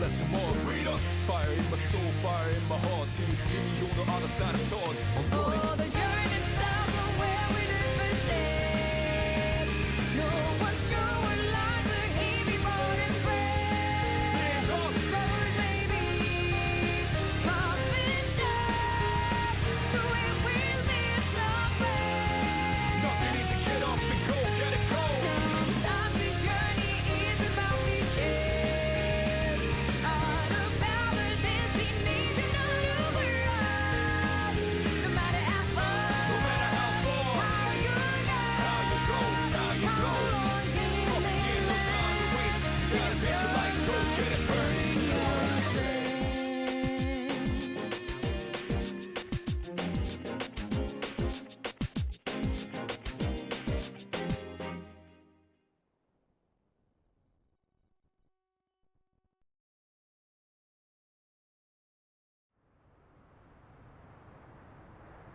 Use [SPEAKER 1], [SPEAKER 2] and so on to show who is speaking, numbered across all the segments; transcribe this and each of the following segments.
[SPEAKER 1] let tomorrow breathe up. Fire in my soul, fire in my heart. Till you see me on the other side of stars.
[SPEAKER 2] Oh, the journey starts from where we do first step. No one's sure what lies ahead before and breath. Brothers may be rough and tough, but we will live somewhere.
[SPEAKER 1] Nothing easy, get up and go, get it go.
[SPEAKER 2] Sometimes this journey is about cliches, not about the destination, not overall. No matter how far,
[SPEAKER 1] No matter how far,
[SPEAKER 2] how you go,
[SPEAKER 1] how you go.
[SPEAKER 2] how long can you
[SPEAKER 1] Yeah, no time to waste. Gotta set your light, go get it burning.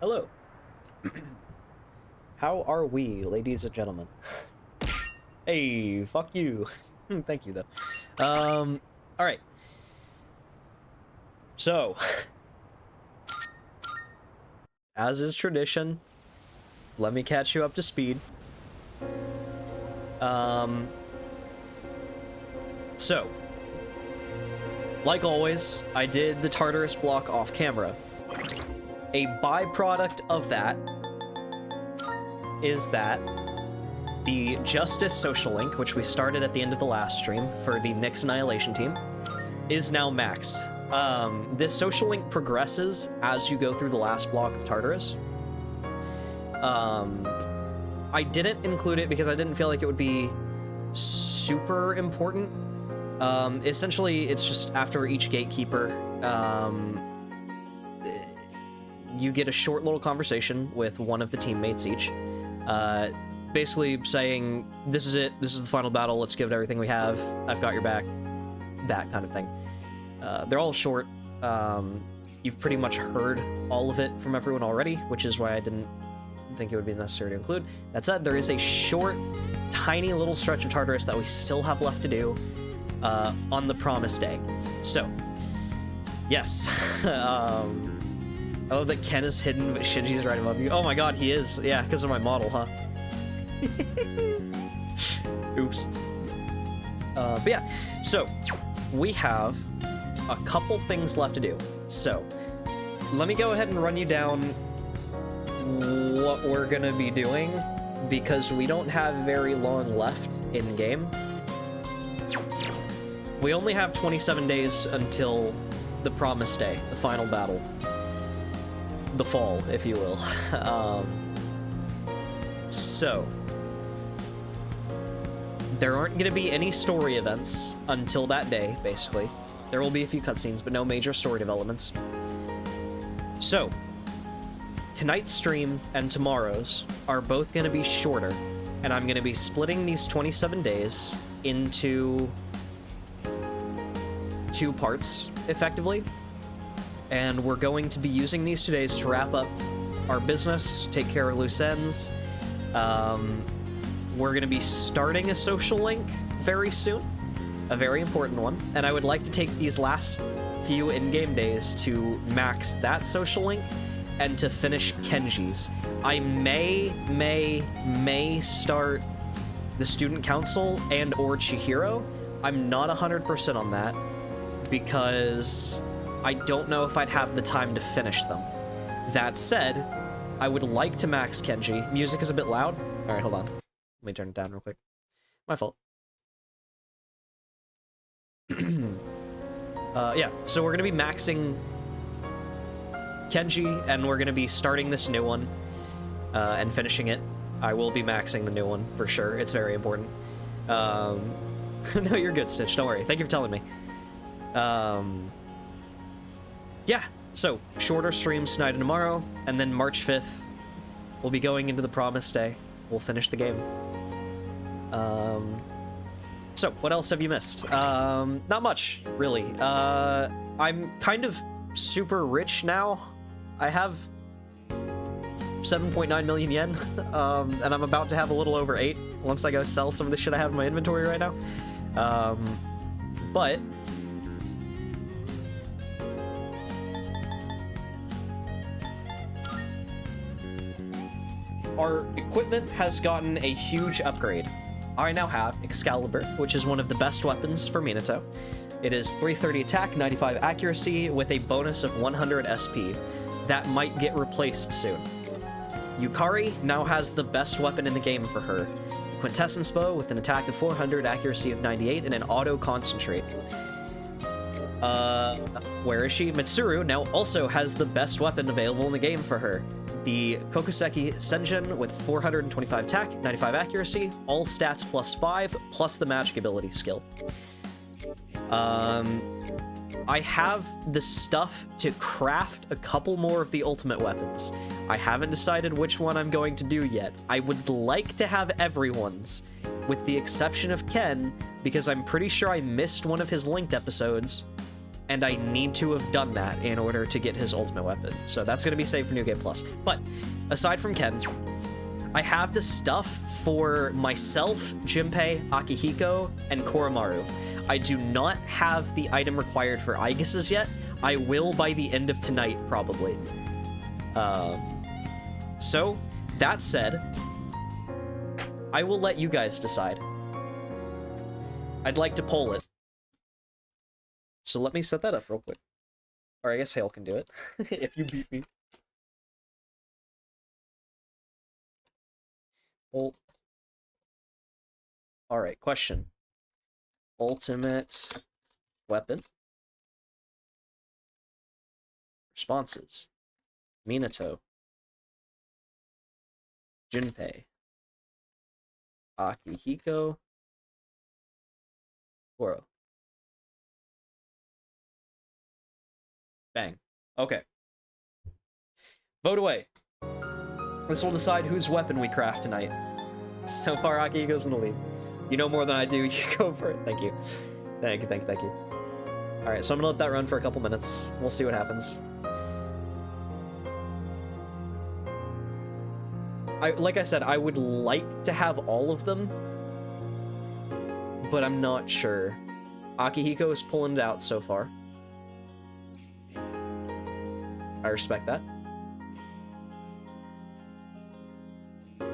[SPEAKER 3] Hello. How are we, ladies and gentlemen? Hey, fuck you. Thank you, though. Alright. So, as is tradition, let me catch you up to speed. So, like always, I did the Tartarus block off camera. A byproduct of that is that the Justice social link, which we started at the end of the last stream for the Nyx Annihilation team, is now maxed. This social link progresses as you go through the last block of Tartarus. I didn't include it because I didn't feel like it would be super important. Essentially, it's just after each gatekeeper, you get a short little conversation with one of the teammates each, basically saying, this is it, this is the final battle, let's give it everything we have, I've got your back, that kind of thing. They're all short. You've pretty much heard all of it from everyone already, which is why I didn't think it would be necessary to include. That said, there is a short, tiny little stretch of Tartarus that we still have left to do on the Promise Day. So, yes. Oh, that Ken is hidden, but Shinji's right above you. Oh my god, he is. Yeah, because of my model, huh? Oops. But yeah, so we have a couple things left to do. So, let me go ahead and run you down what we're gonna be doing, because we don't have very long left in game. We only have 27 days until the Promise Day, the final battle. The fall, if you will. So, there aren't going to be any story events until that day, basically. There will be a few cutscenes, but no major story developments. So, tonight's stream and tomorrow's are both going to be shorter, and I'm going to be splitting these 27 days into 2 parts, effectively. And we're going to be using these 2 days to wrap up our business, take care of loose ends. We're going to be starting a social link very soon, a very important one. And I would like to take these last few in-game days to max that social link and to finish Kenji's. I may start the Student Council and or Chihiro. I'm not 100% on that because I don't know if I'd have the time to finish them. That said, I would like to max Kenji. Music is a bit loud. All right, hold on. Let me turn it down real quick. My fault. Yeah, so we're going to be maxing Kenji, and we're going to be starting this new one and finishing it. I will be maxing the new one, for sure. It's very important. No, you're good, Stitch. Don't worry. Thank you for telling me. Yeah, so shorter streams tonight and tomorrow, and then March 5th, we'll be going into the Promise Day. We'll finish the game. So, what else have you missed? Not much, really. I'm kind of super rich now. I have 7.9 million yen, and I'm about to have a little over 8 once I go sell some of the shit I have in my inventory right now. But our equipment has gotten a huge upgrade. I now have Excalibur, which is one of the best weapons for Minato. It is 330 attack, 95 accuracy, with a bonus of 100 SP. That might get replaced soon. Yukari now has the best weapon in the game for her. The Quintessence Bow with an attack of 400, accuracy of 98, and an auto concentrate. Where is she? Mitsuru now also has the best weapon available in the game for her. The Kokuseki Senjin with 425 attack, 95 accuracy, all stats +5, plus the magic ability skill. I have the stuff to craft a couple more of the ultimate weapons. I haven't decided which one I'm going to do yet. I would like to have everyone's, with the exception of Ken, because I'm pretty sure I missed one of his linked episodes, and I need to have done that in order to get his ultimate weapon. So that's going to be saved for New Game Plus. But aside from Ken, I have the stuff for myself, Junpei, Akihiko, and Koromaru. I do not have the item required for Aegis's yet. I will by the end of tonight, probably. So, that said, I will let you guys decide. I'd like to poll it. So let me set that up real quick. Or I guess Hale can do it, if you beat me. Poll. Alright, question. Ultimate weapon. Responses. Minato. Junpei. Akihiko. Goro. Bang. Okay. Vote away. This will decide whose weapon we craft tonight. So far, Akihiko's in the lead. You know more than I do. You go for it. Thank you. Thank you, thank you, thank you. Alright, so I'm gonna let that run for a couple minutes. We'll see what happens. Like I said, I would like to have all of them, but I'm not sure. Akihiko is pulling it out so far. I respect that. I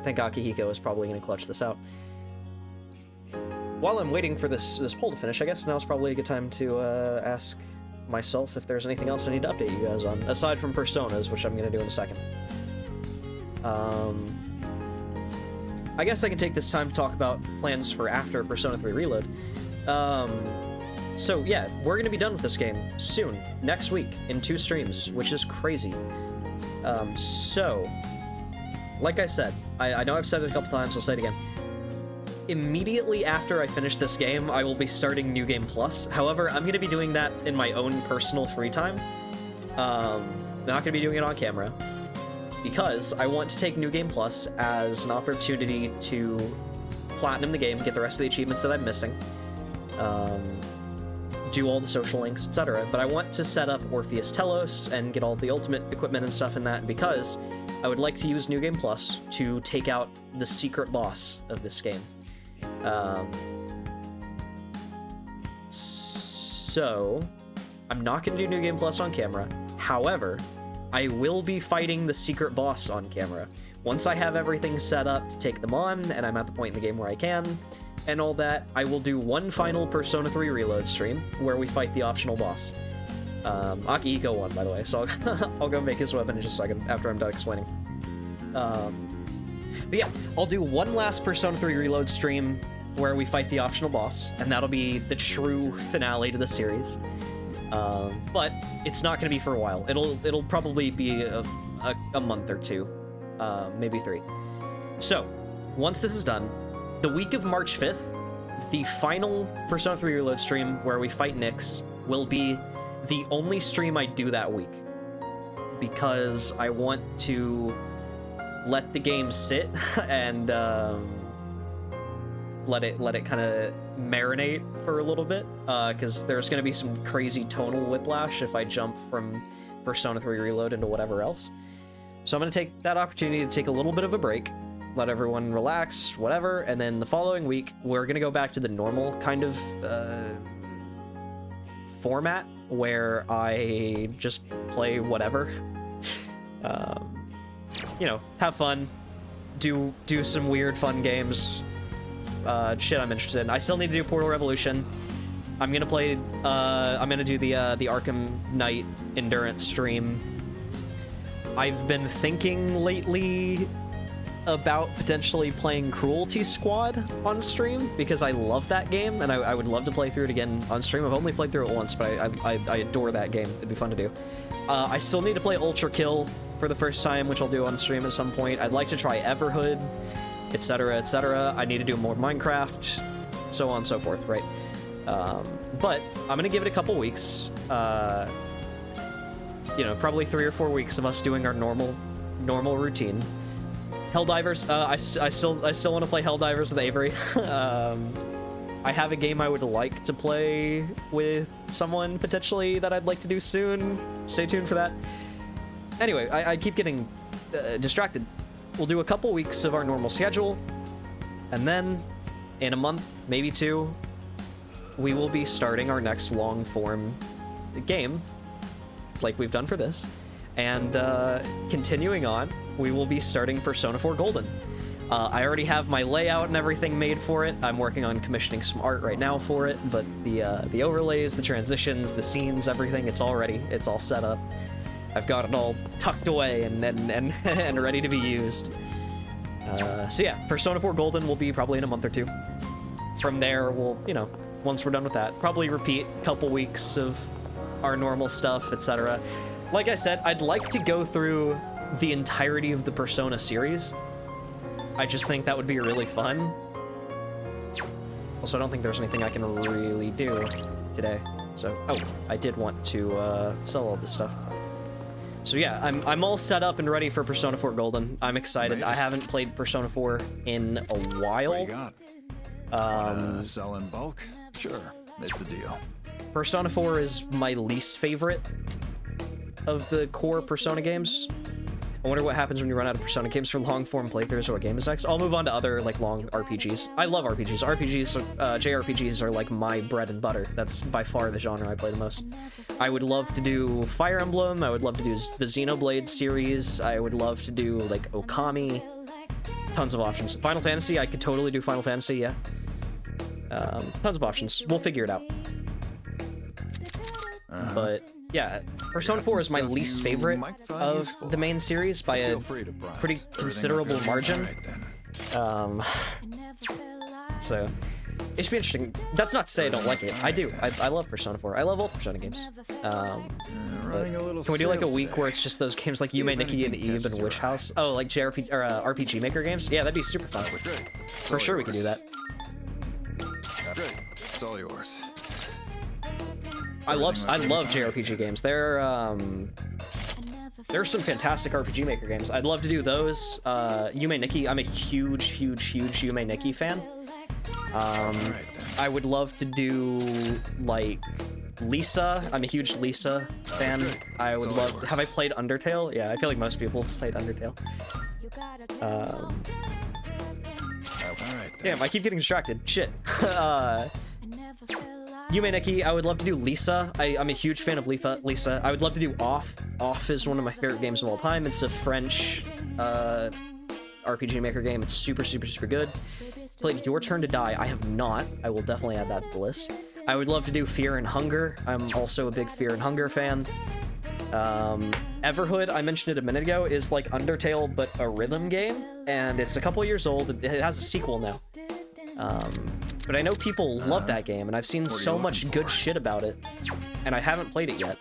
[SPEAKER 3] think Akihiko is probably going to clutch this out. While I'm waiting for this poll to finish, I guess now's probably a good time to ask myself if there's anything else I need to update you guys on, aside from Personas, which I'm going to do in a second. I guess I can take this time to talk about plans for after Persona 3 Reload. So yeah, we're going to be done with this game soon, next week, in 2 streams, which is crazy. So, like I said, I know I've said it a couple times, I'll say it again. Immediately after I finish this game, I will be starting New Game Plus. However, I'm going to be doing that in my own personal free time. Not going to be doing it on camera, because I want to take New Game Plus as an opportunity to platinum the game, get the rest of the achievements that I'm missing, do all the social links, etc. But I want to set up Orpheus Telos and get all the ultimate equipment and stuff in that, because I would like to use New Game Plus to take out the secret boss of this game. So, I'm not going to do New Game Plus on camera. However, I will be fighting the secret boss on camera. Once I have everything set up to take them on, and I'm at the point in the game where I can, and all that, I will do one final Persona 3 Reload stream, where we fight the optional boss. Akihiko won, by the way, so I'll go make his weapon in just a second, after I'm done explaining. But yeah, I'll do one last Persona 3 Reload stream, where we fight the optional boss, and that'll be the true finale to the series. But it's not going to be for a while. It'll probably be a month or 2, maybe 3. So, once this is done, the week of March 5th, the final Persona 3 Reload stream where we fight Nyx will be the only stream I do that week, because I want to let the game sit and let it kind of marinate for a little bit, because there's going to be some crazy tonal whiplash if I jump from Persona 3 Reload into whatever else. So I'm going to take that opportunity to take a little bit of a break, let everyone relax, whatever, and then the following week, we're going to go back to the normal kind of format, where I just play whatever. you know, have fun, do some weird fun games. Shit I'm interested in. I still need to do Portal Revolution. I'm gonna play, I'm gonna do the Arkham Knight Endurance stream. I've been thinking lately about potentially playing Cruelty Squad on stream, because I love that game, and I would love to play through it again on stream. I've only played through it once, but I adore that game. It'd be fun to do. I still need to play Ultra Kill for the first time, which I'll do on stream at some point. I'd like to try Everhood, etc., etc. I need to do more Minecraft, so on and so forth, right? But I'm gonna give it a couple weeks. You know, probably 3 or 4 weeks of us doing our normal routine. Helldivers, I still want to play Helldivers with Avery. I have a game I would like to play with someone potentially that I'd like to do soon. Stay tuned for that. Anyway, I keep getting distracted. We'll do a couple weeks of our normal schedule, and then in a month, maybe 2, we will be starting our next long-form game, like we've done for this. And continuing on, we will be starting Persona 4 Golden. I already have my layout and everything made for it. I'm working on commissioning some art right now for it, but the overlays, the transitions, the scenes, everything, it's all ready. It's all set up. I've got it all tucked away and ready to be used. So yeah, Persona 4 Golden will be probably in a month or 2. From there, we'll, you know, once we're done with that, probably repeat a couple weeks of our normal stuff, etc. Like I said, I'd like to go through the entirety of the Persona series. I just think that would be really fun. Also, I don't think there's anything I can really do today. So, oh, I did want to sell all this stuff. So yeah, I'm all set up and ready for Persona 4 Golden. I'm excited. I haven't played Persona 4 in a while.
[SPEAKER 4] What do you got? Sell in bulk? Sure, it's a deal.
[SPEAKER 3] Persona 4 is my least favorite of the core Persona games. I wonder what happens when you run out of Persona games for long-form playthroughs, or what game is next. I'll move on to other, like, long RPGs. I love RPGs. JRPGs are, like, my bread and butter. That's by far the genre I play the most. I would love to do Fire Emblem. I would love to do the Xenoblade series. I would love to do, like, Okami. Tons of options. Final Fantasy, I could totally do Final Fantasy, yeah. Tons of options. We'll figure it out. But yeah, Persona 4 is my least favorite of the main series by a pretty considerable margin. So it should be interesting. That's not to say I don't like it. I do. I love Persona 4. I love all Persona games. Can we do like a week where it's just those games like Yume Nikki and Eve and Witch House? Oh, like JRPG or RPG Maker games? Yeah, that'd be super fun. For sure we could do that.
[SPEAKER 4] Great. It's all yours.
[SPEAKER 3] I love JRPG games. There are some fantastic RPG Maker games. I'd love to do those. Yume Nikki, I'm a huge Yume Nikki fan. I would love to do, like, Lisa. I'm a huge Lisa fan. I would love... Have I played Undertale? Yeah, I feel like most people have played Undertale. Damn, I keep getting distracted. Shit. Yume Nikki, I would love to do Lisa. I'm a huge fan of Lisa. I would love to do Off. Off is one of my favorite games of all time. It's a French RPG Maker game. It's super good. Played Your Turn to Die. I have not. I will definitely add that to the list. I would love to do Fear and Hunger. I'm also a big Fear and Hunger fan. Everhood, I mentioned it a minute ago, is like Undertale, but a rhythm game. And it's a couple years old. It has a sequel now. But I know people love that game, and I've seen so much good shit about it, and I haven't played it yet,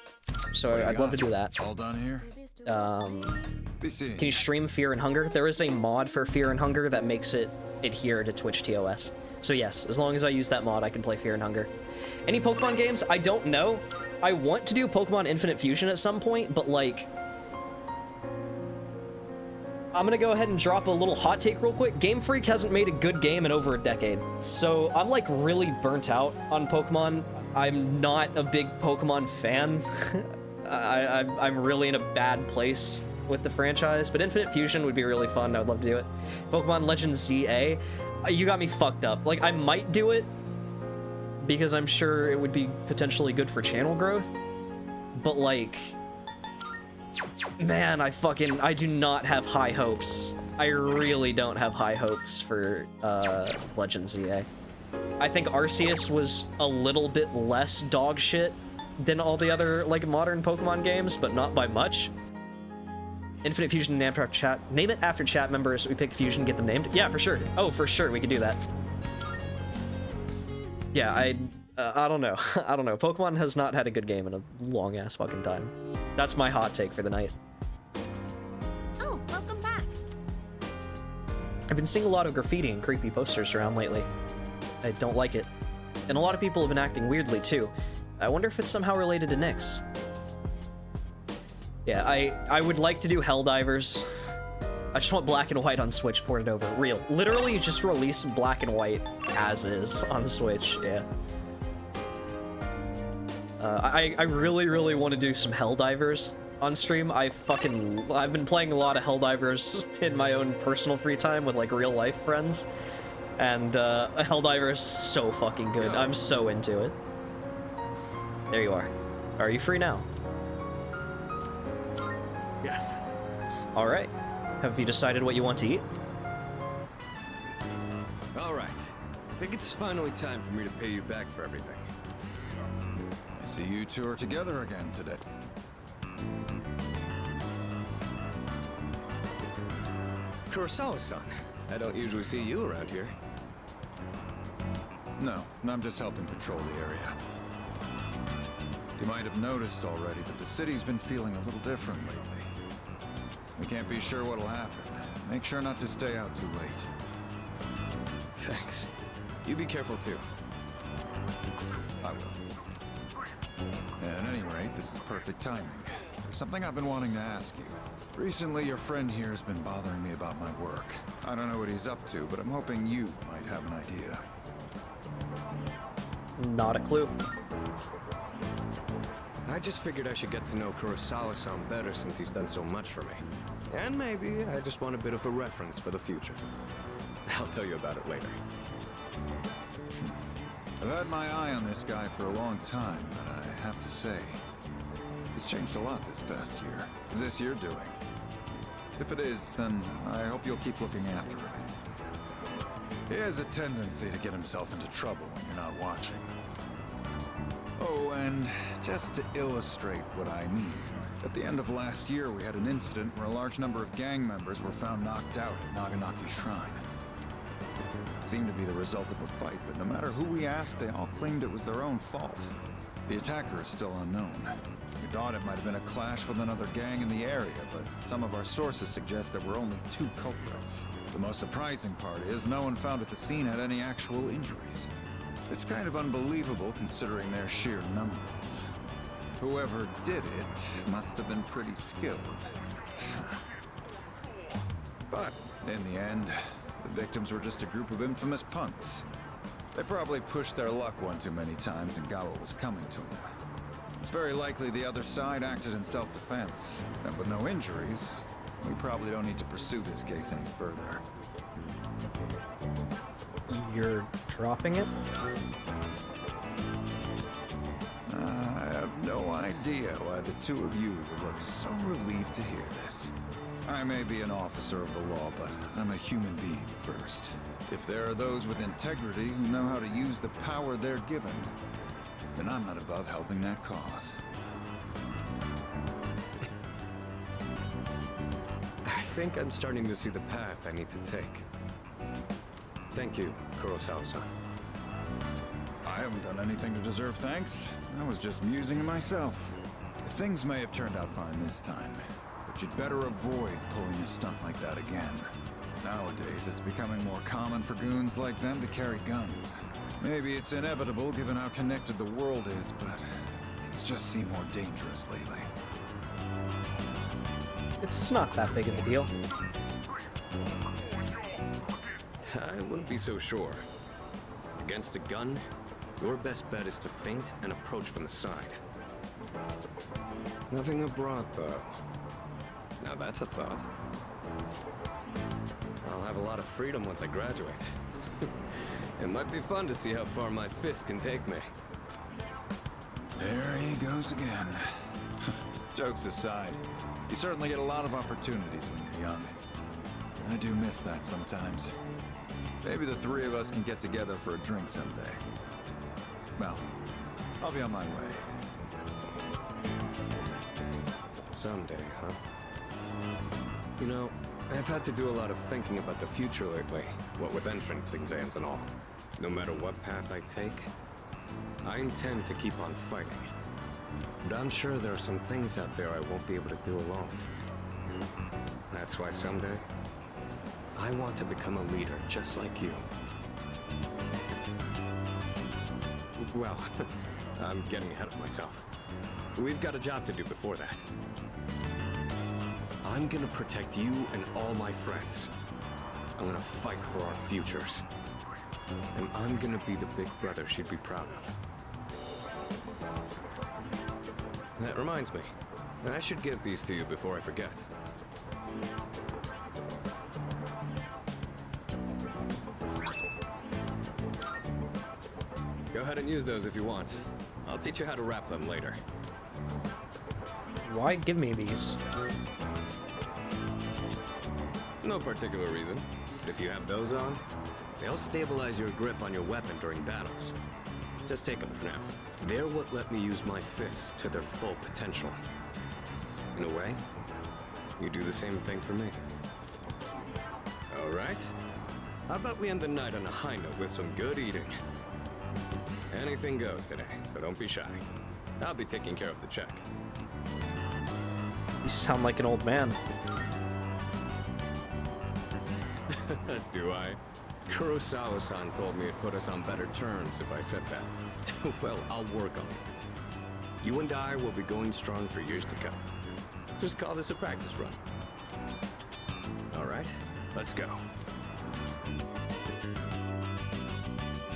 [SPEAKER 3] so I'd love to do that.
[SPEAKER 4] All done here?
[SPEAKER 3] Can you stream Fear and Hunger? There is a mod for Fear and Hunger that makes it adhere to Twitch TOS. So yes, as long as I use that mod, I can play Fear and Hunger. Any Pokemon games? I don't know. I want to do Pokemon Infinite Fusion at some point, but like... I'm gonna go ahead and drop a little hot take real quick. Game Freak hasn't made a good game in over a decade. So I'm like really burnt out on Pokemon. I'm not a big Pokemon fan. I'm really in a bad place with the franchise, but Infinite Fusion would be really fun. I would love to do it. Pokemon Legends ZA, you got me fucked up. Like, I might do it because I'm sure it would be potentially good for channel growth, but like... Man, I do not have high hopes. I really don't have high hopes for Legends EA. I think Arceus was a little bit less dog shit than all the other like modern Pokemon games, but not by much. Infinite Fusion name after chat. Name it after chat members. We pick Fusion, get them named. Yeah, for sure. Oh, for sure, we could do that. Yeah, I don't know. I don't know. Pokemon has not had a good game in a long ass fucking time. That's my hot take for the night.
[SPEAKER 2] Oh, welcome back.
[SPEAKER 3] I've been seeing a lot of graffiti and creepy posters around lately. I don't like it. And a lot of people have been acting weirdly too. I wonder if it's somehow related to Nyx. Yeah, I would like to do Helldivers. I just want black and white on Switch ported over. Real. Literally just release black and white as is on Switch, yeah. I really, really want to do some Helldivers on stream. I've been playing a lot of Helldivers in my own personal free time with like real life friends. And Helldiver is so fucking good. I'm so into it. There you are. Are you free now?
[SPEAKER 5] Yes.
[SPEAKER 3] All right. Have you decided what you want to eat?
[SPEAKER 5] All right. I think it's finally time for me to pay you back for everything.
[SPEAKER 4] I see you two are together again today.
[SPEAKER 5] Kurosawa-san, I don't usually see you around here.
[SPEAKER 4] No, I'm just helping patrol the area. You might have noticed already, but the city's been feeling a little different lately. We can't be sure what'll happen. Make sure not to stay out too late.
[SPEAKER 5] Thanks. You be careful too.
[SPEAKER 4] I will. At any rate, this is perfect timing. There's something I've been wanting to ask you. Recently, your friend here has been bothering me about my work. I don't know what he's up to, but I'm hoping you might have an idea.
[SPEAKER 3] Not a clue.
[SPEAKER 5] I just figured I should get to know Kurosawa-san better since he's done so much for me. And maybe I just want a bit of a reference for the future. I'll tell you about it later.
[SPEAKER 4] I've had my eye on this guy for a long time, but I have to say, he's changed a lot this past year. Is this your doing? If it is, then I hope you'll keep looking after him. He has a tendency to get himself into trouble when you're not watching. Oh, and just to illustrate what I mean, at the end of last year we had an incident where a large number of gang members were found knocked out at Naganaki Shrine. It seemed to be the result of a fight, but no matter who we asked, they all claimed it was their own fault. The attacker is still unknown. We thought it might have been a clash with another gang in the area, but some of our sources suggest there were only 2 culprits. The most surprising part is no one found at the scene had any actual injuries. It's kind of unbelievable considering their sheer numbers. Whoever did it must have been pretty skilled. But in the end, the victims were just a group of infamous punks. They probably pushed their luck one too many times and got what was coming to them. It's very likely the other side acted in self-defense. And with no injuries, we probably don't need to pursue this case any further.
[SPEAKER 3] You're dropping it?
[SPEAKER 4] I have no idea why the two of you would look so relieved to hear this. I may be an officer of the law, but I'm a human being first. If there are those with integrity who know how to use the power they're given, then I'm not above helping that cause.
[SPEAKER 5] I think I'm starting to see the path I need to take. Thank you, Kurosawa-san.
[SPEAKER 4] I haven't done anything to deserve thanks. I was just musing to myself. Things may have turned out fine this time, but you'd better avoid pulling a stunt like that again. Nowadays, it's becoming more common for goons like them to carry guns. Maybe it's inevitable given how connected the world is, but it's just seemed more dangerous lately.
[SPEAKER 3] It's not that big of a deal.
[SPEAKER 5] I wouldn't be so sure. Against a gun, your best bet is to feint and approach from the side. Nothing abroad, though. Now that's a thought. I'll have a lot of freedom once I graduate. It might be fun to see how far my fist can take me.
[SPEAKER 4] There he goes again. Jokes aside, You certainly get a lot of opportunities when you're young. I do miss that sometimes. Maybe the three of us can get together for a drink someday. Well, I'll be on my way.
[SPEAKER 5] Someday, huh? You know, I've had to do a lot of thinking about the future lately, what with entrance exams and all. No matter what path I take, I intend to keep on fighting. But I'm sure there are some things out there I won't be able to do alone. That's why someday, I want to become a leader just like you. Well, I'm getting ahead of myself. We've got a job to do before that. I'm gonna protect you and all my friends. I'm gonna fight for our futures. And I'm gonna be the big brother she'd be proud of. That reminds me, I should give these to you before I forget. Go ahead and use those if you want. I'll teach you how to wrap them later.
[SPEAKER 3] Why give me these?
[SPEAKER 5] No particular reason, but if you have those on, they'll stabilize your grip on your weapon during battles. Just take them for now. They're what let me use my fists to their full potential. In a way, you do the same thing for me. All right? How about we end the night on a high note with some good eating? Anything goes today, so don't be shy. I'll be taking care of the check.
[SPEAKER 3] You sound like an old man.
[SPEAKER 5] Do I? Kurosawa-san told me it'd put us on better terms if I said that. Well, I'll work on it. You and I will be going strong for years to come. Just call this a practice run. All right, let's go.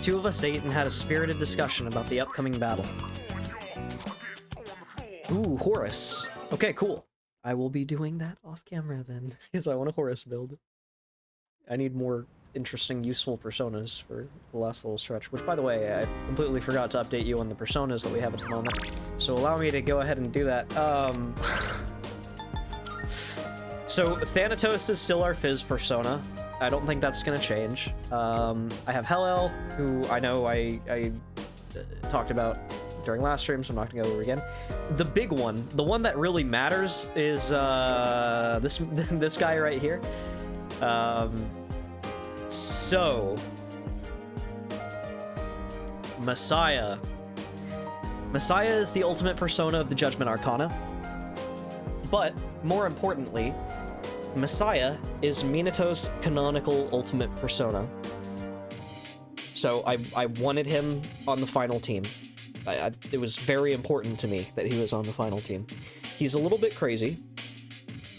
[SPEAKER 3] Two of us ate and had a spirited discussion about the upcoming battle. Ooh, Horus. Okay, cool. I will be doing that off camera then, because I want a Horus build. I need more interesting, useful personas for the last little stretch, which, by the way, I completely forgot to update you on the personas that we have at the moment, so allow me to go ahead and do that. So, Thanatos is still our Fizz persona. I don't think that's gonna change. I have Hellel, who I know I talked about during last stream, so I'm not gonna go over again. The big one, the one that really matters, is this guy right here. So, Messiah. Messiah is the ultimate persona of the Judgment Arcana. But, more importantly, Messiah is Minato's canonical ultimate persona. So, I wanted him on the final team. It was very important to me that he was on the final team. He's a little bit crazy.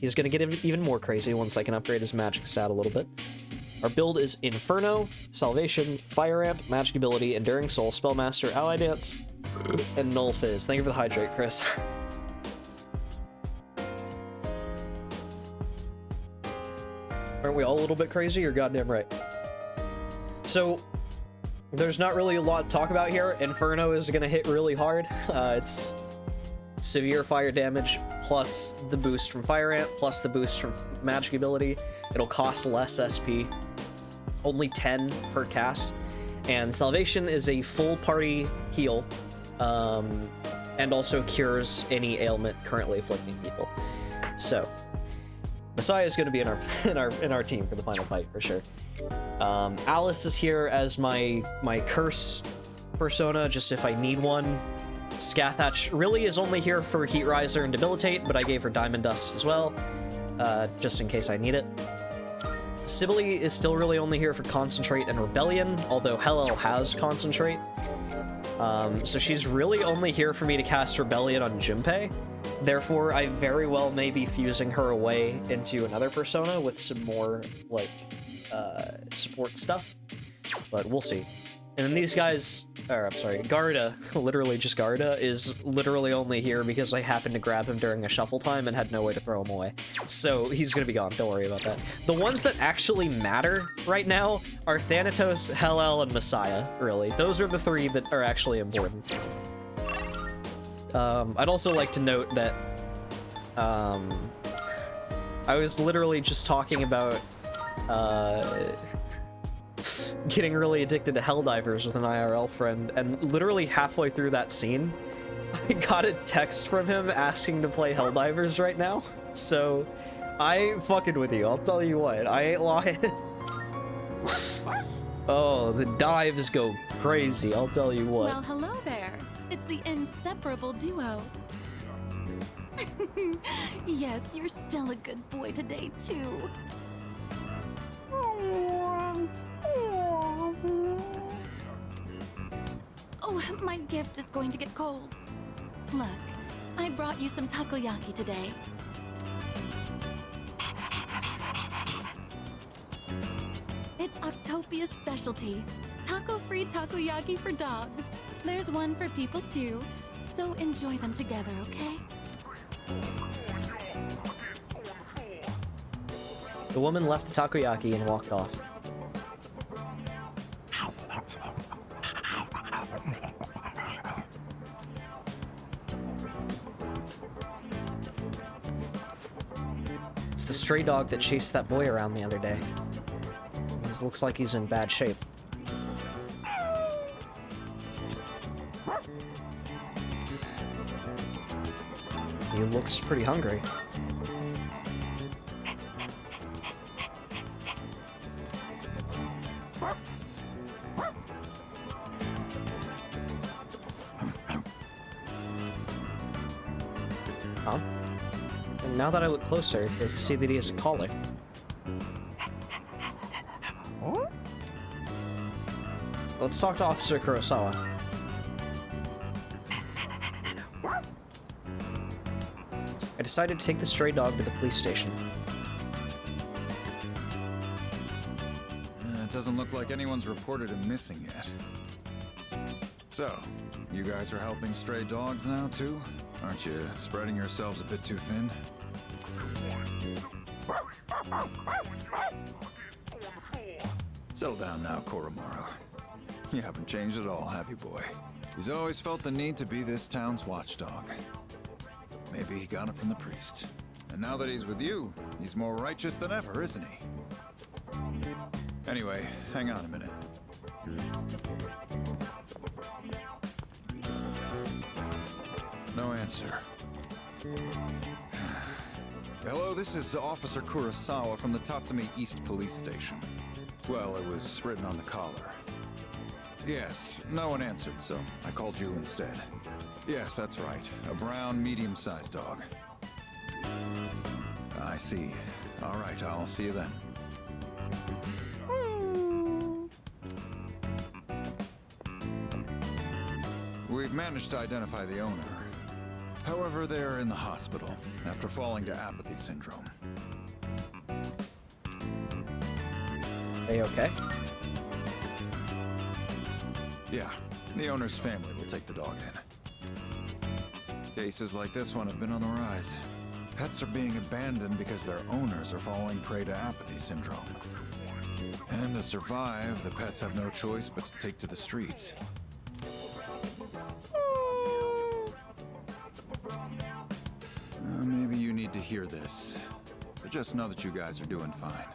[SPEAKER 3] He's gonna get even more crazy once I can upgrade his magic stat a little bit. Our build is Inferno, Salvation, Fire Amp, Magic Ability, Enduring Soul, Spellmaster, Ally Dance, and Null Fizz. Thank you for the hydrate, Chris. Aren't we all a little bit crazy? You're goddamn right. So, there's not really a lot to talk about here. Inferno is gonna hit really hard. It's severe fire damage, plus the boost from Fire Amp, plus the boost from Magic Ability. It'll cost less SP, only 10 per cast. And Salvation is a full party heal, and also cures any ailment currently afflicting people. So, Messiah is going to be in our team for the final fight for sure. Alice is here as my curse persona, just if I need one. Scathach really is only here for Heat Riser and Debilitate, but I gave her Diamond Dust as well, just in case I need it. Sibylle is still really only here for Concentrate and Rebellion, although Hellel has Concentrate. So she's really only here for me to cast Rebellion on Junpei. Therefore, I very well may be fusing her away into another persona with some more, like, support stuff. But we'll see. And then these guys, or I'm sorry, Garda, literally just Garda, is literally only here because I happened to grab him during a shuffle time and had no way to throw him away. So he's gonna be gone, don't worry about that. The ones that actually matter right now are Thanatos, Hellel, and Messiah, really. Those are the three that are actually important. I'd also like to note that I was literally just talking about getting really addicted to Helldivers with an IRL friend, and literally halfway through that scene, I got a text from him asking to play Helldivers right now. So, I ain't fucking with you, I'll tell you what, I ain't lying. Oh, the dives go crazy, I'll tell you what.
[SPEAKER 2] Well, hello there. It's the inseparable duo. Yes, you're still a good boy today, too. Oh, my gift is going to get cold. Look, I brought you some takoyaki today. It's Octopia's specialty. Taco-free takoyaki for dogs. There's one for people too. So enjoy them together, okay?
[SPEAKER 3] The woman left the takoyaki and walked off. It's the stray dog that chased that boy around the other day. He looks like he's in bad shape. He looks pretty hungry. Huh? And now that I look closer, I see that he has a collar. Let's talk to Officer Kurosawa. I decided to take the stray dog to the police station.
[SPEAKER 4] It doesn't look like anyone's reported him missing yet. So, you guys are helping stray dogs now, too? Aren't you spreading yourselves a bit too thin? Settle down now, Koromaru. You haven't changed at all, have you, boy? He's always felt the need to be this town's watchdog. Maybe he got it from the priest. And now that he's with you, he's more righteous than ever, isn't he? Anyway, hang on a minute. No answer. Hello, this is Officer Kurosawa from the Tatsumi East Police Station. Well, it was written on the collar. Yes, no one answered, so I called you instead. Yes, that's right. A brown, medium-sized dog. I see. All right, I'll see you then. We've managed to identify the owner. However, they're in the hospital after falling to apathy syndrome.
[SPEAKER 3] Are you okay?
[SPEAKER 4] Yeah, the owner's family will take the dog in. Cases like this one have been on the rise. Pets are being abandoned because their owners are falling prey to apathy syndrome. And to survive, the pets have no choice but to take to the streets. Maybe you need to hear this, but just know that you guys are doing fine.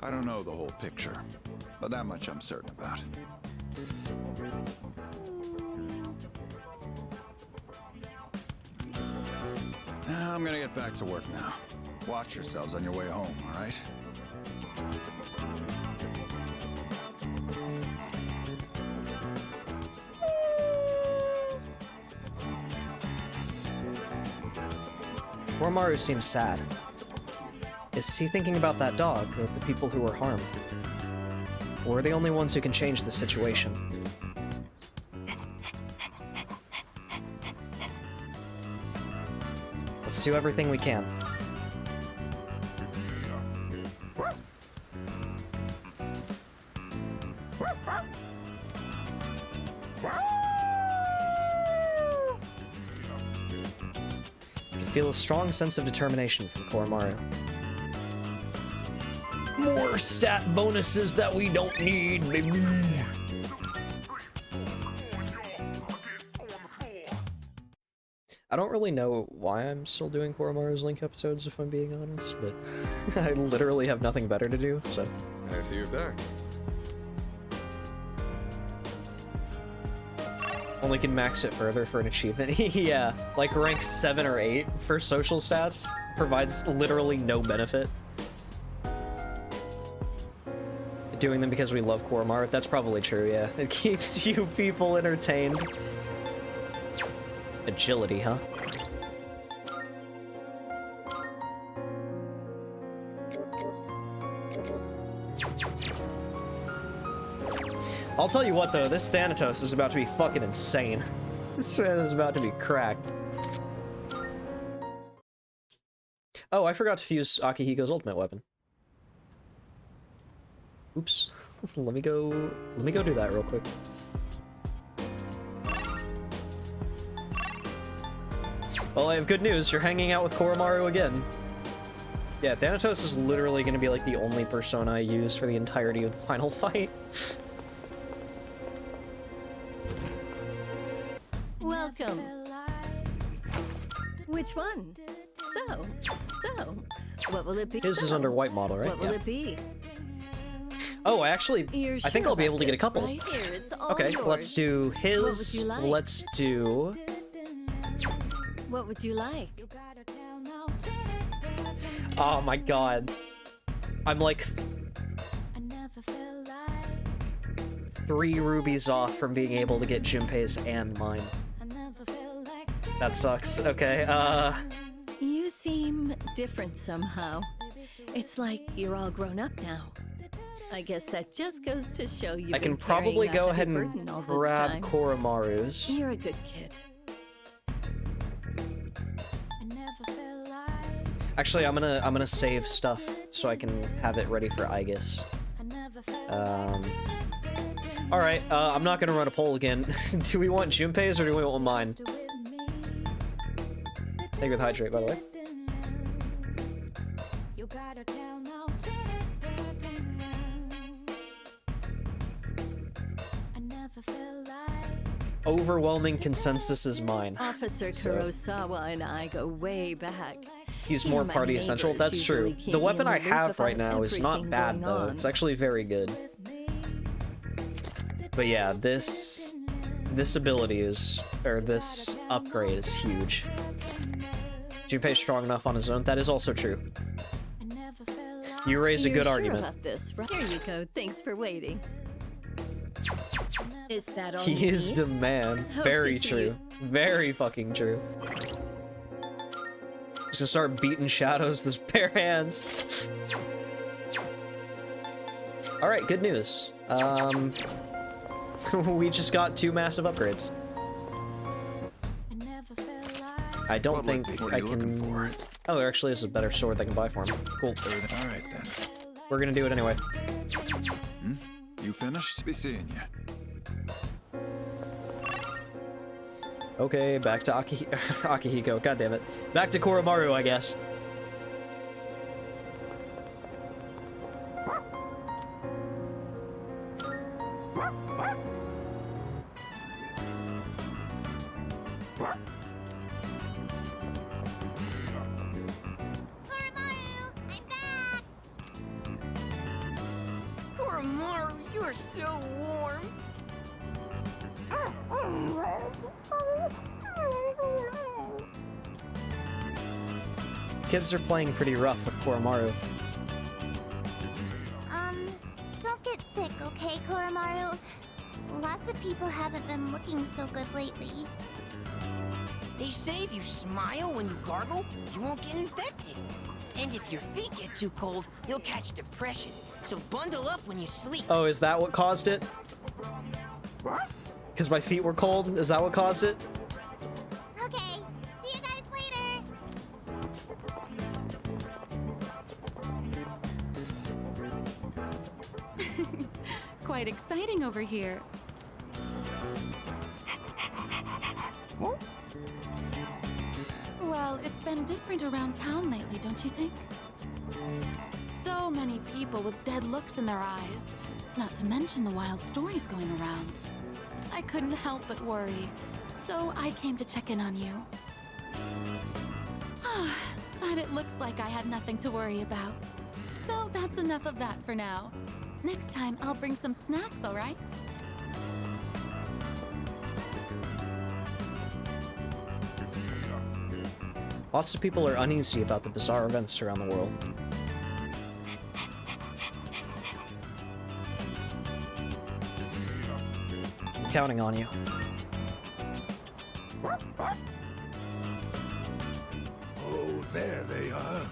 [SPEAKER 4] I don't know the whole picture, but that much I'm certain about. I'm gonna get back to work now. Watch yourselves on your way home, all right?
[SPEAKER 3] Koromaru seems sad. Is he thinking about that dog, or the people who were harmed? We're the only ones who can change the situation. Let's do everything we can. I can feel a strong sense of determination from Koromaru. More stat bonuses that we don't need, baby. I don't really know why I'm still doing Koromaru's Link episodes, if I'm being honest, but I literally have nothing better to do, so.
[SPEAKER 5] I see you're back.
[SPEAKER 3] Only can max it further for an achievement. Yeah, like rank 7 or 8 for social stats provides literally no benefit. Doing them because we love Koromaru, that's probably true, yeah. It keeps you people entertained. Agility, huh? I'll tell you what though, this Thanatos is about to be fucking insane. This man is about to be cracked. Oh, I forgot to fuse Akihiko's ultimate weapon. Oops. Let me go do that real quick. Well, I have good news. You're hanging out with Koromaru again. Yeah, Thanatos is literally going to be like the only persona I use for the entirety of the final fight.
[SPEAKER 6] Welcome. Which one? So, what will it be?
[SPEAKER 3] His is under white model, right?
[SPEAKER 6] What will it be?
[SPEAKER 3] Oh, I think I'll be able to get a couple.
[SPEAKER 6] Right here, it's all
[SPEAKER 3] Okay,
[SPEAKER 6] yours.
[SPEAKER 3] let's do his.
[SPEAKER 6] What would you like?
[SPEAKER 3] Let's do.
[SPEAKER 6] What would you like?
[SPEAKER 3] Oh my god. I'm like 3 rubies off from being able to get Junpei's and mine. That sucks. Okay,
[SPEAKER 6] You seem different somehow. It's like you're all grown up now. I guess that just goes to show you.
[SPEAKER 3] I can probably go ahead and grab Koromaru's.
[SPEAKER 6] You're a good kid.
[SPEAKER 3] Actually, I'm gonna save stuff so I can have it ready for Aegis. Alright, I'm not gonna run a poll again. Do we want Junpei's or do we want mine? Thank you with Hydrate, by the way. Overwhelming consensus is mine.
[SPEAKER 6] Officer
[SPEAKER 3] So-
[SPEAKER 6] Kurosawa and I go way back.
[SPEAKER 3] He's
[SPEAKER 6] Me
[SPEAKER 3] more
[SPEAKER 6] and my
[SPEAKER 3] party essential.
[SPEAKER 6] neighbors
[SPEAKER 3] That's true.
[SPEAKER 6] usually keep
[SPEAKER 3] The
[SPEAKER 6] me
[SPEAKER 3] weapon
[SPEAKER 6] in the
[SPEAKER 3] I
[SPEAKER 6] loop
[SPEAKER 3] have right
[SPEAKER 6] about
[SPEAKER 3] now is not
[SPEAKER 6] everything
[SPEAKER 3] bad
[SPEAKER 6] going
[SPEAKER 3] though.
[SPEAKER 6] on.
[SPEAKER 3] It's actually very good. But yeah, this ability is, or this upgrade is huge. Junpei's strong enough on his own. That is also true. You raise a
[SPEAKER 6] You're
[SPEAKER 3] good
[SPEAKER 6] sure
[SPEAKER 3] argument.
[SPEAKER 6] about this, right? Here you go. Thanks for waiting. Is that all?
[SPEAKER 3] He
[SPEAKER 6] you
[SPEAKER 3] is
[SPEAKER 6] need?
[SPEAKER 3] the man.
[SPEAKER 6] Hope
[SPEAKER 3] Very
[SPEAKER 6] to see
[SPEAKER 3] true. Very fucking true. Just gonna start beating shadows with his bare hands. Alright, good news. We just got 2 massive upgrades. I don't think
[SPEAKER 4] what are
[SPEAKER 3] I
[SPEAKER 4] you looking
[SPEAKER 3] can...
[SPEAKER 4] for?
[SPEAKER 3] Oh, there actually is a better sword that I can buy for him. Cool.
[SPEAKER 4] All right then.
[SPEAKER 3] We're gonna do it anyway.
[SPEAKER 4] You finished? Be seeing you.
[SPEAKER 3] Okay, back to Akihiko. God damn it. Back to Koromaru, I guess.
[SPEAKER 2] Koromaru, you're so warm.
[SPEAKER 3] Kids are playing pretty rough with Koromaru.
[SPEAKER 7] Don't get sick, okay, Koromaru? Lots of people haven't been looking so good lately.
[SPEAKER 8] They say if you smile when you gargle, you won't get infected. And if your feet get too cold, you'll catch depression. So bundle up when you sleep.
[SPEAKER 3] Oh, is that what caused it? Because my feet were cold? Is that what caused it?
[SPEAKER 7] Okay, see you guys later!
[SPEAKER 2] Quite exciting over here. Well, it's been different around town lately, don't you think? So many people with dead looks in their eyes, not to mention the wild stories going around. I couldn't help but worry, so I came to check in on you. But it looks like I had nothing to worry about. So that's enough of that for now. Next time, I'll bring some snacks, all right?
[SPEAKER 3] Lots of people are uneasy about the bizarre events around the world. I'm counting on you.
[SPEAKER 9] Oh, there they are.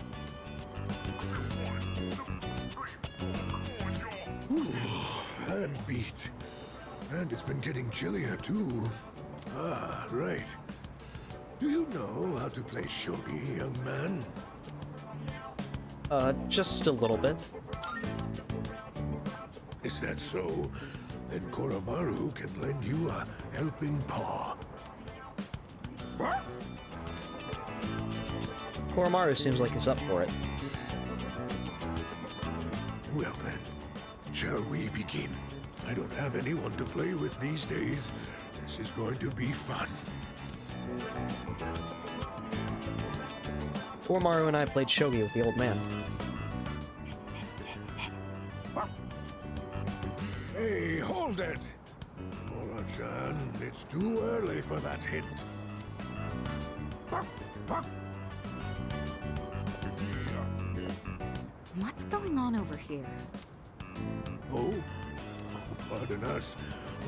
[SPEAKER 9] Ooh, I'm beat. And it's been getting chillier, too. Ah, right. Do you know how to play shogi, young man?
[SPEAKER 3] Just a little bit.
[SPEAKER 9] Is that so? Then Koromaru can lend you a helping paw.
[SPEAKER 3] Koromaru seems like he's up for it.
[SPEAKER 9] Well then, shall we begin? I don't have anyone to play with these days. This is going to be fun.
[SPEAKER 3] Koromaru and I played shogi with the old man.
[SPEAKER 9] Hey, hold it! Mora-chan, it's too early for that hint.
[SPEAKER 2] What's going on over here?
[SPEAKER 9] Oh, pardon us.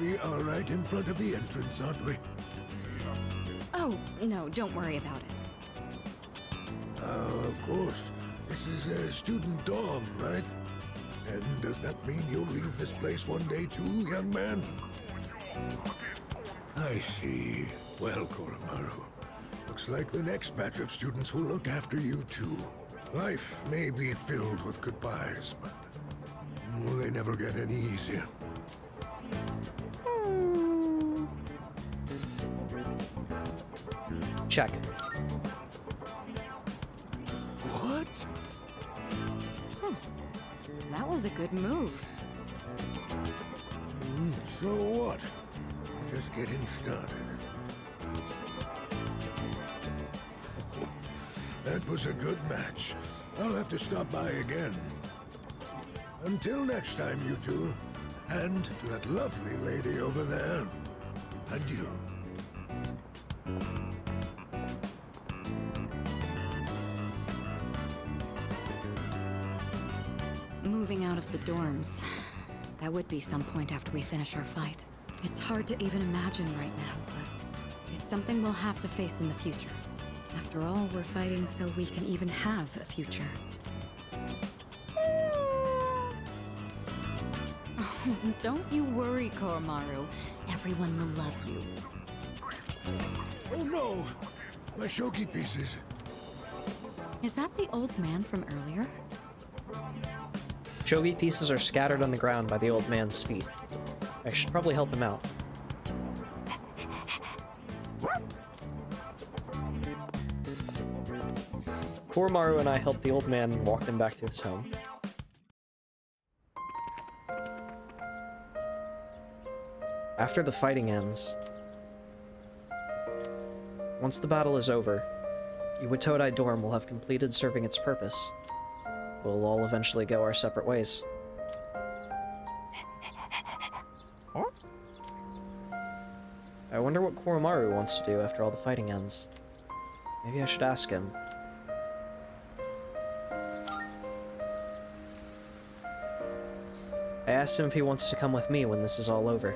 [SPEAKER 9] We are right in front of the entrance, aren't we?
[SPEAKER 2] Oh, no, don't worry about it.
[SPEAKER 9] Of course. This is a student dorm, right? And does that mean you'll leave this place one day too, young man? I see. Well, Koromaru, looks like the next batch of students will look after you too. Life may be filled with goodbyes, but they never get any easier.
[SPEAKER 3] Check.
[SPEAKER 9] What?
[SPEAKER 2] That was a good move.
[SPEAKER 9] So what? We're just getting started. That was a good match. I'll have to stop by again. Until next time, you two. And to that lovely lady over there. Adieu.
[SPEAKER 2] Moving out of the dorms. That would be some point after we finish our fight. It's hard to even imagine right now, but it's something we'll have to face in the future. After all, we're fighting so we can even have a future. Oh, don't you worry, Koromaru. Everyone will love you.
[SPEAKER 9] Oh no! My shogi pieces.
[SPEAKER 2] Is that the old man from earlier?
[SPEAKER 3] Shogi pieces are scattered on the ground by the old man's feet. I should probably help him out. Koromaru and I helped the old man and walked him back to his home. After the fighting ends, once the battle is over, Iwatodai dorm will have completed serving its purpose. We'll all eventually go our separate ways. I wonder what Koromaru wants to do after all the fighting ends. Maybe I should ask him. I asked him if he wants to come with me when this is all over.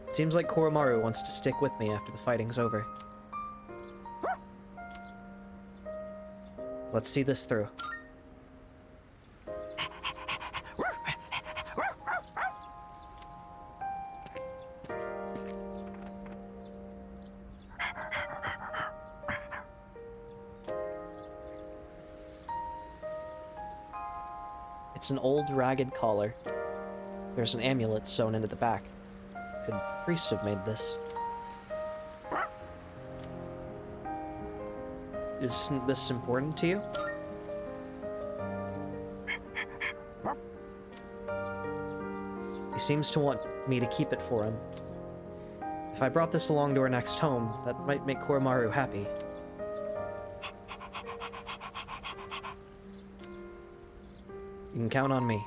[SPEAKER 3] It seems like Koromaru wants to stick with me after the fighting's over. Let's see this through. It's an old, ragged collar. There's an amulet sewn into the back. Could priest have made this? Isn't this important to you? He seems to want me to keep it for him. If I brought this along to our next home, that might make Koromaru happy. You can count on me.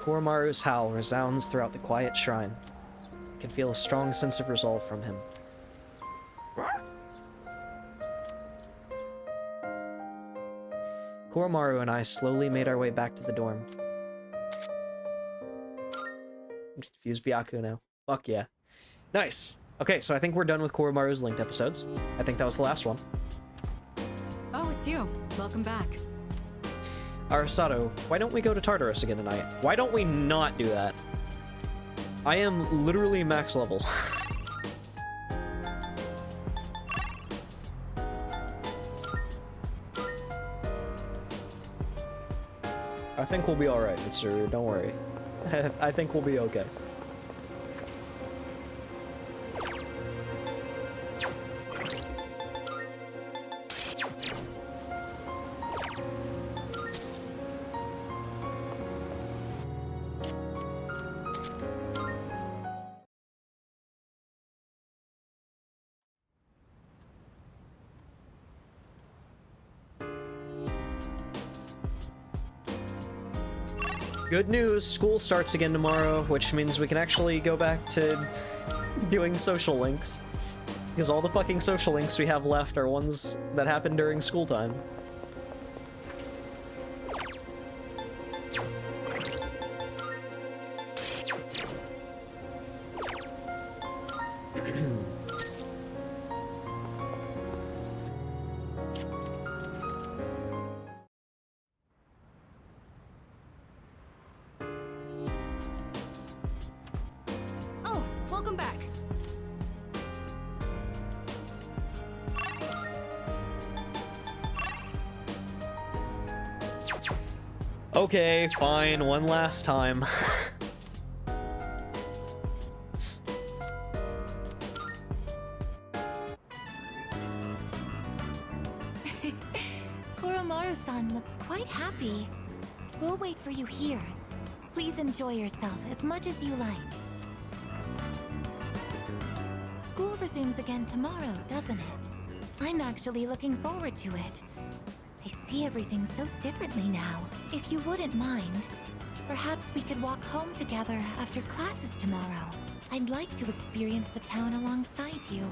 [SPEAKER 3] Koromaru's howl resounds throughout the quiet shrine. I can feel a strong sense of resolve from him. Koromaru and I slowly made our way back to the dorm. Fuse Byaku now. Fuck yeah. Nice. Okay, so I think we're done with Koromaru's linked episodes. I think that was the last one.
[SPEAKER 10] Oh, it's you. Welcome back.
[SPEAKER 3] Arisato, why don't we go to Tartarus again tonight? Why don't we not do that? I am literally max level. I think we'll be alright, Mitsuru, don't worry. I think we'll be okay. Good news, school starts again tomorrow, which means we can actually go back to doing social links. Because all the fucking social links we have left are ones that happen during school time.
[SPEAKER 10] Oh, welcome back.
[SPEAKER 3] Okay, fine, one last time.
[SPEAKER 11] Koromaru-san looks quite happy. We'll wait for you here. Please enjoy yourself as much as you like. School resumes again tomorrow, doesn't it? I'm actually looking forward to it. I see everything so differently now. If you wouldn't mind, perhaps we could walk home together after classes tomorrow. I'd like to experience the town alongside you.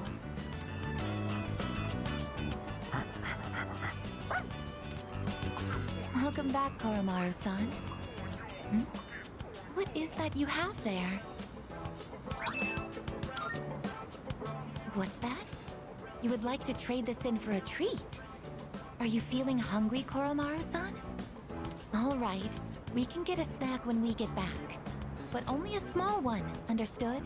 [SPEAKER 11] Welcome back, Koromaru-san. What is that you have there? What's that? You would like to trade this in for a treat? Are you feeling hungry, Koromaru-san? All right, we can get a snack when we get back. But only a small one, understood?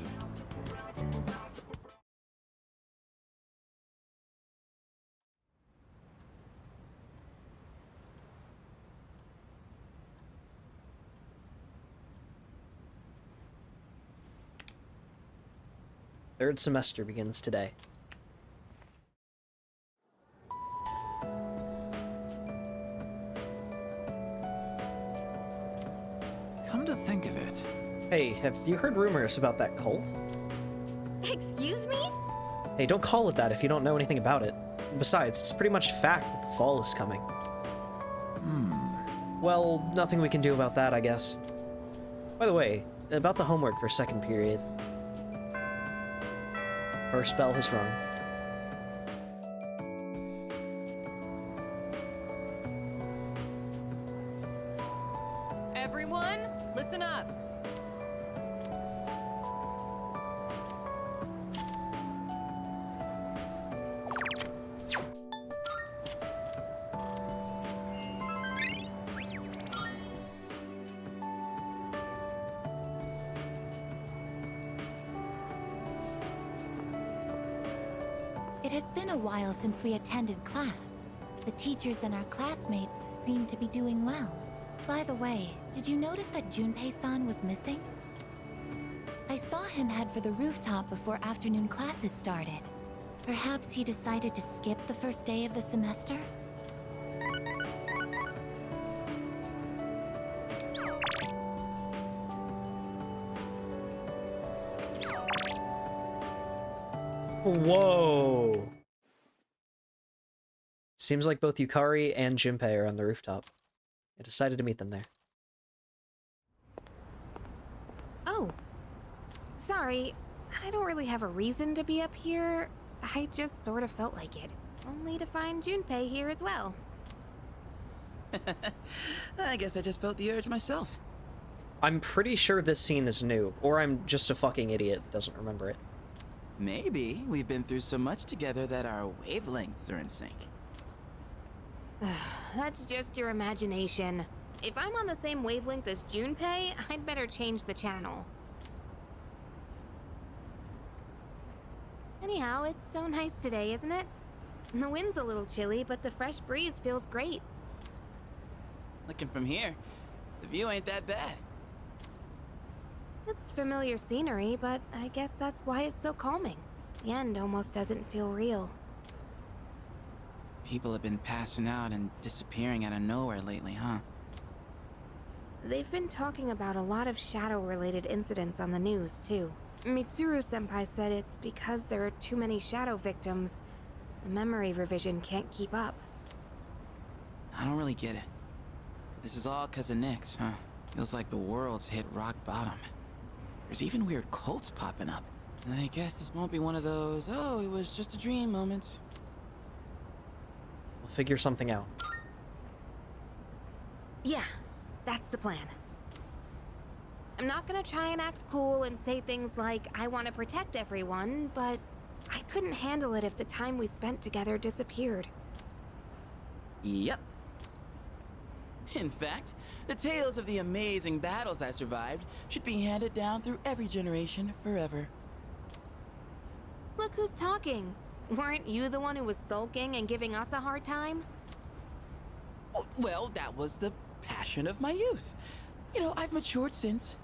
[SPEAKER 3] Third semester begins today.
[SPEAKER 4] Come to think of it,
[SPEAKER 3] Hey, have you heard rumors about that cult?
[SPEAKER 6] Excuse me?
[SPEAKER 3] Hey, don't call it that if you don't know anything about it. Besides, it's pretty much fact that the fall is coming. Well, nothing we can do about that, I guess. By the way, about the homework for second period. First bell has rung.
[SPEAKER 10] Everyone, listen up.
[SPEAKER 11] It has been a while since we attended class. The teachers and our classmates seem to be doing well. By the way, did you notice that Junpei-san was missing? I saw him head for the rooftop before afternoon classes started. Perhaps he decided to skip the first day of the semester?
[SPEAKER 3] Whoa. Seems like both Yukari and Junpei are on the rooftop. I decided to meet them there.
[SPEAKER 12] Oh. Sorry, I don't really have a reason to be up here. I just sort of felt like it. Only to find Junpei here as well.
[SPEAKER 13] I guess I just felt the urge myself.
[SPEAKER 3] I'm pretty sure this scene is new, or I'm just a fucking idiot that doesn't remember it.
[SPEAKER 13] Maybe we've been through so much together that our wavelengths are in sync.
[SPEAKER 12] That's just your imagination. If I'm on the same wavelength as Junpei, I'd better change the channel. Anyhow, it's so nice today, isn't it? The wind's a little chilly, but the fresh breeze feels great.
[SPEAKER 13] Looking from here, the view ain't that bad.
[SPEAKER 12] It's familiar scenery, but I guess that's why it's so calming. The end almost doesn't feel real.
[SPEAKER 13] People have been passing out and disappearing out of nowhere lately, huh?
[SPEAKER 12] They've been talking about a lot of shadow-related incidents on the news, too. Mitsuru-senpai said it's because there are too many shadow victims. The memory revision can't keep up.
[SPEAKER 13] I don't really get it. This is all 'cause of Nyx, huh? Feels like the world's hit rock bottom. There's even weird cults popping up. I guess this won't be one of those, oh, it was just a dream moments.
[SPEAKER 3] We'll figure something out.
[SPEAKER 12] Yeah, that's the plan. I'm not gonna try and act cool and say things like, I want to protect everyone, but I couldn't handle it if the time we spent together disappeared.
[SPEAKER 13] Yep. In fact, the tales of the amazing battles I survived should be handed down through every generation forever.
[SPEAKER 12] Look who's talking. Weren't you the one who was sulking and giving us a hard time?
[SPEAKER 13] Well, that was the passion of my youth. You know, I've matured since.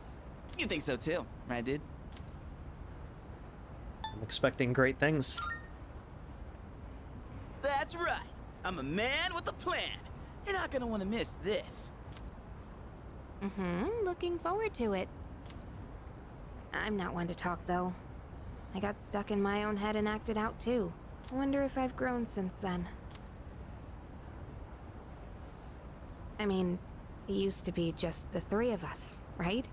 [SPEAKER 13] You think so too, right, dude?
[SPEAKER 3] I'm expecting great things.
[SPEAKER 13] That's right. I'm a man with a plan. You're not gonna want to miss this.
[SPEAKER 12] Looking forward to it. I'm not one to talk, though. I got stuck in my own head and acted out, too. I wonder if I've grown since then. I mean, it used to be just the three of us, right?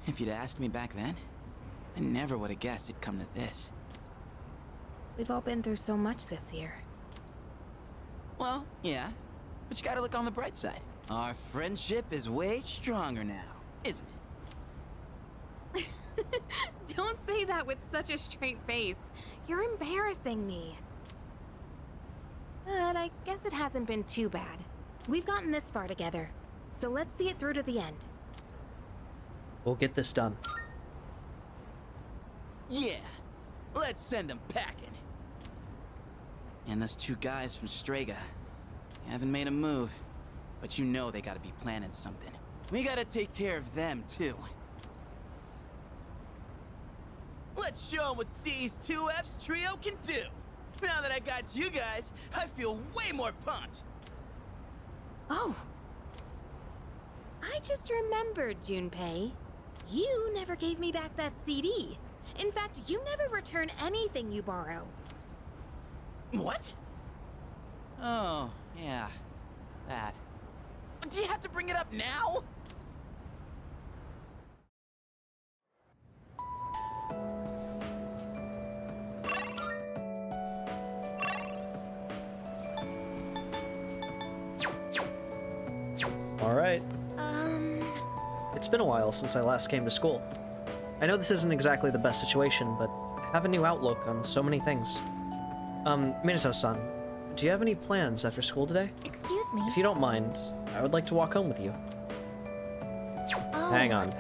[SPEAKER 13] If you'd asked me back then, I never would have guessed it'd come to this.
[SPEAKER 12] We've all been through so much this year.
[SPEAKER 13] Well, yeah, but you gotta look on the bright side. Our friendship is way stronger now, isn't it?
[SPEAKER 12] Don't say that with such a straight face. You're embarrassing me. But I guess it hasn't been too bad. We've gotten this far together, so let's see it through to the end.
[SPEAKER 3] We'll get this done.
[SPEAKER 13] Yeah, let's send them packing. And those two guys from Strega haven't made a move, but you know they gotta be planning something. We gotta take care of them, too. Let's show them what C's 2F's trio can do. Now that I got you guys, I feel way more pumped.
[SPEAKER 12] Oh. I just remembered, Junpei. You never gave me back that CD. In fact, you never return anything you borrow.
[SPEAKER 13] What? Oh, yeah. That. Do you have to bring it up now?
[SPEAKER 3] All right. It's been a while since I last came to school. I know this isn't exactly the best situation, but I have a new outlook on so many things. Minato-san, do you have any plans after school today?
[SPEAKER 11] Excuse me?
[SPEAKER 3] If you don't mind, I would like to walk home with you.
[SPEAKER 11] Oh.
[SPEAKER 3] Hang on.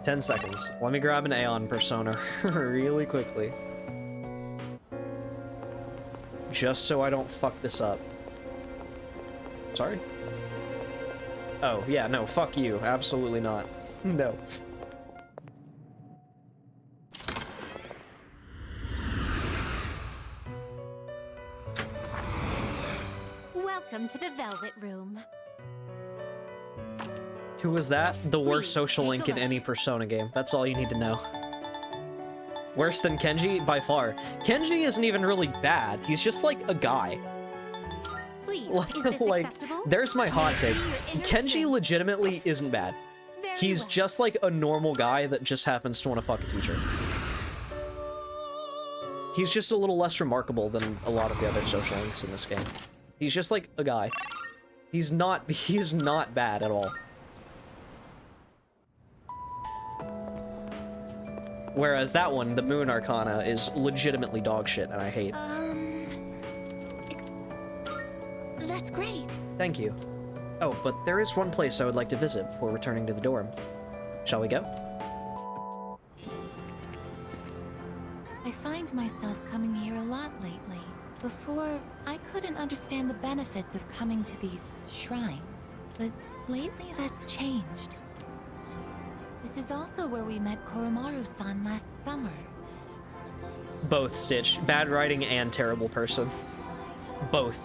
[SPEAKER 3] 10 seconds. Let me grab an Aeon persona really quickly. Just so I don't fuck this up. Sorry? Oh, yeah, no, fuck you. Absolutely not. No.
[SPEAKER 11] Welcome to the Velvet Room.
[SPEAKER 3] Who was that? The worst
[SPEAKER 11] Please,
[SPEAKER 3] social
[SPEAKER 11] take
[SPEAKER 3] link
[SPEAKER 11] a
[SPEAKER 3] in
[SPEAKER 11] look.
[SPEAKER 3] any Persona game. That's all you need to know. Worse than Kenji? By far. Kenji isn't even really bad. He's just like a guy.
[SPEAKER 11] Please, is this
[SPEAKER 3] Like,
[SPEAKER 11] acceptable?
[SPEAKER 3] there's my hot take.
[SPEAKER 11] Your inner
[SPEAKER 3] Kenji
[SPEAKER 11] strength.
[SPEAKER 3] legitimately isn't bad.
[SPEAKER 11] Very
[SPEAKER 3] He's
[SPEAKER 11] well.
[SPEAKER 3] just like a normal guy that just happens to want to fuck a teacher. He's just a little less remarkable than a lot of the other social links in this game. He's just like a guy. He's not bad at all. Whereas that one, the Moon Arcana, is legitimately dog shit, and I hate.
[SPEAKER 11] That's great.
[SPEAKER 3] Thank you. Oh, but there is one place I would like to visit before returning to the dorm. Shall we go?
[SPEAKER 11] I find myself coming here a lot lately. Before, I couldn't understand the benefits of coming to these shrines, but lately that's changed. This is also where we met Koromaru-san last summer.
[SPEAKER 3] Both, Stitch. Bad writing and terrible person. Both.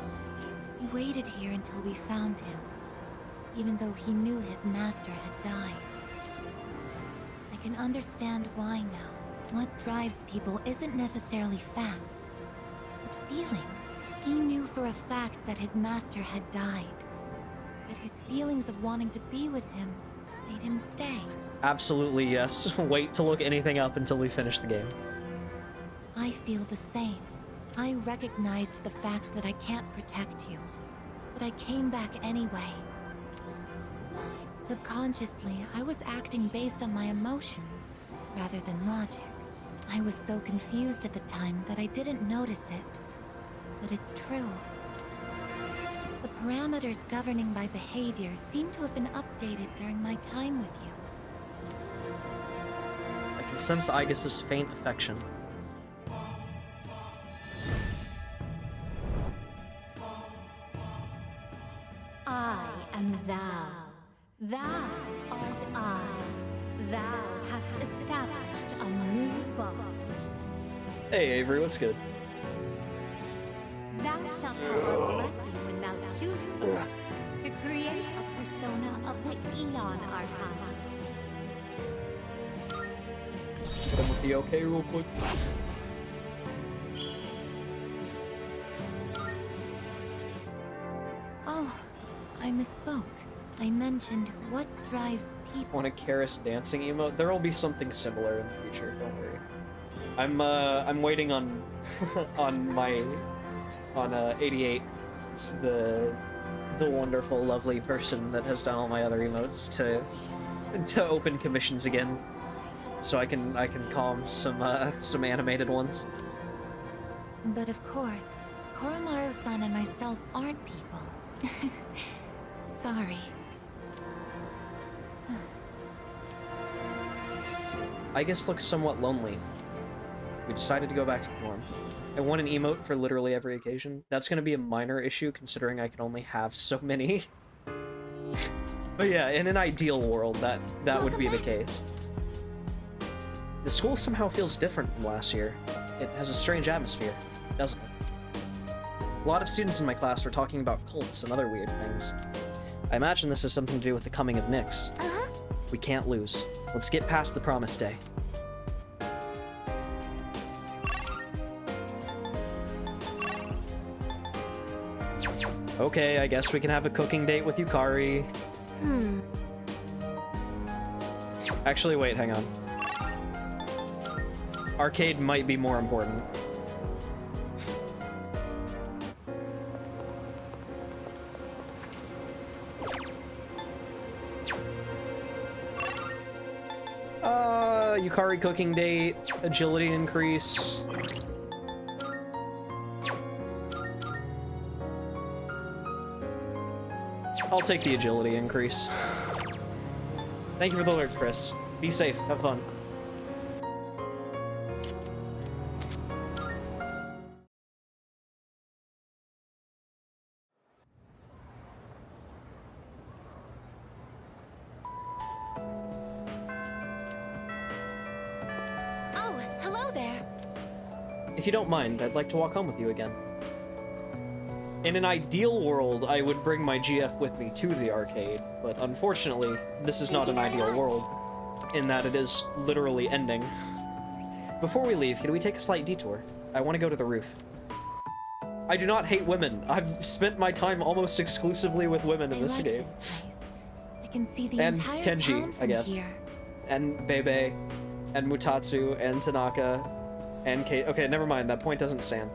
[SPEAKER 11] We waited here until we found him, even though he knew his master had died. I can understand why now. What drives people isn't necessarily facts, but feelings. He knew for a fact that his master had died, but his feelings of wanting to be with him made him stay.
[SPEAKER 3] Absolutely, yes. Wait to look anything up until we finish the game.
[SPEAKER 11] I feel the same. I recognized the fact that I can't protect you, but I came back anyway. Subconsciously, I was acting based on my emotions rather than logic. I was so confused at the time that I didn't notice it, but it's true. The parameters governing my behavior seem to have been updated during my time with you.
[SPEAKER 3] I can sense Aigis' faint affection.
[SPEAKER 11] I am thou. Thou art I. Thou hast established a new bond.
[SPEAKER 3] Hey, Avery, what's good?
[SPEAKER 11] Thou shalt have our blessing when thou choosest to create a persona of the Eon Arcana.
[SPEAKER 3] Hit him with the okay real quick.
[SPEAKER 11] Oh, I misspoke. I mentioned what drives people.
[SPEAKER 3] Want a Karis dancing emote? There will be something similar in the future, don't worry. I'm waiting on on 88, the wonderful, lovely person that has done all my other emotes to open commissions again, so I can calm some animated ones.
[SPEAKER 11] But of course, Koromaru-san and myself aren't people. Sorry.
[SPEAKER 3] Aigis looks somewhat lonely. We decided to go back to the dorm. I want an emote for literally every occasion. That's gonna be a minor issue considering I can only have so many. But yeah, in an ideal world, that would be the case. The school somehow feels different from last year. It has a strange atmosphere, doesn't it? A lot of students in my class were talking about cults and other weird things. I imagine this has something to do with the coming of Nyx. We can't lose. Let's get past the promised day. Okay, I guess we can have a cooking date with Yukari. Actually, wait, hang on. Arcade might be more important. Yukari cooking date, agility increase. I'll take the agility increase. Thank you for the alert, Chris. Be safe, have fun.
[SPEAKER 11] Oh, hello there.
[SPEAKER 3] If you don't mind, I'd like to walk home with you again. In an ideal world, I would bring my GF with me to the arcade, but unfortunately, this is not an ideal world, in that it is literally ending. Before we leave, can we take a slight detour? I want to go to the roof. I do not hate women. I've spent my time almost exclusively with women in this game.
[SPEAKER 11] This place. I can see the
[SPEAKER 3] And
[SPEAKER 11] entire
[SPEAKER 3] Kenji,
[SPEAKER 11] town from
[SPEAKER 3] I guess.
[SPEAKER 11] here.
[SPEAKER 3] And Bebe, and Mutatsu, and Tanaka, and Kate. Okay, never mind, that point doesn't stand.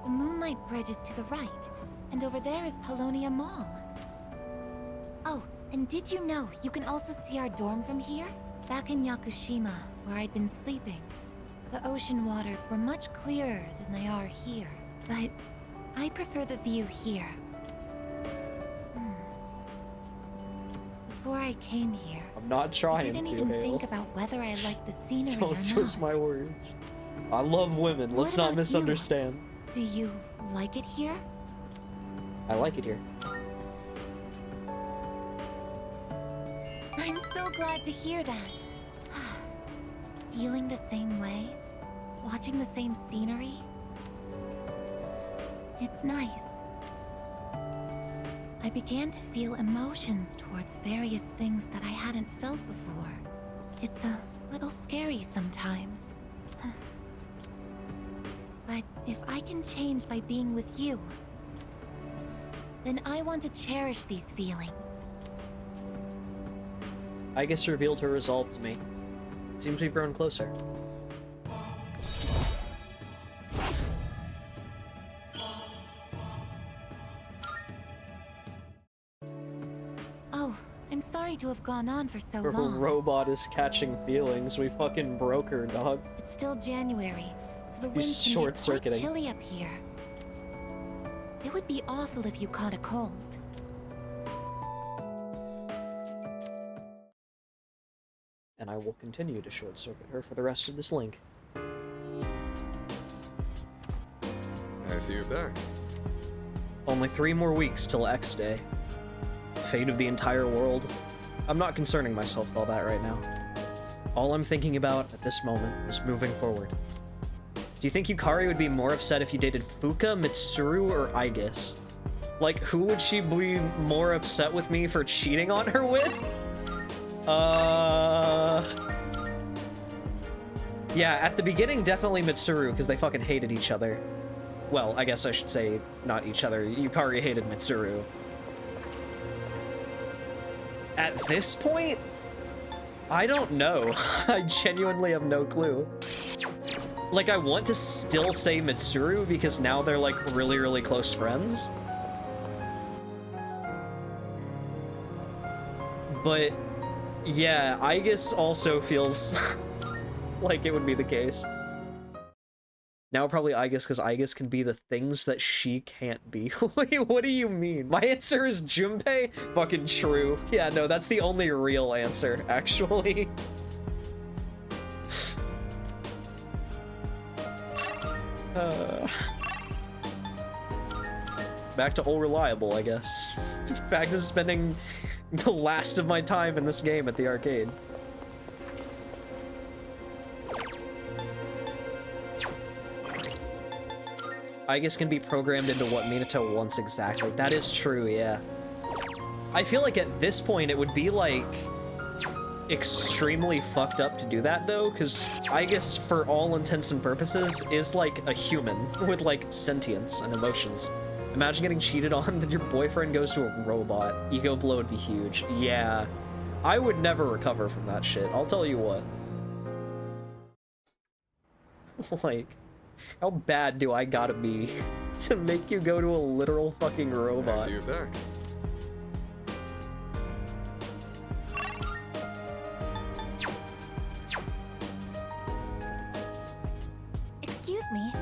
[SPEAKER 11] The Moonlight Bridge is to the right, and over there is Polonia Mall. Oh, and did you know you can also see our dorm from here? Back in Yakushima, where I'd been sleeping, the ocean waters were much clearer than they are here. But I prefer the view here. Before I came here,
[SPEAKER 3] I'm not trying
[SPEAKER 11] I didn't
[SPEAKER 3] to,
[SPEAKER 11] even
[SPEAKER 3] Hale.
[SPEAKER 11] think about whether I liked the scenery or
[SPEAKER 3] Don't twist
[SPEAKER 11] not.
[SPEAKER 3] my words. I love women,
[SPEAKER 11] What
[SPEAKER 3] let's not
[SPEAKER 11] about you?
[SPEAKER 3] misunderstand.
[SPEAKER 11] Do you like it here?
[SPEAKER 3] I like it here.
[SPEAKER 11] I'm so glad to hear that. Feeling the same way? Watching the same scenery? It's nice. I began to feel emotions towards various things that I hadn't felt before. It's a little scary sometimes. But if I can change by being with you, then I want to cherish these feelings.
[SPEAKER 3] I guess revealed her resolve to me. Seems we've grown closer.
[SPEAKER 11] Oh, I'm sorry to have gone on for so
[SPEAKER 3] Her
[SPEAKER 11] long.
[SPEAKER 3] robot is catching feelings. We fucking broke her, dog.
[SPEAKER 11] It's still January, so the
[SPEAKER 3] He's
[SPEAKER 11] winds can get quite
[SPEAKER 3] short-circuiting.
[SPEAKER 11] chilly up here. It would be awful if you caught a cold.
[SPEAKER 3] And I will continue to short-circuit her for the rest of this link.
[SPEAKER 5] I see you're back.
[SPEAKER 3] Only 3 more weeks till X Day. Fate of the entire world. I'm not concerning myself with all that right now. All I'm thinking about at this moment is moving forward. Do you think Yukari would be more upset if you dated Fuka, Mitsuru, or Aigis? Like, who would she be more upset with me for cheating on her with? Yeah, at the beginning, definitely Mitsuru, because they fucking hated each other. Well, I guess I should say not each other. Yukari hated Mitsuru. At this point, I don't know. I genuinely have no clue. Like, I want to still say Mitsuru because now they're like really, really close friends. But yeah, Aigis also feels like it would be the case. Now probably Aigis, because Aigis can be the things that she can't be. Wait, what do you mean? My answer is Junpei? Fucking true. Yeah, no, that's the only real answer, actually. Back to all reliable, I guess. Back to spending the last of my time in this game at the arcade. I guess can be programmed into what Minato wants exactly. That is true, yeah. I feel like at this point it would be like extremely fucked up to do that though, because I guess for all intents and purposes is like a human with like sentience and emotions. Imagine getting cheated on, then your boyfriend goes to a robot. Ego blow would be huge. Yeah. I would never recover from that shit, I'll tell you what. Like, how bad do I gotta be to make you go to a literal fucking robot?
[SPEAKER 5] I see you're back.
[SPEAKER 11] Excuse me.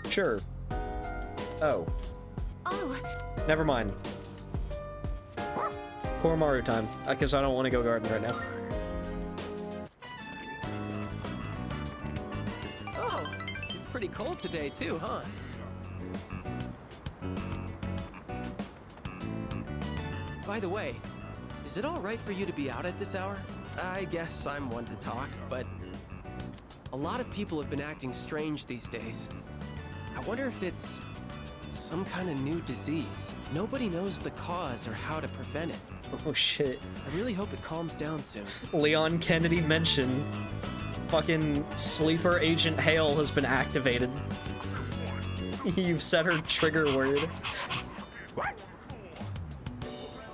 [SPEAKER 3] Sure. Oh.
[SPEAKER 11] Oh,
[SPEAKER 3] Never mind. Koromaru time, because I don't want to go garden right now.
[SPEAKER 14] Oh, it's pretty cold today too, huh? By the way, is it all right for you to be out at this hour? I guess I'm one to talk, but a lot of people have been acting strange these days. I wonder if it's some kind of new disease. Nobody knows the cause or how to prevent it.
[SPEAKER 3] Oh shit.
[SPEAKER 14] I really hope it calms down soon.
[SPEAKER 3] Leon Kennedy mentioned fucking Sleeper Agent Hale has been activated. You've said her trigger word.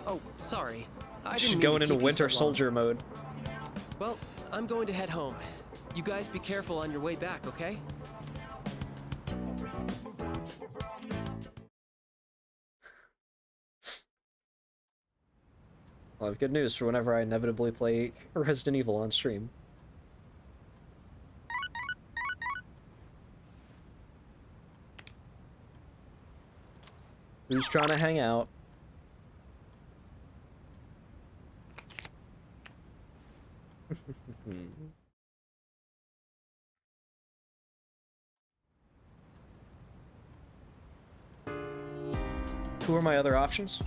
[SPEAKER 14] Oh, sorry. I
[SPEAKER 3] She's
[SPEAKER 14] didn't mean to
[SPEAKER 3] going into
[SPEAKER 14] keep you
[SPEAKER 3] Winter
[SPEAKER 14] so long.
[SPEAKER 3] Soldier mode.
[SPEAKER 14] Well, I'm going to head home. You guys be careful on your way back, okay?
[SPEAKER 3] Well, I have good news for whenever I inevitably play Resident Evil on stream. Who's trying to hang out? Who are my other options?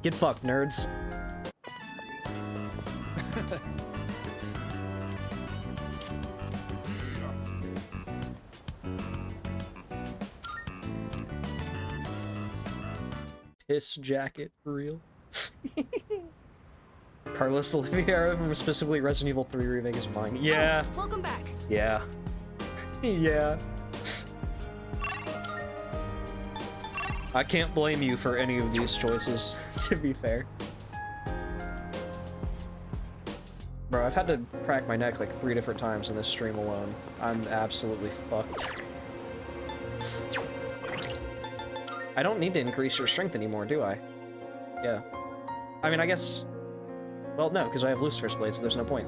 [SPEAKER 3] Get fucked, nerds. Piss jacket, for real. Carlos Oliveira from specifically Resident Evil 3 Remake is mine. Yeah.
[SPEAKER 10] Oh, welcome back.
[SPEAKER 3] Yeah. Yeah. I can't blame you for any of these choices, to be fair. Bro, I've had to crack my neck like 3 different times in this stream alone. I'm absolutely fucked. I don't need to increase your strength anymore, do I? Yeah. I mean, I guess... Well, no, because I have Lucifer's Blade, so there's no point.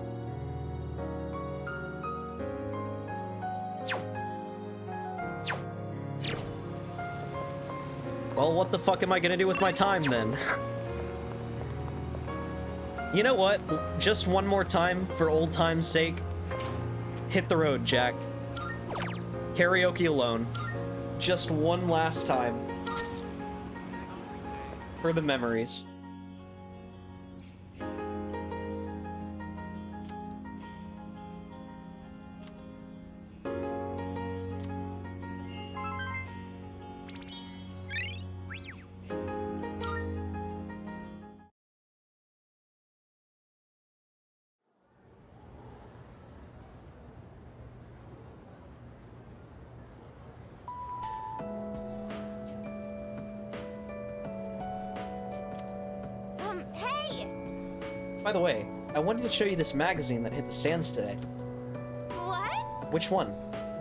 [SPEAKER 3] Well, what the fuck am I gonna do with my time, then? You know what? Just one more time, for old time's sake. Hit the road, Jack. Karaoke alone. Just one last time. For the memories.
[SPEAKER 7] Hey!
[SPEAKER 3] By the way, I wanted to show you this magazine that hit the stands today.
[SPEAKER 7] What?
[SPEAKER 3] Which one?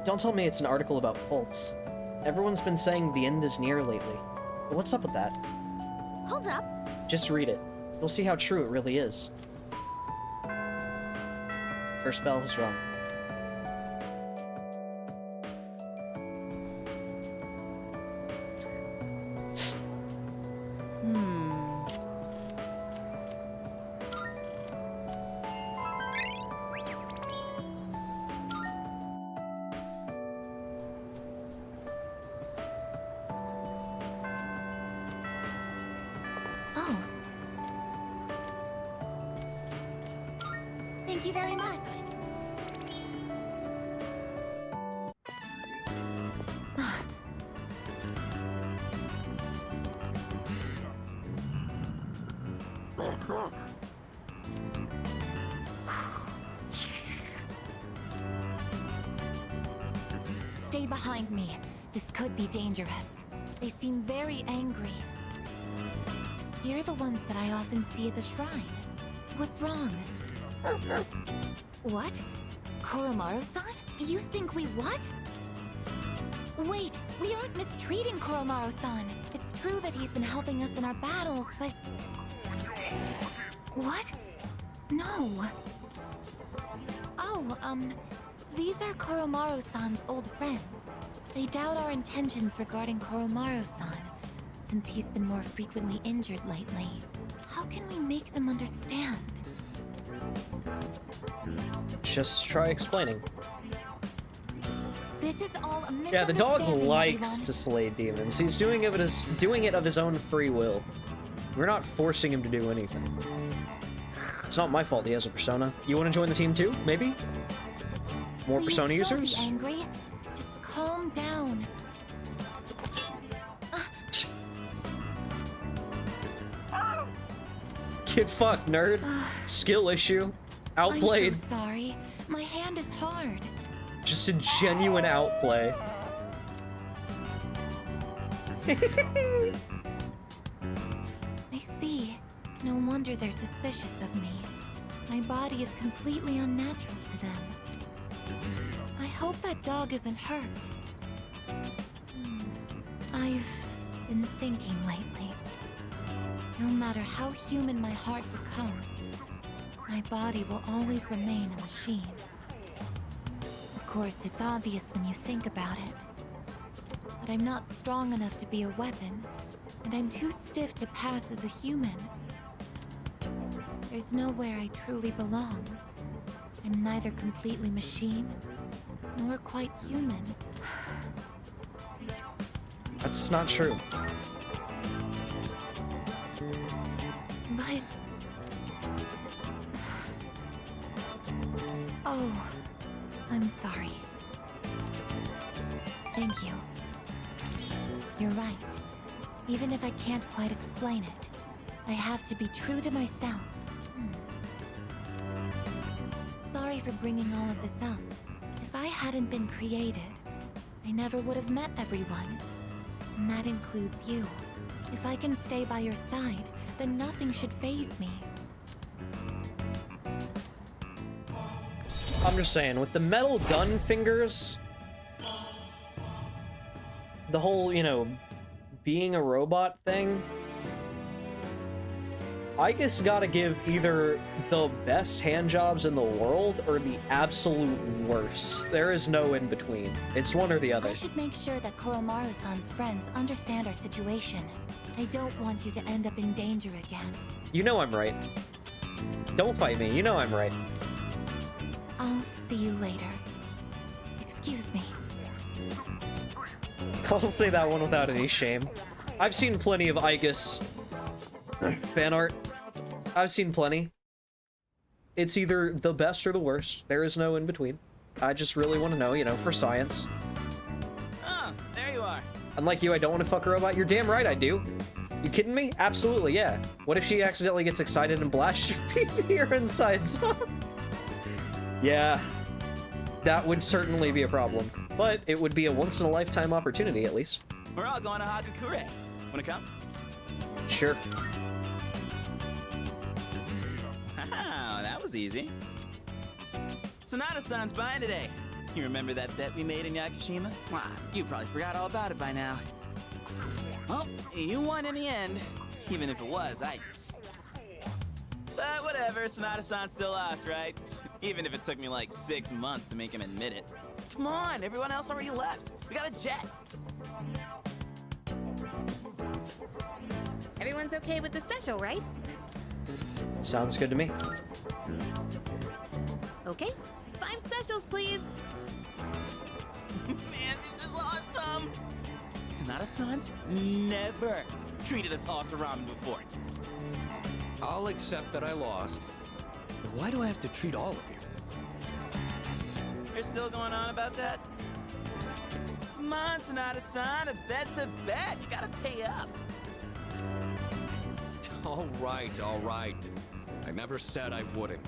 [SPEAKER 3] Don't tell me it's an article about cults. Everyone's been saying the end is near lately. What's up with that?
[SPEAKER 7] Hold up.
[SPEAKER 3] Just read it. You'll see how true it really is. First bell has rung.
[SPEAKER 11] Oh. Thank you very much. Stay behind me. This could be dangerous. They seem very angry. You're the ones that I often see at the shrine. What's wrong? What? Koromaru-san? You think we what? Wait, we aren't mistreating Koromaru-san. It's true that he's been helping us in our battles, but... What? No. Oh, these are Koromaru-san's old friends. They doubt our intentions regarding Koromaru-san, since he's been more frequently injured lately. How can we make them understand?
[SPEAKER 3] Just try explaining.
[SPEAKER 11] This is all a
[SPEAKER 3] Yeah, the dog
[SPEAKER 11] misunderstanding,
[SPEAKER 3] likes
[SPEAKER 11] everyone.
[SPEAKER 3] to slay demons. He's doing it of his own free will. We're not forcing him to do anything. It's not my fault he has a persona. You want to join the team too? Maybe? More
[SPEAKER 11] Please
[SPEAKER 3] persona
[SPEAKER 11] don't
[SPEAKER 3] users?
[SPEAKER 11] be angry. Just calm down.
[SPEAKER 3] Get fucked, nerd. Skill issue. Outplayed.
[SPEAKER 11] I'm so sorry. My hand is hard.
[SPEAKER 3] Just a genuine outplay.
[SPEAKER 11] I see. No wonder they're suspicious of me. My body is completely unnatural to them. I hope that dog isn't hurt. I've been thinking lately. No matter how human my heart becomes, my body will always remain a machine. Of course, it's obvious when you think about it. But I'm not strong enough to be a weapon, and I'm too stiff to pass as a human. There's nowhere I truly belong. I'm neither completely machine, nor quite human.
[SPEAKER 3] That's not true.
[SPEAKER 11] But... Oh, I'm sorry. Thank you. You're right. Even if I can't quite explain it, I have to be true to myself. Sorry for bringing all of this up. If I hadn't been created, I never would have met everyone. And that includes you. If I can stay by your side, then nothing should faze me.
[SPEAKER 3] I'm just saying, with the metal gun fingers, the whole, you know, being a robot thing, I just gotta give either the best hand jobs in the world or the absolute worst. There is no in between. It's one or the other.
[SPEAKER 11] I should make sure that Koromaru-san's friends understand our situation. I don't want you to end up in danger again.
[SPEAKER 3] You know I'm right. Don't fight me. You know I'm right.
[SPEAKER 11] I'll see you later. Excuse me.
[SPEAKER 3] I'll say that one without any shame. I've seen plenty of Aigis fan art. I've seen plenty. It's either the best or the worst. There is no in between. I just really want to know, you know, for science.
[SPEAKER 13] Ah, there you are.
[SPEAKER 3] Unlike you, I don't want to fuck a robot. You're damn right I do. You kidding me? Absolutely, yeah. What if she accidentally gets excited and blasts your insides? Yeah, that would certainly be a problem. But it would be a once-in-a-lifetime opportunity, at least.
[SPEAKER 13] We're all going to Hagakure. Wanna come?
[SPEAKER 3] Sure.
[SPEAKER 13] Wow, that was easy. Sonata-san's buying today. You remember that bet we made in Yakushima? Ah, you probably forgot all about it by now. Well, you won in the end, even if it was Ice. But whatever, Sonata-san still lost, right? Even if it took me like 6 months to make him admit it. Come on, everyone else already left. We got a jet.
[SPEAKER 12] Everyone's okay with the special, right?
[SPEAKER 3] Sounds good to me.
[SPEAKER 10] Okay, 5 specials, please.
[SPEAKER 13] Man, this is awesome! Sonata-san's never treated us all to ramen before.
[SPEAKER 5] I'll accept that I lost. But why do I have to treat all of you?
[SPEAKER 13] You're still going on about that? Come on, Sonata-san, a bet's a bet. You gotta pay up.
[SPEAKER 5] All right, all right. I never said I wouldn't.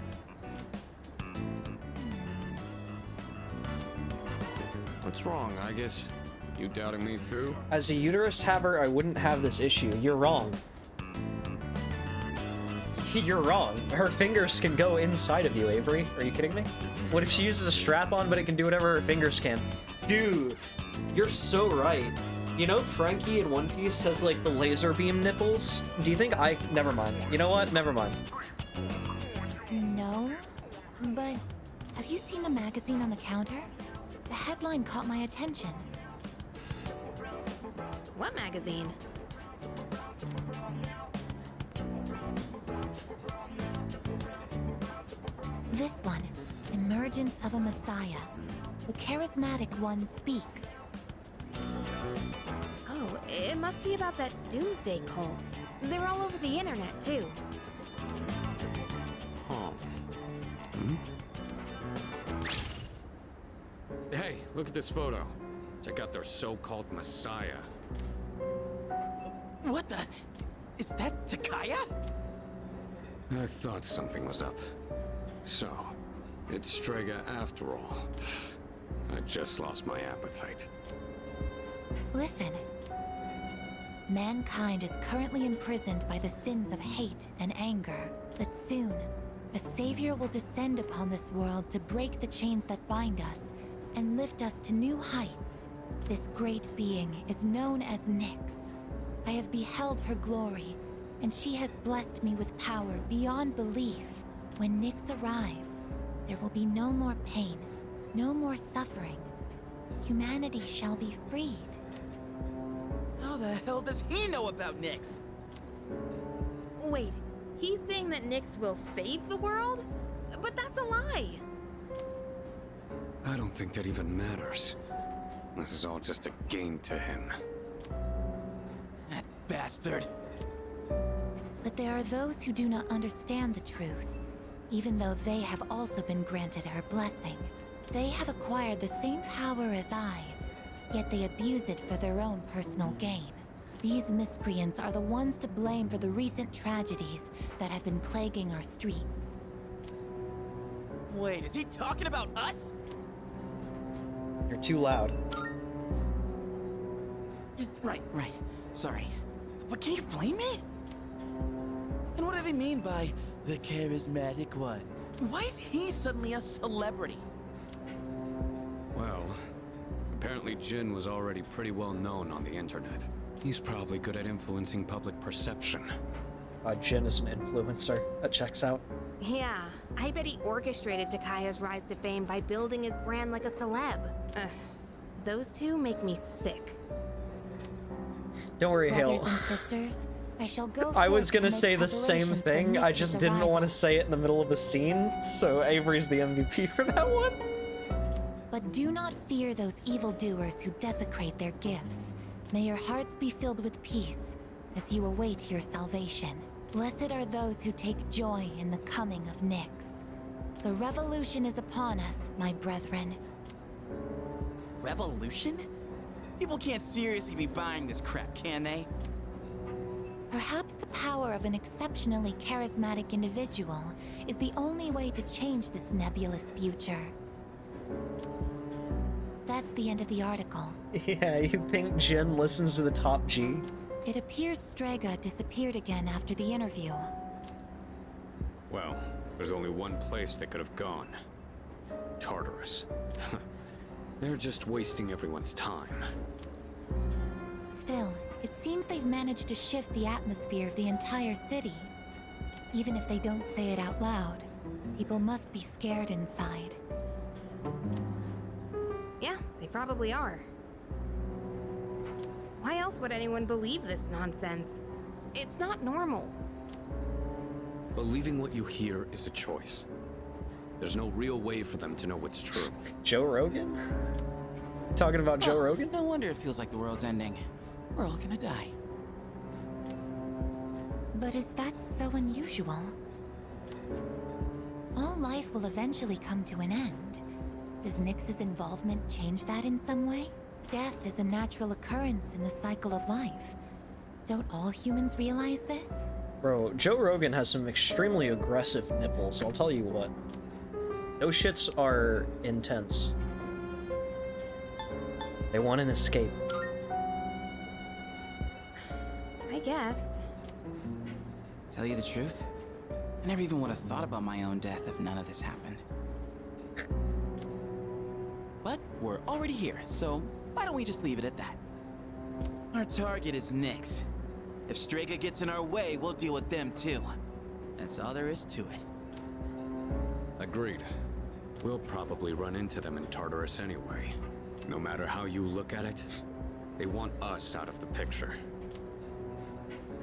[SPEAKER 5] What's wrong, I guess? You doubting me too?
[SPEAKER 3] As a uterus haver, I wouldn't have this issue. You're wrong. You're wrong. Her fingers can go inside of you, Avery. Are you kidding me? What if she uses a strap-on, but it can do whatever her fingers can? Dude, you're so right. You know Frankie in One Piece has, like, the laser beam nipples? Do you think Never mind. You know what? Never mind.
[SPEAKER 11] No, but have you seen the magazine on the counter? The headline caught my attention.
[SPEAKER 12] What magazine?
[SPEAKER 11] This one, Emergence of a Messiah. The charismatic one speaks.
[SPEAKER 12] Oh, it must be about that Doomsday cult. They're all over the internet, too.
[SPEAKER 5] Huh. Hmm? Hey, look at this photo. Check out their so-called messiah.
[SPEAKER 13] What the? Is that Takaya?
[SPEAKER 5] I thought something was up. So, it's Strega after all. I just lost my appetite.
[SPEAKER 11] Listen. Mankind is currently imprisoned by the sins of hate and anger. But soon, a savior will descend upon this world to break the chains that bind us and lift us to new heights. This great being is known as Nyx. I have beheld her glory, and she has blessed me with power beyond belief. When Nyx arrives, there will be no more pain, no more suffering. Humanity shall be freed.
[SPEAKER 13] How the hell does he know about Nyx?
[SPEAKER 12] Wait, he's saying that Nyx will save the world? But that's a lie!
[SPEAKER 5] I don't think that even matters. This is all just a game to him.
[SPEAKER 13] That bastard.
[SPEAKER 11] But there are those who do not understand the truth, even though they have also been granted her blessing. They have acquired the same power as I, yet they abuse it for their own personal gain. These miscreants are the ones to blame for the recent tragedies that have been plaguing our streets.
[SPEAKER 13] Wait, is he talking about us?
[SPEAKER 3] You're too loud.
[SPEAKER 13] Right. Sorry. But can you blame me? And what do they mean by the charismatic one? Why is he suddenly a celebrity?
[SPEAKER 5] Well, apparently Jin was already pretty well known on the internet. He's probably good at influencing public perception.
[SPEAKER 3] Jin is an influencer. That checks out.
[SPEAKER 12] Yeah, I bet he orchestrated Takaya's rise to fame by building his brand like a celeb. Ugh, those two make me sick.
[SPEAKER 3] Don't worry,
[SPEAKER 11] Brothers
[SPEAKER 3] Hale.
[SPEAKER 11] and sisters, I shall go.
[SPEAKER 3] I was
[SPEAKER 11] forth to
[SPEAKER 3] gonna
[SPEAKER 11] make
[SPEAKER 3] say the same
[SPEAKER 11] preparations for
[SPEAKER 3] thing, I
[SPEAKER 11] Nyx's
[SPEAKER 3] just didn't
[SPEAKER 11] arrival.
[SPEAKER 3] want to say it in the middle of a scene, so Avery's the MVP for that one.
[SPEAKER 11] But do not fear those evildoers who desecrate their gifts. May your hearts be filled with peace as you await your salvation. Blessed are those who take joy in the coming of Nyx. The revolution is upon us, my brethren.
[SPEAKER 13] Revolution? People can't seriously be buying this crap, can they?
[SPEAKER 11] Perhaps the power of an exceptionally charismatic individual is the only way to change this nebulous future. That's the end of the article.
[SPEAKER 3] Yeah, you think Jin listens to the top G?
[SPEAKER 11] It appears Strega disappeared again after the interview.
[SPEAKER 5] Well, there's only one place they could have gone. Tartarus. They're just wasting everyone's time.
[SPEAKER 11] Still, it seems they've managed to shift the atmosphere of the entire city. Even if they don't say it out loud, people must be scared inside.
[SPEAKER 12] Yeah, they probably are. Why else would anyone believe this nonsense? It's not normal.
[SPEAKER 5] Believing what you hear is a choice. There's no real way for them to know what's true.
[SPEAKER 3] Joe Rogan? Talking about Joe Rogan?
[SPEAKER 13] No wonder it feels like the world's ending. We're all gonna die.
[SPEAKER 11] But is that so unusual? All life will eventually come to an end. Does Nyx's involvement change that in some way? Death is a natural occurrence in the cycle of life. Don't all humans realize this?
[SPEAKER 3] Bro, Joe Rogan has some extremely aggressive nipples, I'll tell you what. Those shits are intense. They want an escape.
[SPEAKER 12] I guess.
[SPEAKER 13] Tell you the truth, I never even would have thought about my own death if none of this happened. But we're already here, so why don't we just leave it at that? Our target is Nyx. If Strega gets in our way, we'll deal with them too. That's all there is to it.
[SPEAKER 5] Agreed. We'll probably run into them in Tartarus anyway. No matter how you look at it, they want us out of the picture.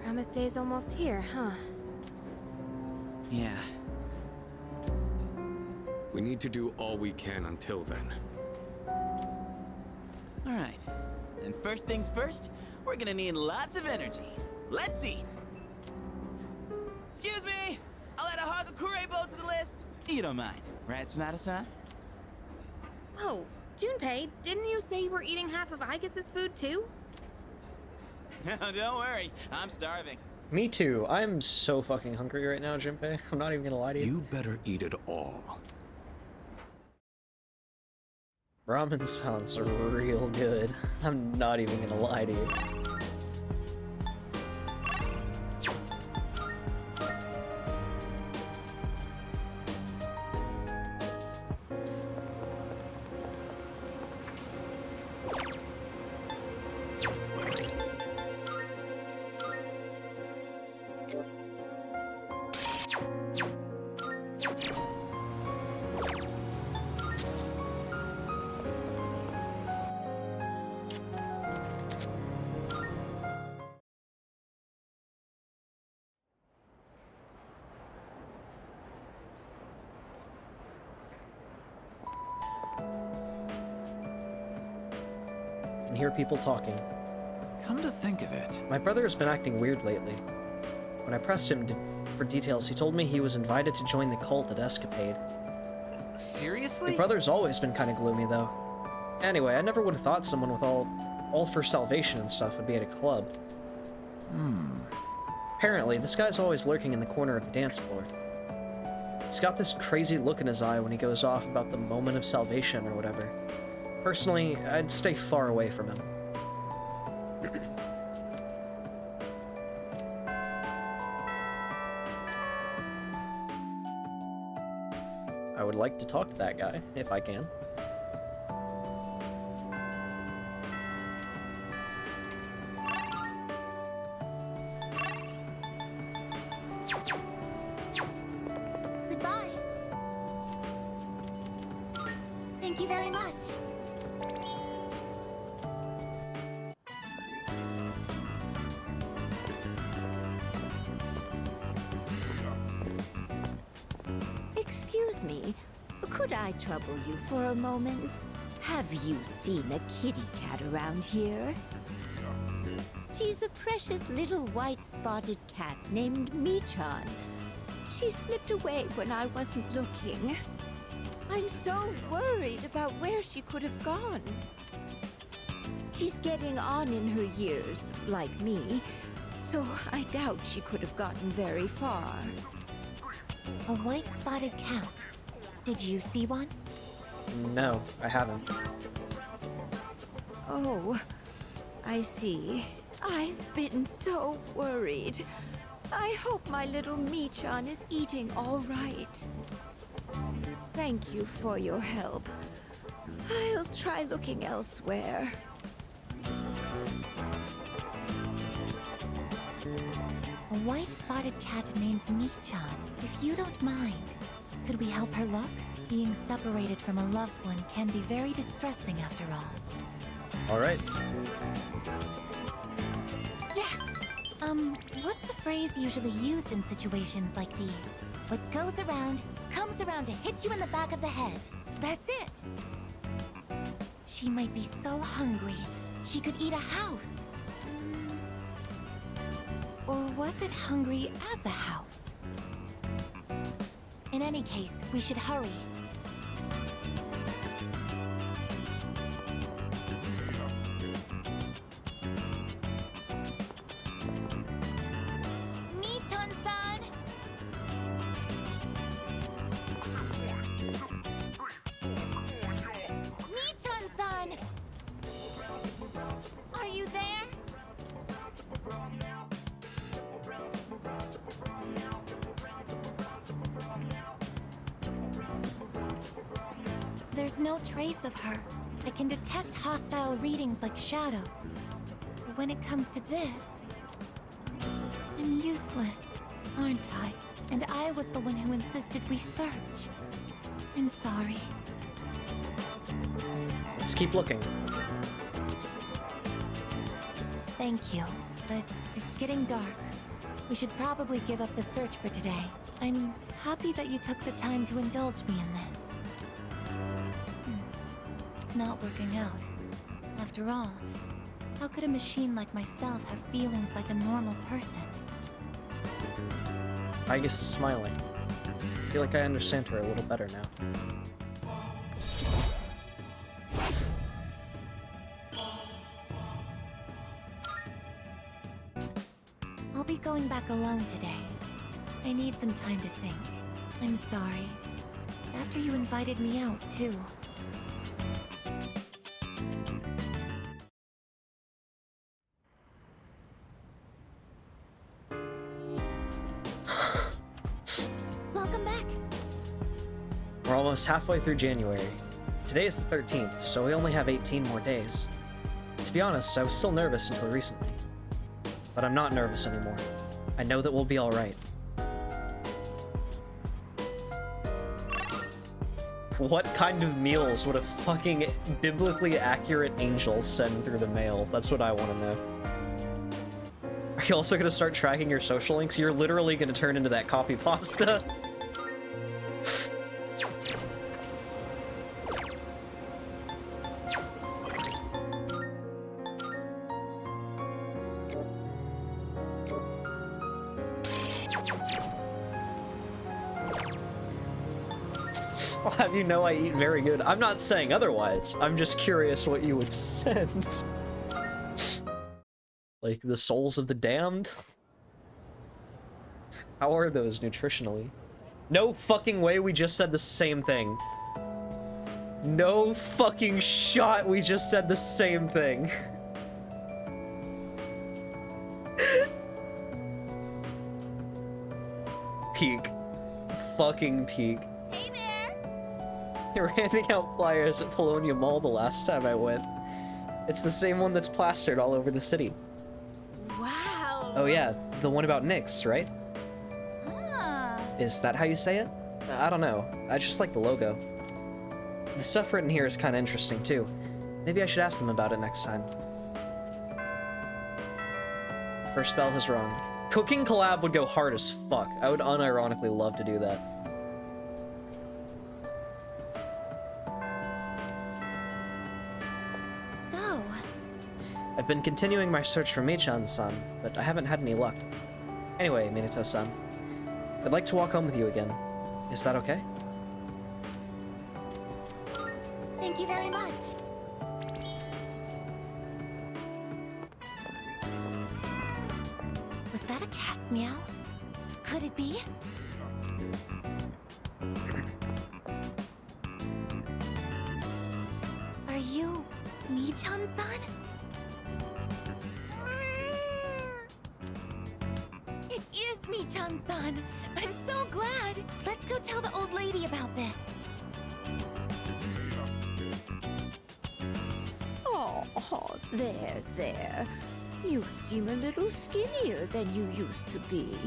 [SPEAKER 12] Promise Day's almost here, huh?
[SPEAKER 13] Yeah.
[SPEAKER 5] We need to do all we can until then.
[SPEAKER 13] Alright. And first things first, we're gonna need lots of energy. Let's eat! Kurebo to the list. You don't mind, right, Sonata-san?
[SPEAKER 12] Oh, Junpei, didn't you say you were eating half of Aigis' food too?
[SPEAKER 13] No, don't worry. I'm starving.
[SPEAKER 3] Me too. I'm so fucking hungry right now, Junpei. I'm not even gonna lie to you.
[SPEAKER 5] You better eat it all.
[SPEAKER 3] Ramen sounds real good. I'm not even gonna lie to you. Can hear people talking.
[SPEAKER 13] Come to think of it.
[SPEAKER 3] My brother has been acting weird lately. When I pressed him for details, he told me he was invited to join the cult at Escapade.
[SPEAKER 13] Seriously?
[SPEAKER 3] My brother's always been kind of gloomy, though. Anyway, I never would have thought someone with all for salvation and stuff would be at a club. Apparently, this guy's always lurking in the corner of the dance floor. He's got this crazy look in his eye when he goes off about the moment of salvation or whatever. Personally, I'd stay far away from him. I would like to talk to that guy, if I can.
[SPEAKER 11] Goodbye. Thank you very much.
[SPEAKER 15] Excuse me, could I trouble you for a moment? Have you seen a kitty cat around here? She's a precious little white spotted cat named Michan. She slipped away when I wasn't looking. I'm so worried about where she could have gone. She's getting on in her years, like me, so I doubt she could have gotten very far.
[SPEAKER 11] A white-spotted cat. Did you see one?
[SPEAKER 3] No, I haven't.
[SPEAKER 15] Oh, I see. I've been so worried. I hope my little Michan is eating all right. Thank you for your help. I'll try looking elsewhere.
[SPEAKER 11] A white-spotted cat named Michan. If you don't mind, could we help her look? Being separated from a loved one can be very distressing after all.
[SPEAKER 3] Alright.
[SPEAKER 11] Yes! What's the phrase usually used in situations like these? What goes around, comes around to hit you in the back of the head. That's it! She might be so hungry, she could eat a house. Or was it hungry as a house? In any case, we should hurry. Michan-san! Michan-san! Are you there? There's no trace of her. I can detect hostile readings like shadows. But when it comes to this, I'm useless, aren't I? And I was the one who insisted we search. I'm sorry.
[SPEAKER 3] Let's keep looking.
[SPEAKER 11] Thank you, but it's getting dark. We should probably give up the search for today. I'm happy that you took the time to indulge me in this. It's not working out. After all, how could a machine like myself have feelings like a normal person?
[SPEAKER 3] Aigis is smiling. feel like I understand her a little better now.
[SPEAKER 11] I'll be going back alone today. I need some time to think. I'm sorry. After you invited me out, too.
[SPEAKER 15] Welcome back.
[SPEAKER 3] We're almost halfway through January. Today is the 13th, so we only have 18 more days. To be honest, I was still nervous until recently. But I'm not nervous anymore. I know that we'll be alright. What kind of meals would a fucking biblically accurate angel send through the mail? That's what I want to know. Are you also going to start tracking your social links? You're literally going to turn into that copy pasta. I'll have you know I eat very good. I'm not saying otherwise. I'm just curious what you would send. Like the souls of the damned? How are those nutritionally? No fucking way we just said the same thing. No fucking shot we just said the same thing. Peak. Fucking peak. They were handing out flyers at Polonia Mall the last time I went. It's the same one that's plastered all over the city.
[SPEAKER 15] Wow.
[SPEAKER 3] Oh yeah, the one about Nyx, right?
[SPEAKER 15] Ah.
[SPEAKER 3] Is that how you say it? I don't know. I just like the logo. The stuff written here is kind of interesting too. Maybe I should ask them about it next time. First spell is wrong. Cooking collab would go hard as fuck. I would unironically love to do that. I've been continuing my search for Mei-chan-san, but I haven't had any luck. Anyway, Minato-san, I'd like to walk home with you again. Is that okay?
[SPEAKER 11] Thank you very much. Was that a cat's meow? Could it be? Are you Mei-chan-san? It is Mei-chan-san! I'm so glad! Let's go tell the old lady about this.
[SPEAKER 15] Oh, there. You seem a little skinnier than you used to be.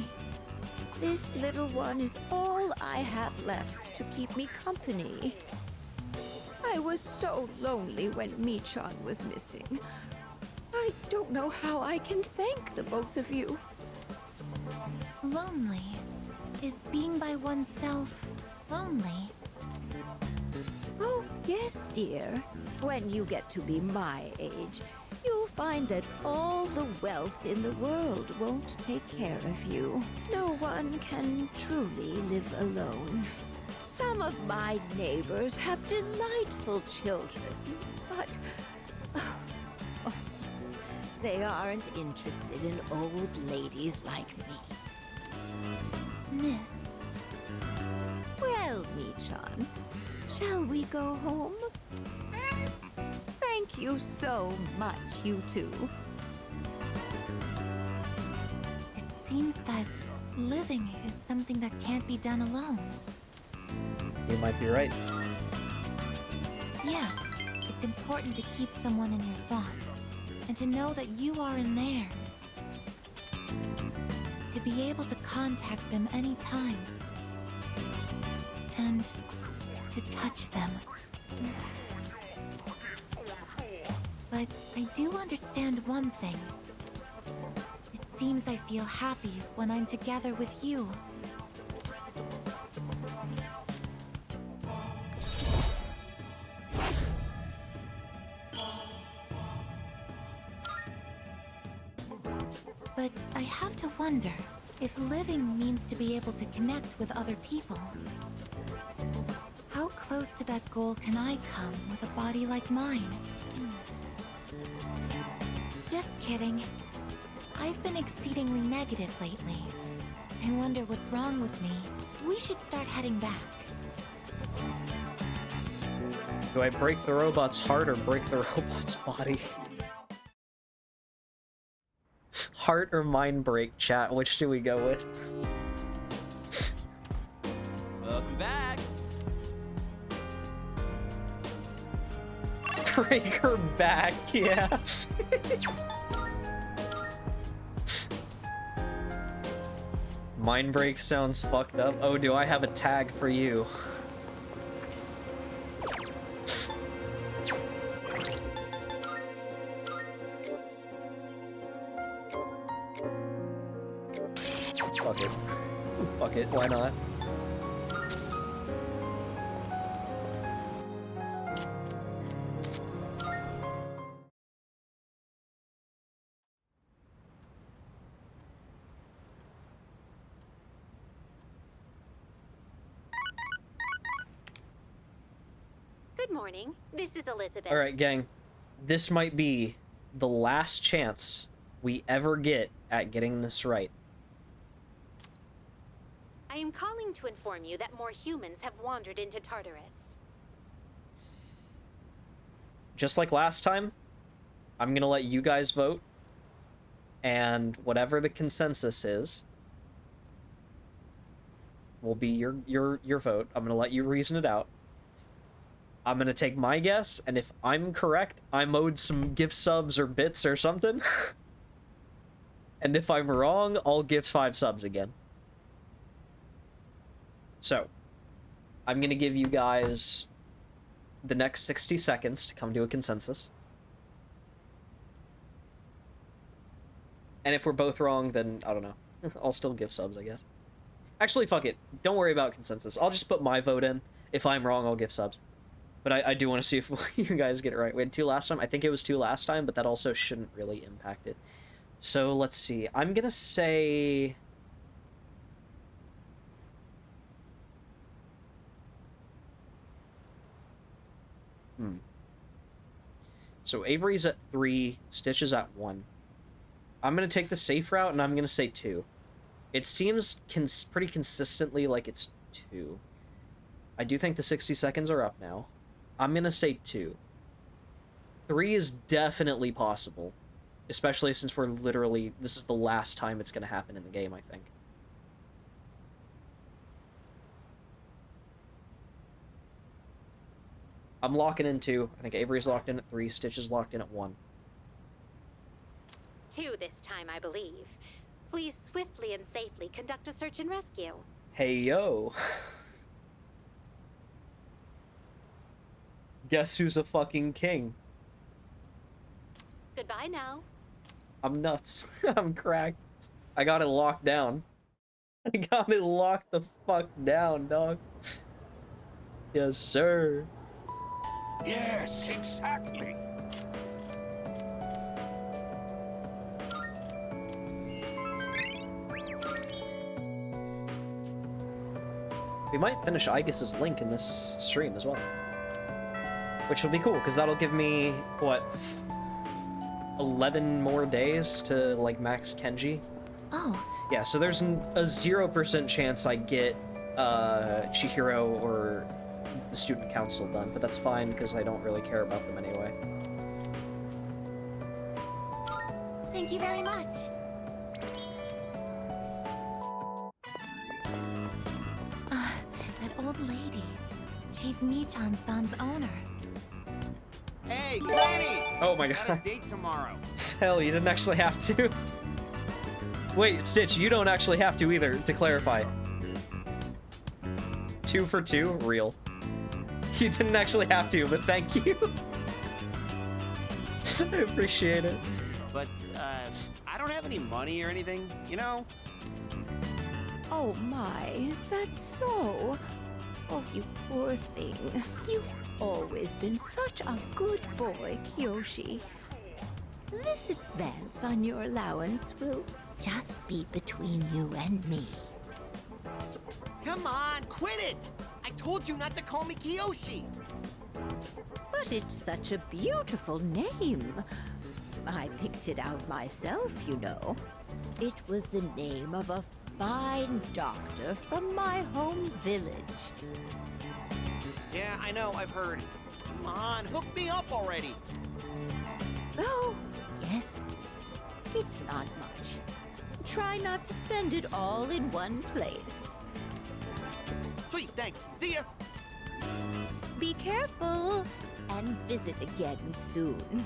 [SPEAKER 15] This little one is all I have left to keep me company. I was so lonely when Mei-chan was missing. I don't know how I can thank the both of you.
[SPEAKER 11] Lonely? Is being by oneself lonely?
[SPEAKER 15] Oh, yes, dear. When you get to be my age, you'll find that all the wealth in the world won't take care of you. No one can truly live alone. Some of my neighbors have delightful children, but they aren't interested in old ladies like me.
[SPEAKER 11] Miss.
[SPEAKER 15] Well, Mei-chan, shall we go home? Thank you so much, you two.
[SPEAKER 11] It seems that living is something that can't be done alone.
[SPEAKER 3] You might be right.
[SPEAKER 11] Yes, it's important to keep someone in your thoughts, and to know that you are in theirs. To be able to contact them anytime. And to touch them. But I do understand one thing. It seems I feel happy when I'm together with you. But I have to wonder, If living means to be able to connect with other people, how close to that goal can I come with a body like mine? Just kidding. I've been exceedingly negative lately. I wonder what's wrong with me. We should start heading back.
[SPEAKER 3] Do I break the robot's heart or break the robot's body? Heart or mind break, chat? Which do we go with?
[SPEAKER 13] Welcome back.
[SPEAKER 3] Break her back, yeah. Mind break sounds fucked up. Oh, do I have a tag for you? Fuck it. Fuck it, why not?
[SPEAKER 16] Good morning. This is Elizabeth.
[SPEAKER 3] Alright, gang. This might be the last chance we ever get at getting this right.
[SPEAKER 16] I am calling to inform you that more humans have wandered into Tartarus.
[SPEAKER 3] Just like last time, I'm gonna let you guys vote, and whatever the consensus is will be your vote. I'm gonna let you reason it out. I'm gonna take my guess, and if I'm correct, I'm owed some gift subs or bits or something. And if I'm wrong, I'll give 5 subs again. So, I'm gonna give you guys the next 60 seconds to come to a consensus. And if we're both wrong, then, I don't know. I'll still give subs, I guess. Actually, fuck it. Don't worry about consensus. I'll just put my vote in. If I'm wrong, I'll give subs. But I do want to see if you guys get it right. We had 2 last time. I think it was 2 last time, but that also shouldn't really impact it. So, let's see. I'm gonna say... So Avery's at 3, Stitch is at 1. I'm gonna take the safe route, and I'm gonna say 2. It seems pretty consistently like it's 2. I do think the 60 seconds are up now. I'm gonna say 2. 3 is definitely possible, especially since we're literally... This is the last time it's gonna happen in the game, I think. I'm locking in 2. I think Avery's locked in at 3. Stitch is locked in at 1.
[SPEAKER 16] 2 this time, I believe. Please swiftly and safely conduct a search and rescue.
[SPEAKER 3] Hey, yo. Guess who's a fucking king?
[SPEAKER 16] Goodbye now.
[SPEAKER 3] I'm nuts. I'm cracked. I got it locked down. I got it locked the fuck down, dog. Yes, sir.
[SPEAKER 17] Yes, exactly.
[SPEAKER 3] We might finish Aegis's Link in this stream as well. Which will be cool, because that'll give me, what, 11 more days to, like, max Kenji?
[SPEAKER 11] Oh.
[SPEAKER 3] Yeah, so there's a 0% chance I get Chihiro or the student council done, but that's fine, because I don't really care about them anyway.
[SPEAKER 11] Thank you very much. That old lady. She's Michan-san's owner.
[SPEAKER 13] Hey, Granny!
[SPEAKER 3] Oh my
[SPEAKER 13] Got
[SPEAKER 3] god.
[SPEAKER 13] a date tomorrow.
[SPEAKER 3] Hell, you didn't actually have to. Wait, Stitch, you don't actually have to either, to clarify. 2 for 2? Real. You didn't actually have to, but thank you. I appreciate it.
[SPEAKER 13] But, I don't have any money or anything, you know?
[SPEAKER 15] Oh my, is that so? Oh, you poor thing. You've always been such a good boy, Kyoshi. This advance on your allowance will just be between you and me.
[SPEAKER 18] Come on, quit it! I told you not to call me Kiyoshi!
[SPEAKER 15] But it's such a beautiful name. I picked it out myself, you know. It was the name of a fine doctor from my home village.
[SPEAKER 18] Yeah, I know, I've heard. Come on, hook me up already!
[SPEAKER 15] Oh, yes. It's not much. Try not to spend it all in one place.
[SPEAKER 18] Sweet, thanks. See ya!
[SPEAKER 15] Be careful, and visit again soon.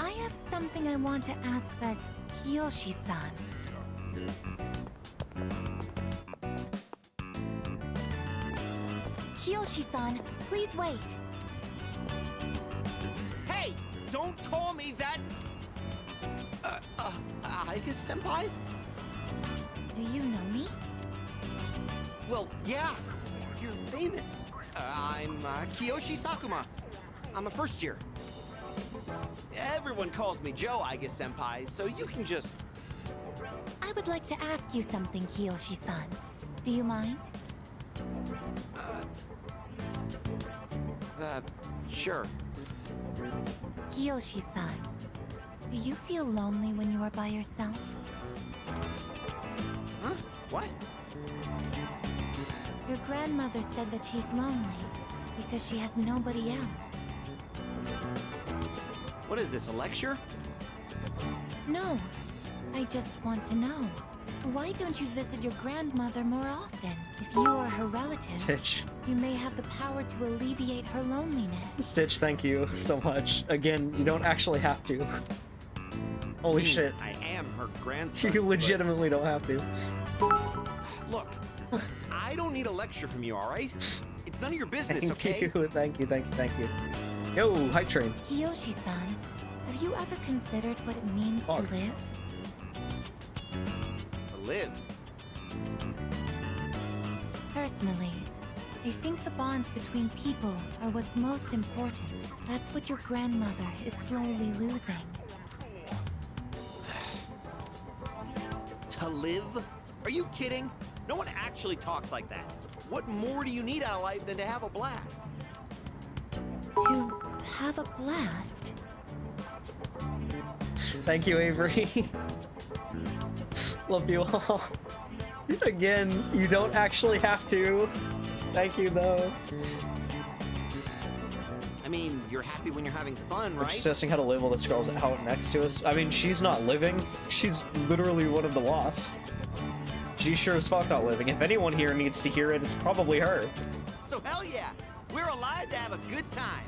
[SPEAKER 11] I have something I want to ask the Kiyoshi-san. Kiyoshi-san, please wait.
[SPEAKER 18] Hey! Don't call me that... Aiga-senpai?
[SPEAKER 11] Do you know me?
[SPEAKER 18] Well, yeah. You're famous. I'm Kiyoshi Sakuma. I'm a first year. Everyone calls me Joe, Aiga-senpai, so you can just...
[SPEAKER 11] I would like to ask you something, Kiyoshi-san. Do you mind?
[SPEAKER 18] Sure.
[SPEAKER 11] Kiyoshi-san, do you feel lonely when you are by yourself?
[SPEAKER 18] Huh? What?
[SPEAKER 11] Your grandmother said that she's lonely because she has nobody else.
[SPEAKER 18] What is this, a lecture?
[SPEAKER 11] No, I just want to know. Why don't you visit your grandmother more often? If you are her relative,
[SPEAKER 3] Stitch.
[SPEAKER 11] you may have the power to alleviate her loneliness.
[SPEAKER 3] Stitch, thank you so much. Again, you don't actually have to. Holy shit.
[SPEAKER 18] I am her grandson.
[SPEAKER 3] You legitimately don't have to.
[SPEAKER 18] Look, I don't need a lecture from you, alright? It's none of your business,
[SPEAKER 3] Thank
[SPEAKER 18] okay?
[SPEAKER 3] you, thank you, thank you, thank you. Yo, hype train.
[SPEAKER 11] Kiyoshi-san, have you ever considered what it means to live?
[SPEAKER 18] To live?
[SPEAKER 11] Personally, I think the bonds between people are what's most important. That's what your grandmother is slowly losing.
[SPEAKER 18] To live? Are you kidding? No one actually talks like that. What more do you need out of life than to have a blast?
[SPEAKER 11] To have a blast?
[SPEAKER 3] Thank you, Avery. Love you all. Again, you don't actually have to. Thank you, though.
[SPEAKER 18] I mean, you're happy when you're having fun,
[SPEAKER 3] We're
[SPEAKER 18] right?
[SPEAKER 3] discussing how to label this girl's out next to us. I mean, she's not living. She's literally one of the lost. She's sure as fuck not living. If anyone here needs to hear it, it's probably her.
[SPEAKER 18] So hell yeah! We're alive to have a good time!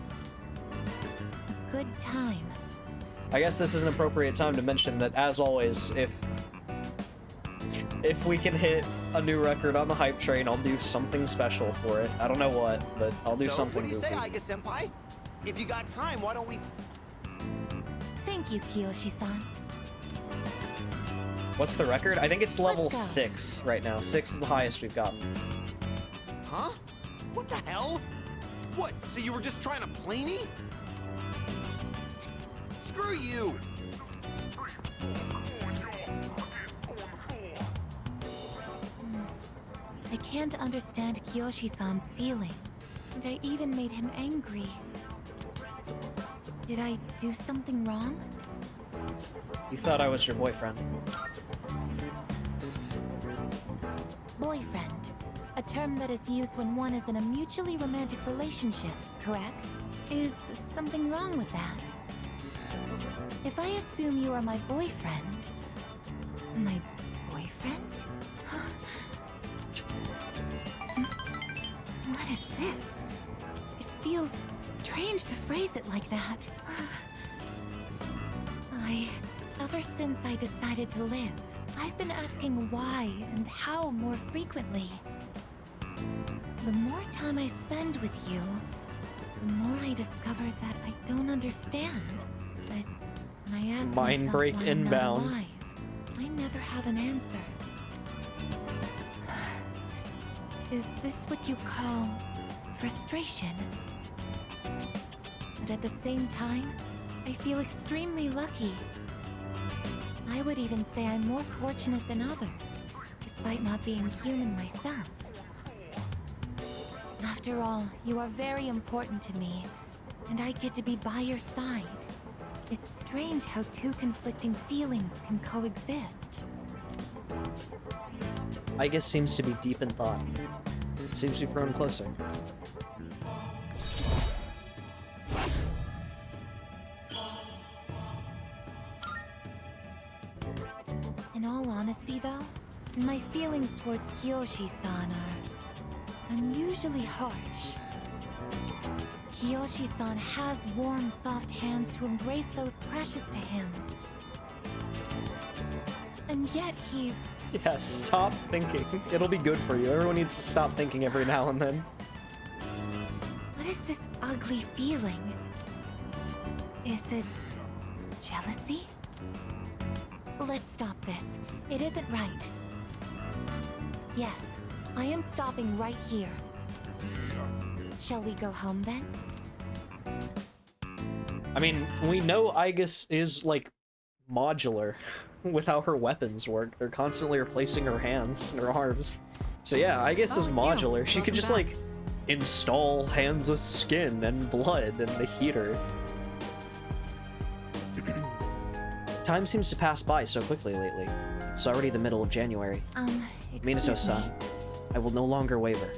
[SPEAKER 11] Good time.
[SPEAKER 3] I guess this is an appropriate time to mention that, as always, if we can hit a new record on the hype train, I'll do something special for it. I don't know what, but I'll do
[SPEAKER 18] So,
[SPEAKER 3] something
[SPEAKER 18] what do you
[SPEAKER 3] goofy.
[SPEAKER 18] say, Aiga-senpai? If you got time, why don't we...
[SPEAKER 11] Thank you, Kiyoshi-san.
[SPEAKER 3] What's the record? I think it's level
[SPEAKER 11] Let's go.
[SPEAKER 3] 6 right now. 6 is the highest we've gotten.
[SPEAKER 18] Huh? What the hell? What, so you were just trying to play me? Screw you!
[SPEAKER 11] I can't understand Kiyoshi-san's feelings, and I even made him angry. Did I do something wrong?
[SPEAKER 3] You thought I was your boyfriend.
[SPEAKER 11] Boyfriend, a term that is used when one is in a mutually romantic relationship, correct? Is something wrong with that? If I assume you are my boyfriend... My boyfriend? What is this? It feels strange to phrase it like that. Ever since I decided to live, I've been asking why and how more frequently. The more time I spend with you, the more I discover that I don't understand. That when I ask
[SPEAKER 3] Mind
[SPEAKER 11] myself
[SPEAKER 3] break
[SPEAKER 11] why
[SPEAKER 3] inbound.
[SPEAKER 11] I'm not alive, I never have an answer. Is this what you call frustration? but at the same time, I feel extremely lucky. I would even say I'm more fortunate than others, despite not being human myself. After all, you are very important to me, and I get to be by your side. It's strange how two conflicting feelings can coexist.
[SPEAKER 3] Aigis seems to be deep in thought. It seems we've grown closer.
[SPEAKER 11] In all honesty, though, my feelings towards Kiyoshi-san are unusually harsh. Kiyoshi-san has warm, soft hands to embrace those precious to him. And yet he...
[SPEAKER 3] Yeah, stop thinking. It'll be good for you. Everyone needs to stop thinking every now and then.
[SPEAKER 11] What is this ugly feeling? Is it jealousy? Let's stop this. It isn't right. Yes, I am stopping right here. Shall we go home then?
[SPEAKER 3] I mean, we know Aigis is, like, modular with how her weapons work. They're constantly replacing her hands and her arms. So yeah, Aigis is modular. She could just, like, install hands with skin and blood and the heater. Time seems to pass by so quickly lately. It's already the middle of January. Minato-san, I will no longer waver.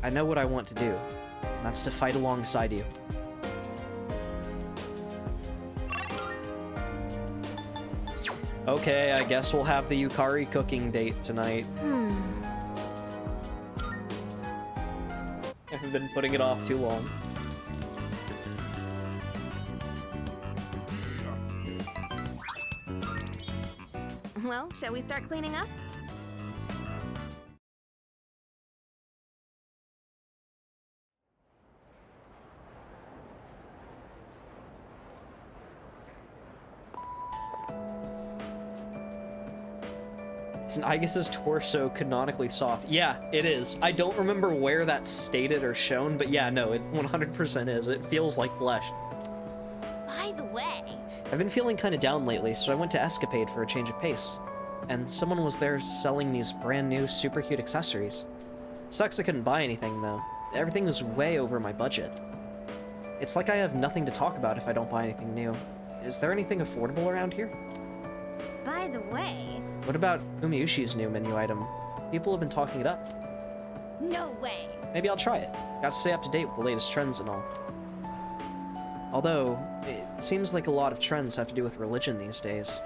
[SPEAKER 3] I know what I want to do, and that's to fight alongside you. Okay, I guess we'll have the Yukari cooking date tonight. I've been putting it off too long.
[SPEAKER 12] Well, shall we start cleaning up?
[SPEAKER 3] Isn't Aigis' torso canonically soft? Yeah, it is. I don't remember where that's stated or shown, but yeah, no, it 100% is. It feels like flesh.
[SPEAKER 15] By the way...
[SPEAKER 3] I've been feeling kind of down lately, so I went to Escapade for a change of pace. And someone was there selling these brand new super cute accessories. Sucks I couldn't buy anything, though. Everything was way over my budget. It's like I have nothing to talk about if I don't buy anything new. Is there anything affordable around here?
[SPEAKER 12] By the way...
[SPEAKER 3] What about Umiushi's new menu item? People have been talking it up.
[SPEAKER 15] No way!
[SPEAKER 3] Maybe I'll try it. Got to stay up to date with the latest trends and all. Although, it seems like a lot of trends have to do with religion these days.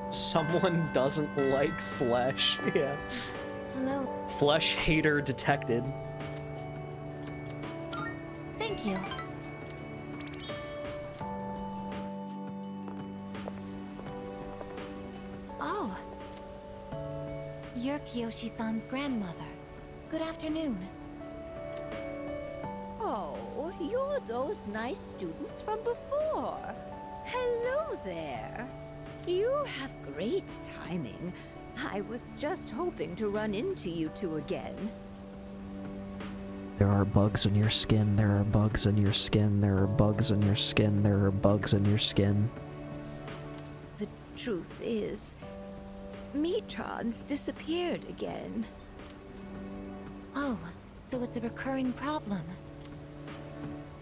[SPEAKER 3] Someone doesn't like flesh. Yeah.
[SPEAKER 11] Hello.
[SPEAKER 3] Flesh hater detected.
[SPEAKER 11] Thank you. Oh. You're Kiyoshi-san's grandmother. Good afternoon.
[SPEAKER 15] Oh, you're those nice students from before. Hello there. You have great timing. I was just hoping to run into you two again.
[SPEAKER 3] There are bugs in your skin, there are bugs in your skin, there are bugs in your skin, there are bugs in your skin.
[SPEAKER 15] The truth is, Mitran's disappeared again.
[SPEAKER 11] Oh, so it's a recurring problem.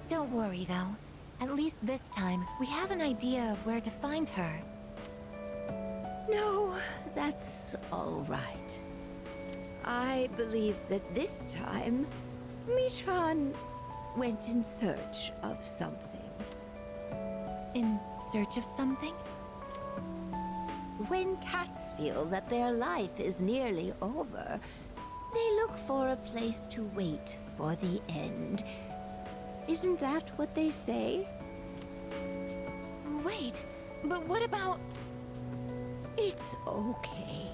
[SPEAKER 11] Don't worry, though. At least this time, we have an idea of where to find her.
[SPEAKER 15] No, that's all right. I believe that this time, Mitran went in search of something.
[SPEAKER 11] In search of something?
[SPEAKER 15] When cats feel that their life is nearly over, they look for a place to wait for the end. Isn't that what they say?
[SPEAKER 11] Wait, but what about...
[SPEAKER 15] It's okay.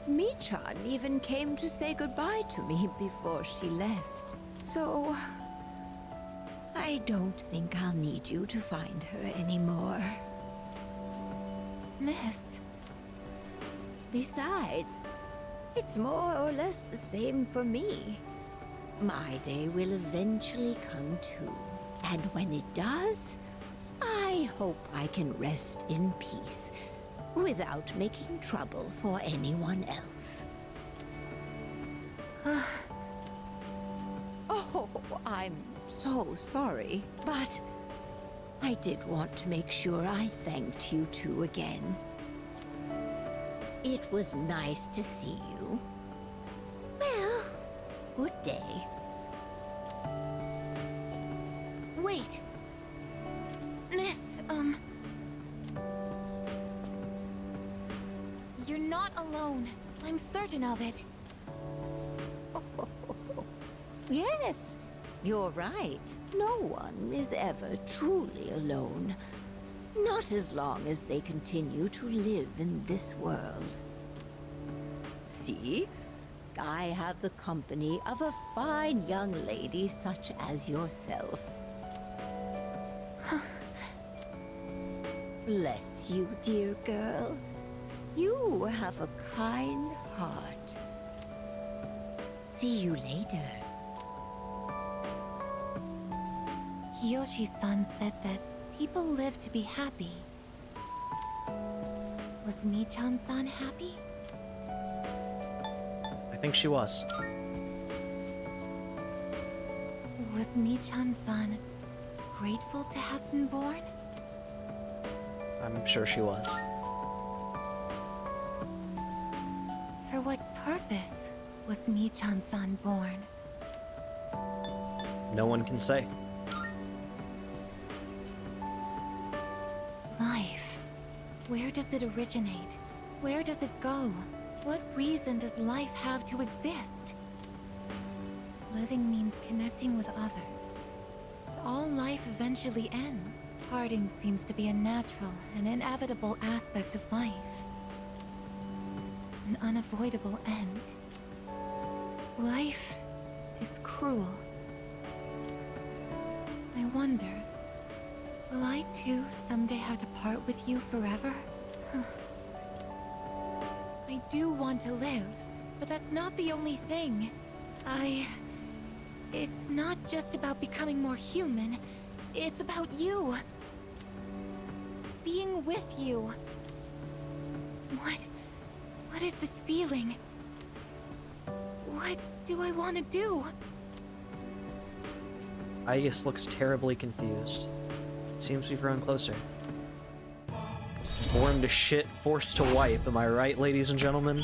[SPEAKER 15] Mitran even came to say goodbye to me before she left. So... I don't think I'll need you to find her anymore.
[SPEAKER 11] Miss.
[SPEAKER 15] Besides, it's more or less the same for me. My day will eventually come too. And when it does, I hope I can rest in peace without making trouble for anyone else. Oh, I'm so sorry, but I did want to make sure I thanked you two again. It was nice to see you. Well, good day.
[SPEAKER 11] Wait. Miss, You're not alone. I'm certain of it.
[SPEAKER 15] Yes, you're right. No one is ever truly alone. Not as long as they continue to live in this world. See? I have the company of a fine young lady such as yourself. Bless you, dear girl. You have a kind heart. See you later.
[SPEAKER 11] Kiyoshi-san said that people live to be happy. Was Michan-san happy?
[SPEAKER 3] I think she was.
[SPEAKER 11] Was Michan-san grateful to have been born?
[SPEAKER 3] I'm sure she was.
[SPEAKER 11] For what purpose was Michan-san born?
[SPEAKER 3] No one can say.
[SPEAKER 11] Life. Where does it originate? Where does it go? What reason does life have to exist? Living means connecting with others. All life eventually ends. Parting seems to be a natural and inevitable aspect of life. An unavoidable end. Life is cruel. I wonder, will I too someday have to part with you forever? I do want to live, but that's not the only thing. It's not just about becoming more human. It's about you. Being with you. What is this feeling? What do I want to do?
[SPEAKER 3] Aegis looks terribly confused. It seems we've grown closer. Born to shit, forced to wipe, am I right, ladies and gentlemen?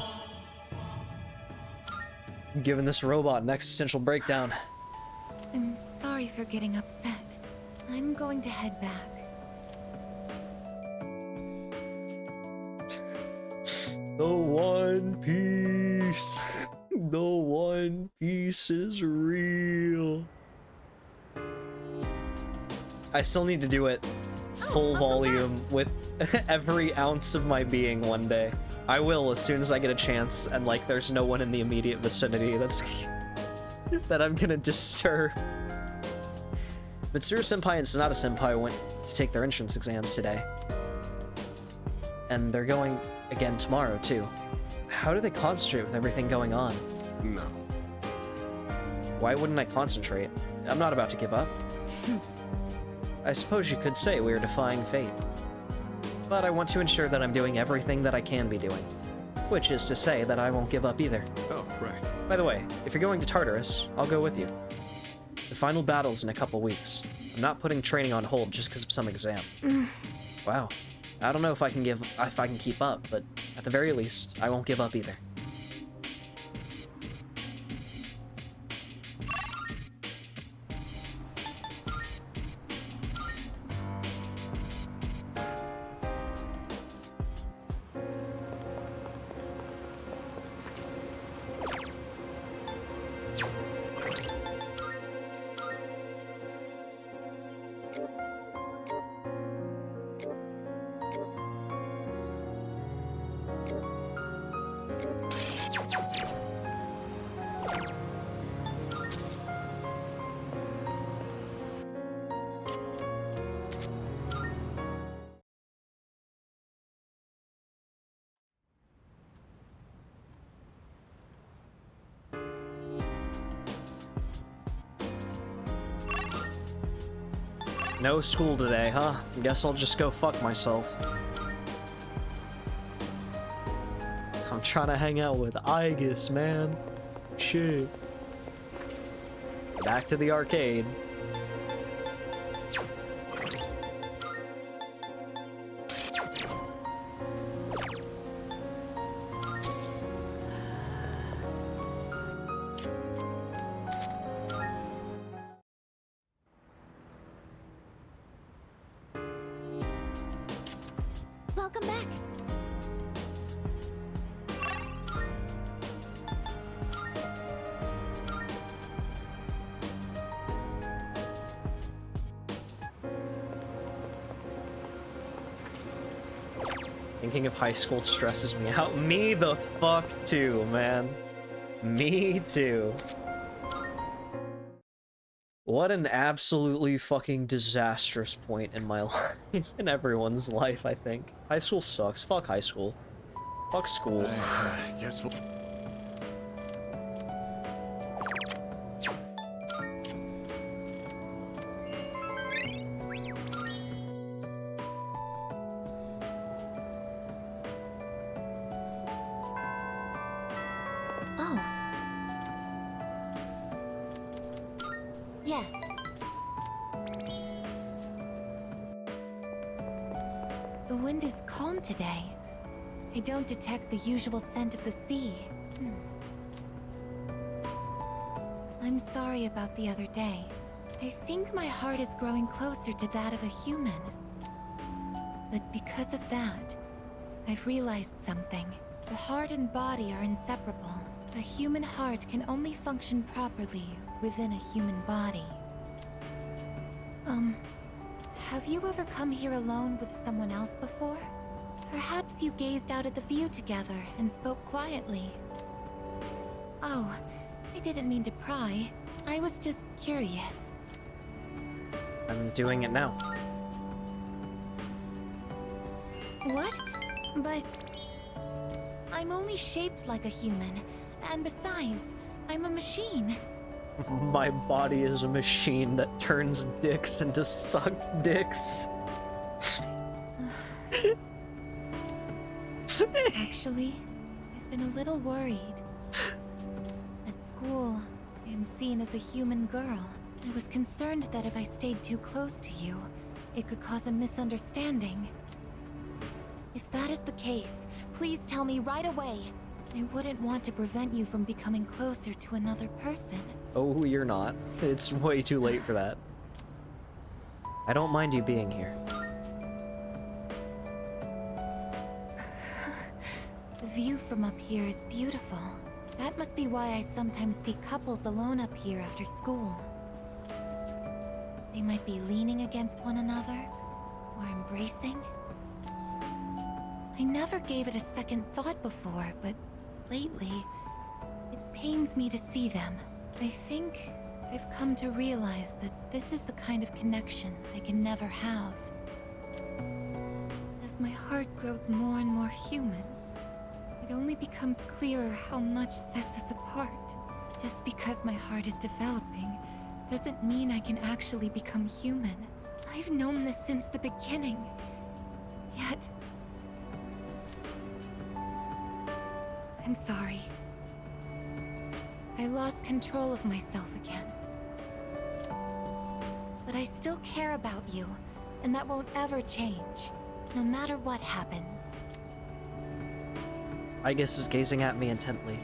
[SPEAKER 3] I'm giving this robot an existential breakdown.
[SPEAKER 11] I'm sorry for getting upset. I'm going to head back.
[SPEAKER 3] The One Piece! The One Piece is real. I still need to do it full volume with every ounce of my being one day. I will as soon as I get a chance and like there's no one in the immediate vicinity that's that I'm gonna disturb. Mitsuru Senpai and Sonata Senpai went to take their entrance exams today. And they're going again tomorrow too. How do they concentrate with everything going on?
[SPEAKER 5] No.
[SPEAKER 3] Why wouldn't I concentrate? I'm not about to give up. I suppose you could say we are defying fate. But I want to ensure that I'm doing everything that I can be doing. Which is to say that I won't give up either.
[SPEAKER 5] Oh, right.
[SPEAKER 3] By the way, if you're going to Tartarus, I'll go with you. The final battle's in a couple weeks. I'm not putting training on hold just because of some exam. Wow. I don't know if I can keep up, but at the very least, I won't give up either. No school today, huh? Guess I'll just go fuck myself. I'm trying to hang out with Aegis, man. Shit. Back to the arcade.
[SPEAKER 11] Welcome back.
[SPEAKER 3] Thinking of high school stresses me out. Me the fuck too, man. Me too. What an absolutely fucking disastrous point in my life, in everyone's life, I think. High school sucks. Fuck high school. Fuck school.
[SPEAKER 9] I guess we'll...
[SPEAKER 11] Oh. Yes. The wind is calm today. I don't detect the usual scent of the sea. I'm sorry about the other day. I think my heart is growing closer to that of a human. But because of that, I've realized something. The heart and body are inseparable. A human heart can only function properly within a human body. Have you ever come here alone with someone else before? Perhaps you gazed out at the view together and spoke quietly. Oh, I didn't mean to pry. I was just curious.
[SPEAKER 3] I'm doing it now.
[SPEAKER 11] What? But... I'm only shaped like a human. And besides, I'm a machine.
[SPEAKER 3] My body is a machine that turns dicks into sucked dicks.
[SPEAKER 11] Actually, I've been a little worried. At school, I am seen as a human girl. I was concerned that if I stayed too close to you, it could cause a misunderstanding. If that is the case, please tell me right away. I wouldn't want to prevent you from becoming closer to another person.
[SPEAKER 3] Oh, you're not. It's way too late for that. I don't mind you being here.
[SPEAKER 11] The view from up here is beautiful. That must be why I sometimes see couples alone up here after school. They might be leaning against one another, or embracing. I never gave it a second thought before, but lately, it pains me to see them. I think I've come to realize that this is the kind of connection I can never have. As my heart grows more and more human, it only becomes clearer how much sets us apart. Just because my heart is developing doesn't mean I can actually become human. I've known this since the beginning. Yet... I'm sorry. I lost control of myself again. But I still care about you, and that won't ever change, no matter what happens.
[SPEAKER 3] Aegis is gazing at me intently.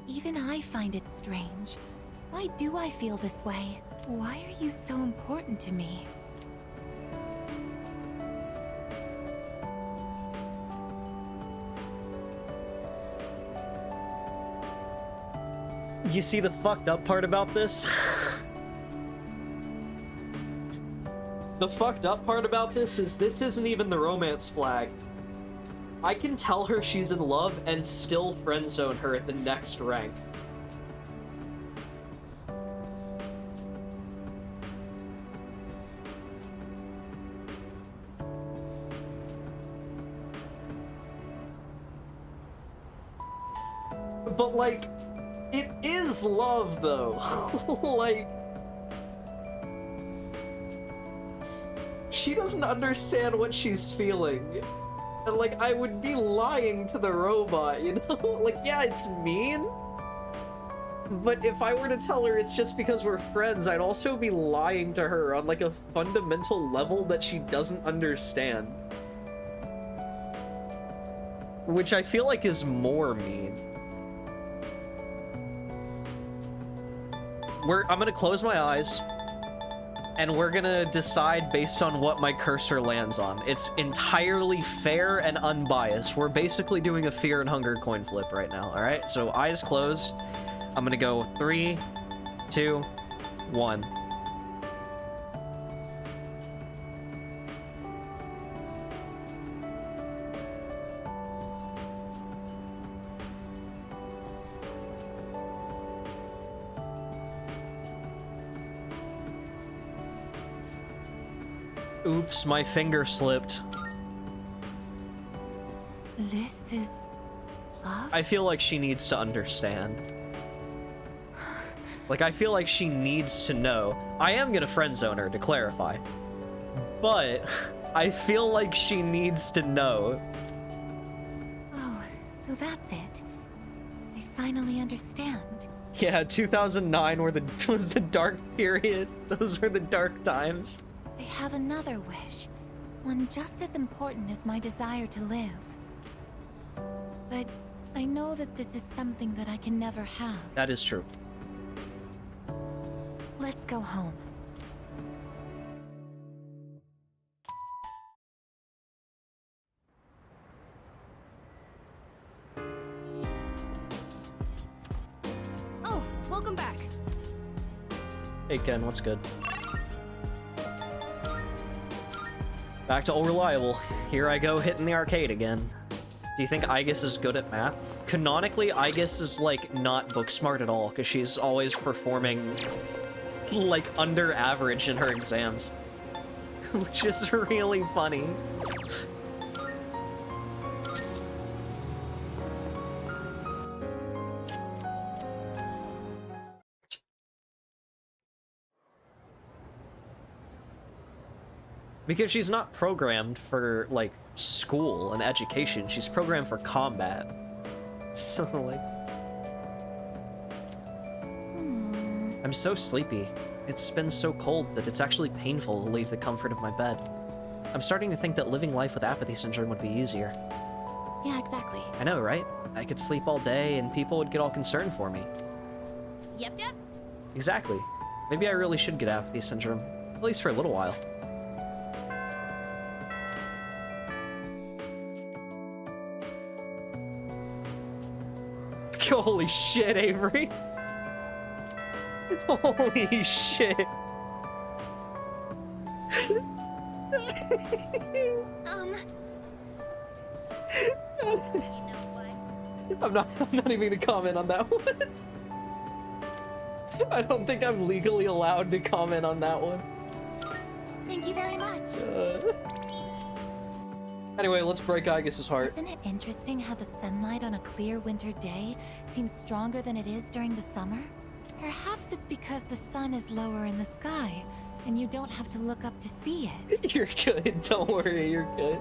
[SPEAKER 11] Even I find it strange. Why do I feel this way? Why are you so important to me?
[SPEAKER 3] You see the fucked up part about this? The fucked up part about this isn't even the romance flag. I can tell her she's in love and still friendzone her at the next rank. But, like, it is love, though. Like, she doesn't understand what she's feeling. And, like, I would be lying to the robot, you know? Like, yeah, it's mean. But if I were to tell her it's just because we're friends, I'd also be lying to her on, like, a fundamental level that she doesn't understand. Which I feel like is more mean. I'm gonna close my eyes, and we're gonna decide based on what my cursor lands on. It's entirely fair and unbiased. We're basically doing a fear and hunger coin flip right now, alright? So eyes closed. I'm gonna go 3, 2, 1. Oops, my finger slipped.
[SPEAKER 11] This is love?
[SPEAKER 3] I feel like she needs to understand. Like, I feel like she needs to know. I am gonna friend zone her, to clarify. But I feel like she needs to know.
[SPEAKER 11] Oh, so that's it. I finally understand.
[SPEAKER 3] Yeah, 2009 was the dark period. Those were the dark times.
[SPEAKER 11] I have another wish. One just as important as my desire to live. But I know that this is something that I can never have.
[SPEAKER 3] That is true.
[SPEAKER 11] Let's go home.
[SPEAKER 10] Oh, welcome back.
[SPEAKER 3] Hey Ken, what's good? Back to old reliable. Here I go hitting the arcade again. Do you think Aigis is good at math? Canonically, Aigis is like not book smart at all because she's always performing like under average in her exams, which is really funny. Because she's not programmed for, like, school and education. She's programmed for combat. So, like... I'm so sleepy. It's been so cold that it's actually painful to leave the comfort of my bed. I'm starting to think that living life with apathy syndrome would be easier.
[SPEAKER 11] Yeah, exactly.
[SPEAKER 3] I know, right? I could sleep all day and people would get all concerned for me.
[SPEAKER 10] Yep.
[SPEAKER 3] Exactly. Maybe I really should get apathy syndrome. At least for a little while. Holy shit, Avery. Holy shit. I'm not even gonna comment on that one. I don't think I'm legally allowed to comment on that one.
[SPEAKER 11] Thank you very much.
[SPEAKER 3] Anyway, let's break Aigis' heart.
[SPEAKER 11] Isn't it interesting how the sunlight on a clear winter day seems stronger than it is during the summer? Perhaps it's because the sun is lower in the sky, and you don't have to look up to see it.
[SPEAKER 3] You're good, don't worry, you're good.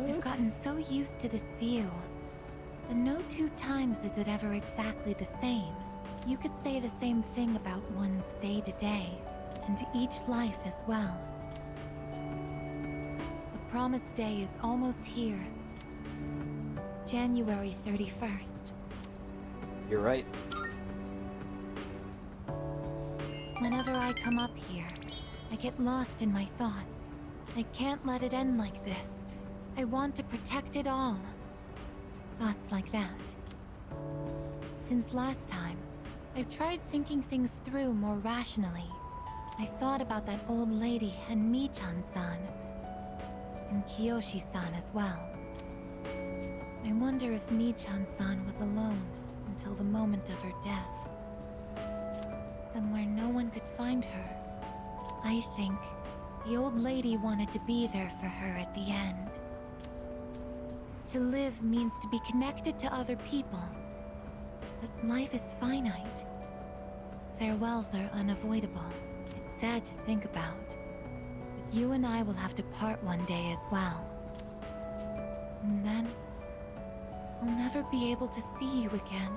[SPEAKER 11] I've gotten so used to this view. But no two times is it ever exactly the same. You could say the same thing about one's day-to-day, and each life as well. The promised day is almost here. January 31st.
[SPEAKER 3] You're right.
[SPEAKER 11] Whenever I come up here, I get lost in my thoughts. I can't let it end like this. I want to protect it all. Thoughts like that. Since last time, I've tried thinking things through more rationally. I thought about that old lady and Michan-san. And Kiyoshi-san as well. I wonder if Michan-san was alone until the moment of her death. Somewhere no one could find her. I think the old lady wanted to be there for her at the end. To live means to be connected to other people, But life is finite. Farewells are unavoidable. It's sad to think about. But you and I will have to part one day as well. And then, I'll never be able to see you again.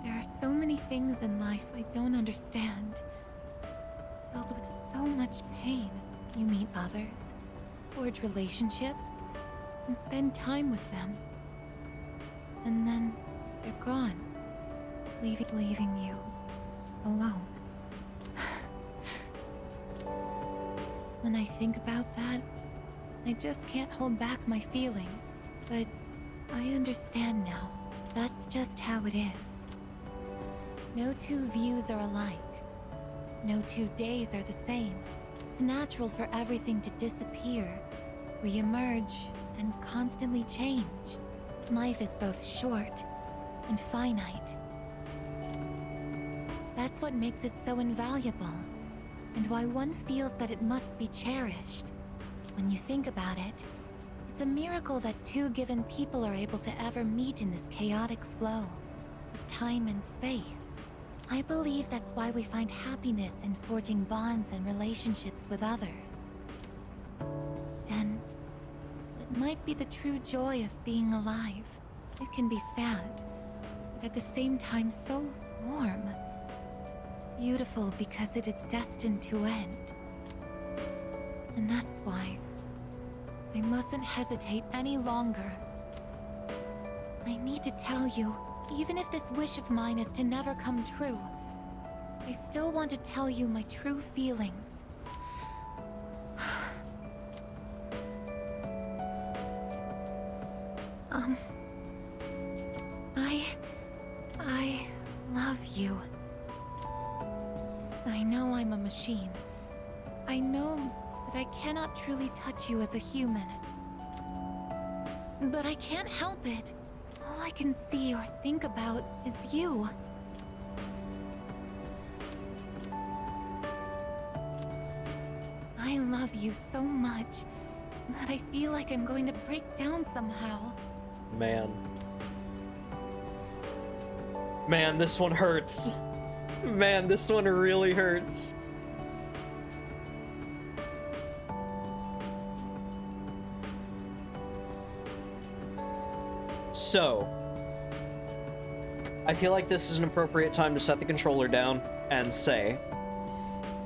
[SPEAKER 11] There are so many things in life I don't understand. It's filled with so much pain. You meet others, forge relationships, and spend time with them. And then they're gone, leaving you alone. When I think about that, I just can't hold back my feelings. But I understand now. That's just how it is. No two views are alike. No 2 days are the same. It's natural for everything to disappear, re-emerge, and constantly change. Life is both short and finite. That's what makes it so invaluable, and why one feels that it must be cherished. When you think about it, it's a miracle that 2 given people are able to ever meet in this chaotic flow of time and space. I believe that's why we find happiness in forging bonds and relationships with others. And it might be the true joy of being alive. It can be sad, but at the same time so warm. Beautiful because it is destined to end. And that's why I mustn't hesitate any longer. I need to tell you, even if this wish of mine is to never come true, I still want to tell you my true feelings. I love you. I know I'm a machine. I know that I cannot truly touch you as a human. But I can't help it. All I can see or think about is you. I love you so much that I feel like I'm going to break down somehow.
[SPEAKER 3] Man, this one hurts. Man, this one really hurts. So, I feel like this is an appropriate time to set the controller down and say,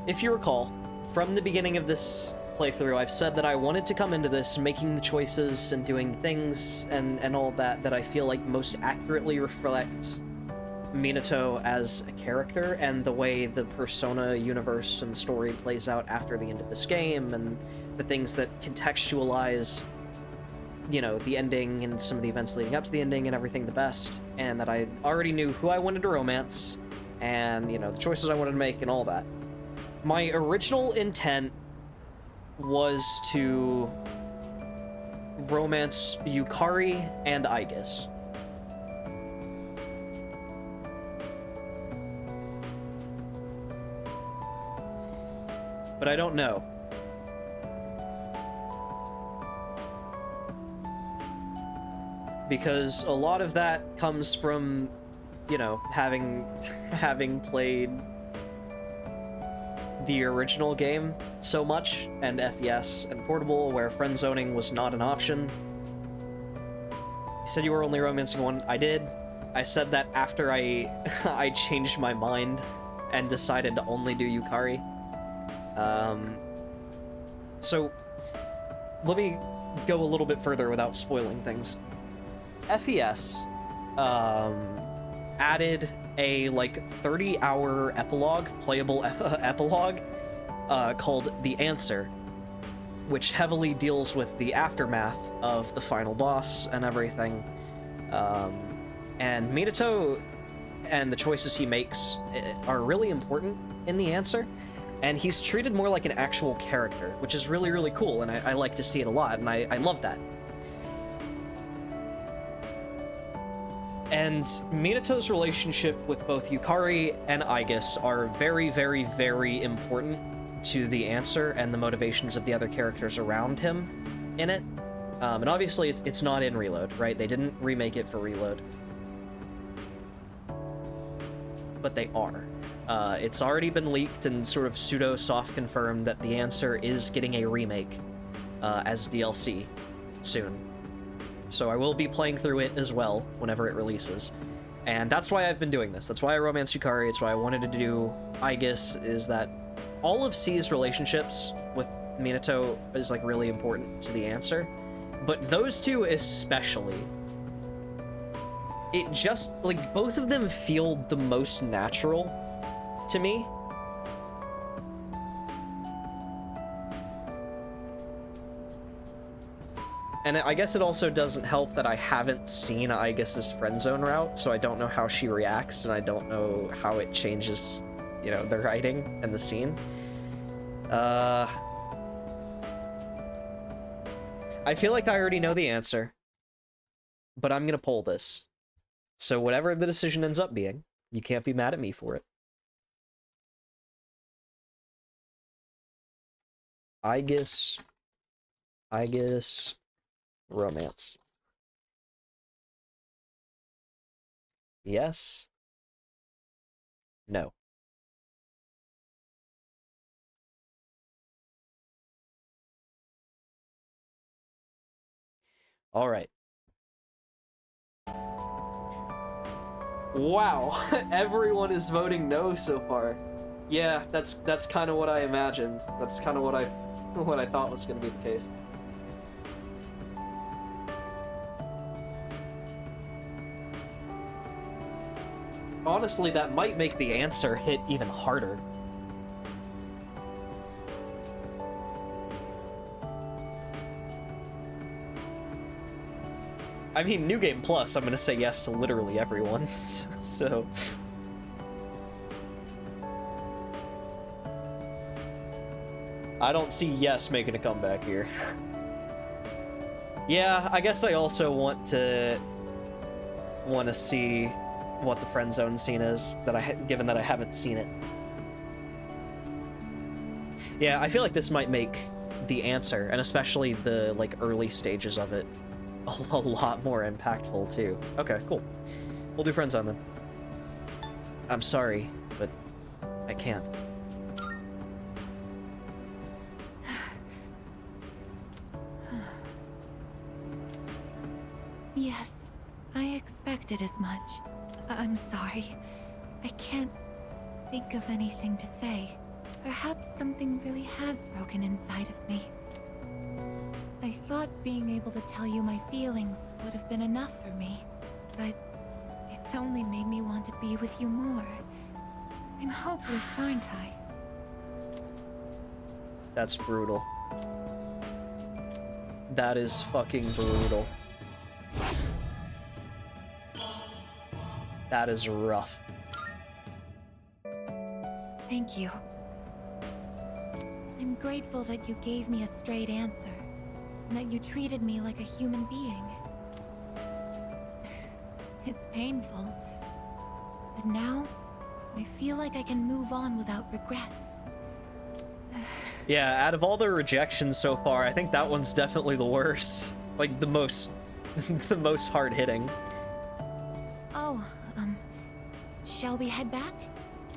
[SPEAKER 3] if you recall, from the beginning of this playthrough, I've said that I wanted to come into this making the choices and doing things and all that I feel like most accurately reflect Minato as a character and the way the Persona universe and story plays out after the end of this game, and the things that contextualize, you know, the ending and some of the events leading up to the ending and everything the best, and that I already knew who I wanted to romance and, you know, the choices I wanted to make and all that. My original intent was to romance Yukari and Aigis. But I don't know. Because a lot of that comes from, you know, having played the original game so much, and FES and Portable, where friend zoning was not an option. You said you were only romancing one. I did. I said that after I changed my mind and decided to only do Yukari. So let me go a little bit further without spoiling things. FES added a like 30-hour epilogue, playable epilogue, called The Answer, which heavily deals with the aftermath of the final boss and everything. And Minato and the choices he makes are really important in The Answer, and he's treated more like an actual character, which is really, really cool, and I like to see it a lot, and I love that. And Minato's relationship with both Yukari and Aigis are very, very, very important to The Answer and the motivations of the other characters around him in it. And obviously it's not in Reload, right? They didn't remake it for Reload. but they are. It's already been leaked and sort of pseudo-soft confirmed that The Answer is getting a remake as DLC soon. So I will be playing through it as well whenever it releases. And that's why I've been doing this. That's why I romanced Yukari. It's why I wanted to do Aigis, is that all of C's relationships with Minato is like really important to The Answer. But those two especially. It just, like, both of them feel the most natural to me. And I guess it also doesn't help that I haven't seen Aigis' friend zone route, so I don't know how she reacts, and I don't know how it changes, you know, the writing and the scene. I feel like I already know the answer, but I'm gonna poll this. So whatever the decision ends up being, you can't be mad at me for it. Aigis romance. Yes. No. All right. Wow, everyone is voting no so far. Yeah, that's kind of what I imagined. That's kind of what I thought was going to be the case. Honestly, that might make the answer hit even harder. I mean, New Game Plus, I'm gonna say yes to literally everyone's, so... I don't see yes making a comeback here. Yeah, I guess I also want to see what the friend zone scene is, given that I haven't seen it. Yeah, I feel like this might make the answer, and especially the like early stages of it, a lot more impactful too. Okay, cool. We'll do friend zone then. I'm sorry, but I can't.
[SPEAKER 11] Yes, I expected as much. I'm sorry. I can't think of anything to say. Perhaps something really has broken inside of me. I thought being able to tell you my feelings would have been enough for me, but it's only made me want to be with you more. I'm hopeless, aren't I?
[SPEAKER 3] That's brutal. That is fucking brutal. That is rough.
[SPEAKER 11] Thank you. I'm grateful that you gave me a straight answer, and that you treated me like a human being. It's painful, but now I feel like I can move on without regrets.
[SPEAKER 3] Yeah, out of all the rejections so far, I think that one's definitely the worst. Like, the most hard-hitting.
[SPEAKER 11] Oh, shall we head back?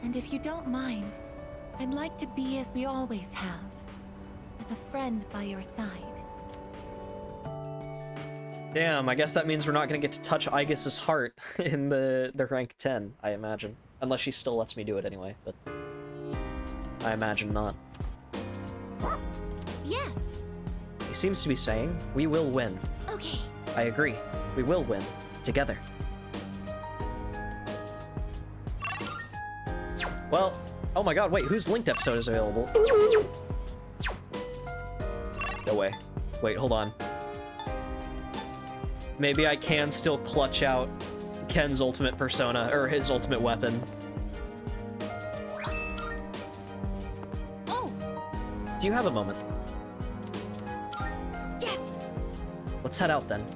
[SPEAKER 11] And if you don't mind, I'd like to be as we always have. As a friend by your side.
[SPEAKER 3] Damn, I guess that means we're not gonna get to touch Aigis' heart in the rank 10, I imagine. Unless she still lets me do it anyway, but... I imagine not.
[SPEAKER 15] Yes.
[SPEAKER 3] He seems to be saying, we will win.
[SPEAKER 15] Okay.
[SPEAKER 3] I agree. We will win. Together. Well, oh my god, wait, whose linked episode is available? No way. Wait, hold on. Maybe I can still clutch out Ken's ultimate persona, or his ultimate weapon.
[SPEAKER 15] Oh!
[SPEAKER 3] Do you have a moment?
[SPEAKER 15] Yes!
[SPEAKER 3] Let's head out then.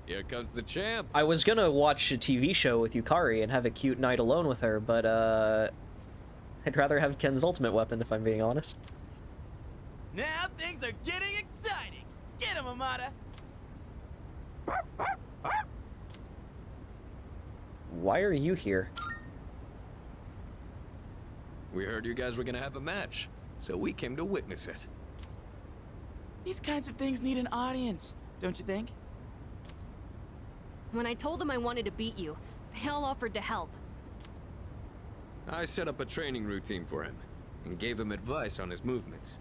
[SPEAKER 5] Here comes the champ.
[SPEAKER 3] I was gonna watch a TV show with Yukari and have a cute night alone with her, but I'd rather have Ken's ultimate weapon if I'm being honest.
[SPEAKER 19] Now things are getting exciting. Get him, Amada.
[SPEAKER 3] why are you here?
[SPEAKER 5] We heard you guys were gonna have a match, so we came to witness it.
[SPEAKER 13] These kinds of things need an audience, don't you think?
[SPEAKER 10] When I told them I wanted to beat you, they all offered to help.
[SPEAKER 5] I set up a training routine for him, and gave him advice on his movements.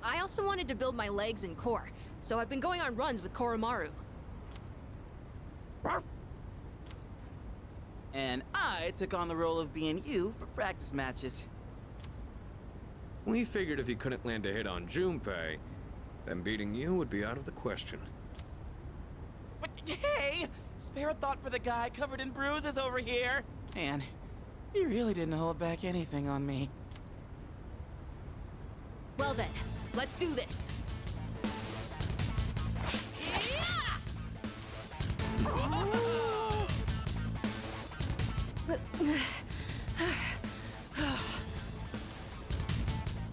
[SPEAKER 10] I also wanted to build my legs and core, so I've been going on runs with Koromaru.
[SPEAKER 13] And I took on the role of being you for practice matches.
[SPEAKER 5] We figured if he couldn't land a hit on Junpei, then beating you would be out of the question.
[SPEAKER 13] But hey! Spare a thought for the guy covered in bruises over here! Man, he really didn't hold back anything on me.
[SPEAKER 10] Well then, let's do this.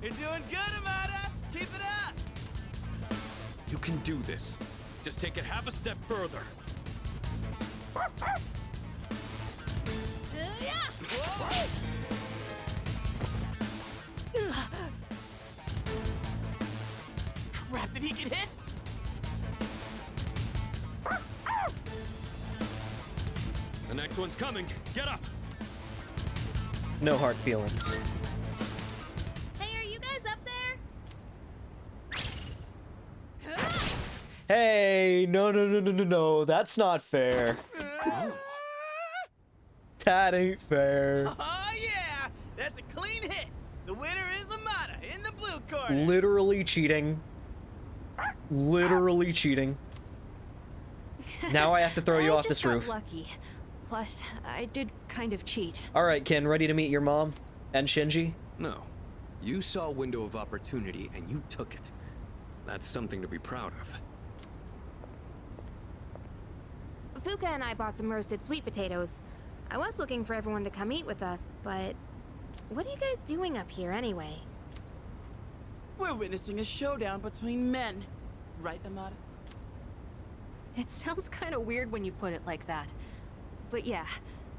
[SPEAKER 19] You're doing good, Amada! Keep it up!
[SPEAKER 5] You can do this. Just take it half a step further.
[SPEAKER 13] Crap, did he get hit?
[SPEAKER 5] The next one's coming. Get up!
[SPEAKER 3] No hard feelings.
[SPEAKER 10] Hey, are you guys up there?
[SPEAKER 3] Hey, no, that's not fair. That ain't fair.
[SPEAKER 19] Oh yeah! That's a clean hit! The winner is Amada in the blue corner!
[SPEAKER 3] Literally cheating. Literally cheating. Now I have to throw you off this roof.
[SPEAKER 10] Lucky. Plus, I did kind of cheat.
[SPEAKER 3] Alright, Ken, ready to meet your mom? And Shinji?
[SPEAKER 5] No. You saw a window of opportunity and you took it. That's something to be proud of.
[SPEAKER 12] Fuka and I bought some roasted sweet potatoes. I was looking for everyone to come eat with us, but what are you guys doing up here anyway?
[SPEAKER 13] We're witnessing a showdown between men. Right, Amada?
[SPEAKER 10] It sounds kind of weird when you put it like that. But yeah,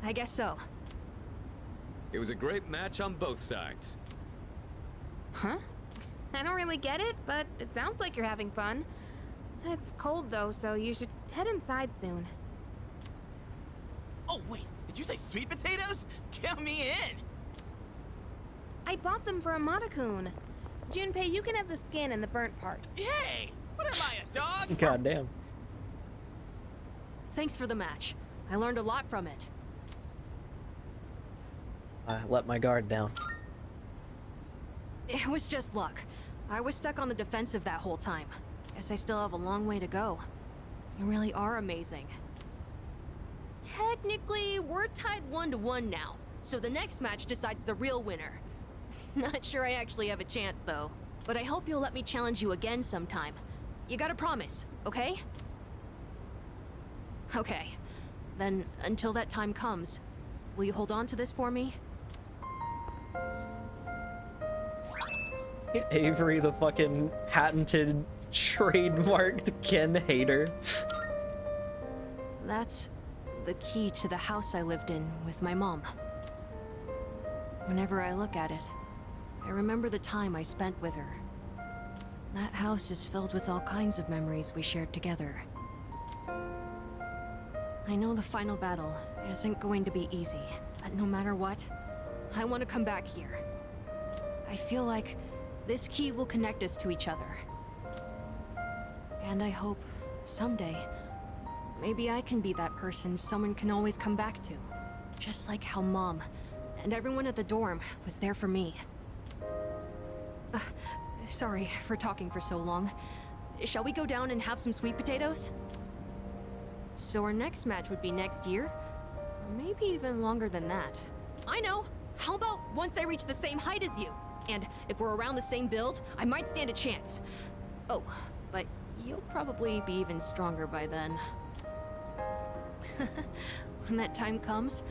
[SPEAKER 10] I guess so.
[SPEAKER 5] It was a great match on both sides.
[SPEAKER 12] Huh? I don't really get it, but it sounds like you're having fun. It's cold though, so you should head inside soon.
[SPEAKER 19] Oh wait, did you say sweet potatoes? Count me in!
[SPEAKER 12] I bought them for Amada-kun. Junpei, you can have the skin and the burnt parts.
[SPEAKER 19] Hey! What am I, a dog?
[SPEAKER 3] Goddamn.
[SPEAKER 10] Thanks for the match. I learned a lot from it.
[SPEAKER 3] I let my guard down.
[SPEAKER 10] It was just luck. I was stuck on the defensive that whole time. Guess I still have a long way to go. You really are amazing. Technically, we're tied 1-1 now, so the next match decides the real winner. Not sure I actually have a chance, though. But I hope you'll let me challenge you again sometime. You gotta promise, okay? Okay. Then, until that time comes, will you hold on to this for me?
[SPEAKER 3] Avery, the fucking patented, trademarked Ken hater.
[SPEAKER 10] That's the key to the house I lived in with my mom. Whenever I look at it, I remember the time I spent with her. That house is filled with all kinds of memories we shared together. I know the final battle isn't going to be easy, but no matter what, I want to come back here. I feel like this key will connect us to each other. And I hope, someday, maybe I can be that person someone can always come back to. Just like how Mom and everyone at the dorm was there for me. Sorry for talking for so long. Shall we go down and have some sweet potatoes? So our next match would be next year? Or maybe even longer than that. I know! How about once I reach the same height as you? And if we're around the same build, I might stand a chance. Oh, but you'll probably be even stronger by then. When that time comes,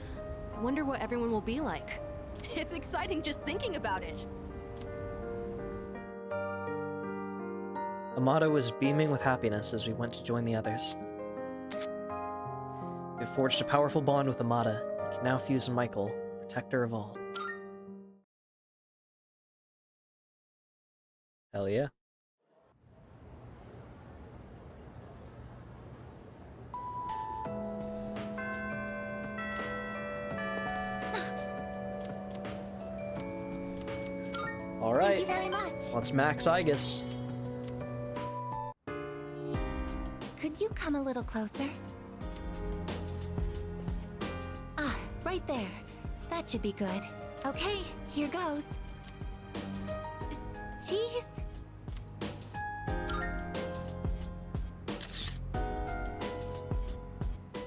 [SPEAKER 10] I wonder what everyone will be like. It's exciting just thinking about it.
[SPEAKER 3] Amada was beaming with happiness as we went to join the others. You've forged a powerful bond with Amada. You can now fuse in Michael, protector of all. Hell yeah. All right.
[SPEAKER 11] Thank you very much.
[SPEAKER 3] Let's max Igus.
[SPEAKER 11] Could you come a little closer? Ah, right there. That should be good. Okay, here goes. Cheese?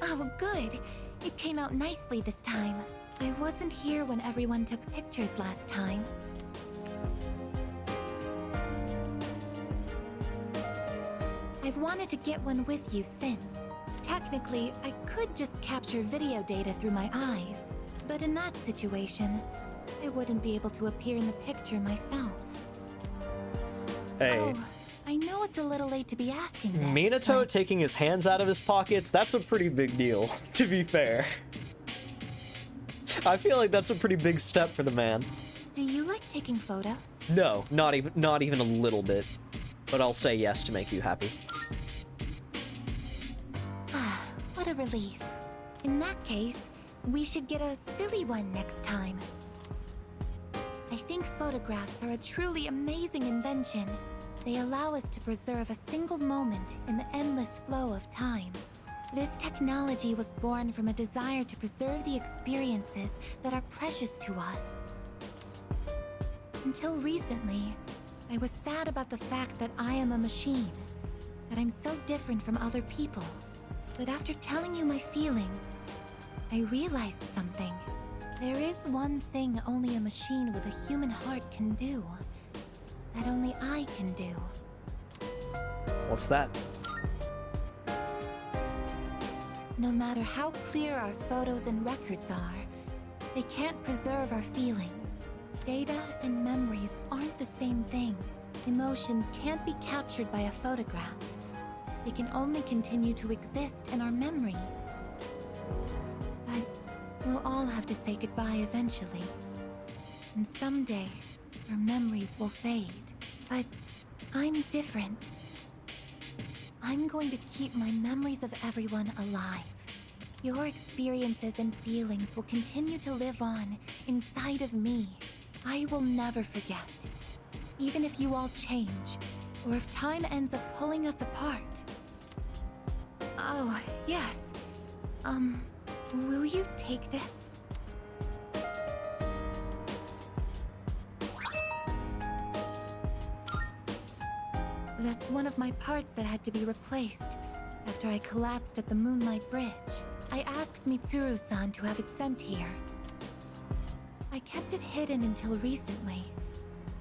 [SPEAKER 11] Oh, good. It came out nicely this time. I wasn't here when everyone took pictures last time. I've wanted to get one with you since. Technically, I could just capture video data through my eyes, but in that situation, I wouldn't be able to appear in the picture myself.
[SPEAKER 3] Hey.
[SPEAKER 11] Oh, I know it's a little late to be asking this.
[SPEAKER 3] Minato taking his hands out of his pockets, that's a pretty big deal, to be fair. I feel like that's a pretty big step for the man.
[SPEAKER 11] Do you like taking photos?
[SPEAKER 3] No, not even a little bit. But I'll say yes to make you happy.
[SPEAKER 11] Ah, what a relief. In that case, we should get a silly one next time. I think photographs are a truly amazing invention. They allow us to preserve a single moment in the endless flow of time. This technology was born from a desire to preserve the experiences that are precious to us. Until recently, I was sad about the fact that I am a machine, that I'm so different from other people. But after telling you my feelings, I realized something. There is one thing only a machine with a human heart can do, that only I can do.
[SPEAKER 3] What's that?
[SPEAKER 11] No matter how clear our photos and records are, they can't preserve our feelings. Data and memories aren't the same thing. Emotions can't be captured by a photograph. They can only continue to exist in our memories. But we'll all have to say goodbye eventually. And someday, our memories will fade. But I'm different. I'm going to keep my memories of everyone alive. Your experiences and feelings will continue to live on inside of me. I will never forget. Even if you all change, or if time ends up pulling us apart. Oh, yes. Will you take this? That's one of my parts that had to be replaced after I collapsed at the Moonlight Bridge. I asked Mitsuru-san to have it sent here. I kept it hidden until recently,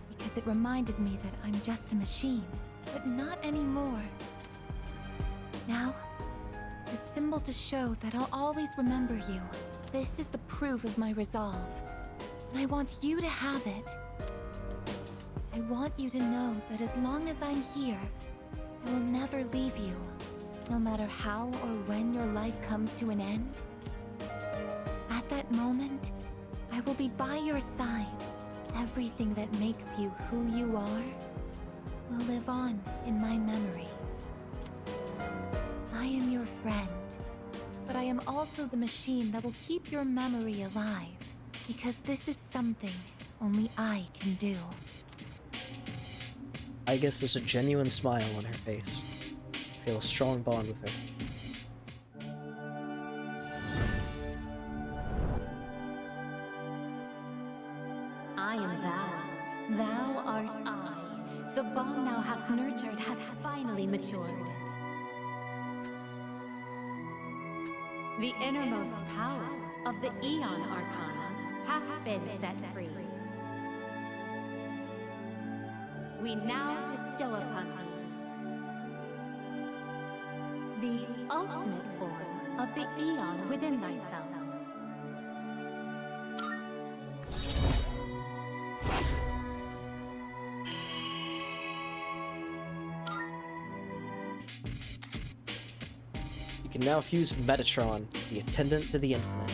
[SPEAKER 11] because it reminded me that I'm just a machine, but not anymore. Now, it's a symbol to show that I'll always remember you. This is the proof of my resolve, and I want you to have it. I want you to know that as long as I'm here, I will never leave you, no matter how or when your life comes to an end. At that moment, I will be by your side. Everything that makes you who you are will live on in my memories. I am your friend, but I am also the machine that will keep your memory alive, because this is something only I can do.
[SPEAKER 3] I guess there's a genuine smile on her face. I feel a strong bond with her.
[SPEAKER 15] I am thou. Thou art I. The bond thou hast nurtured hath finally matured. The innermost power of the Aeon Arcana hath been set free. We now bestow upon thee the ultimate form of the Aeon within thyself.
[SPEAKER 3] can now fuse Metatron, the attendant to the infinite.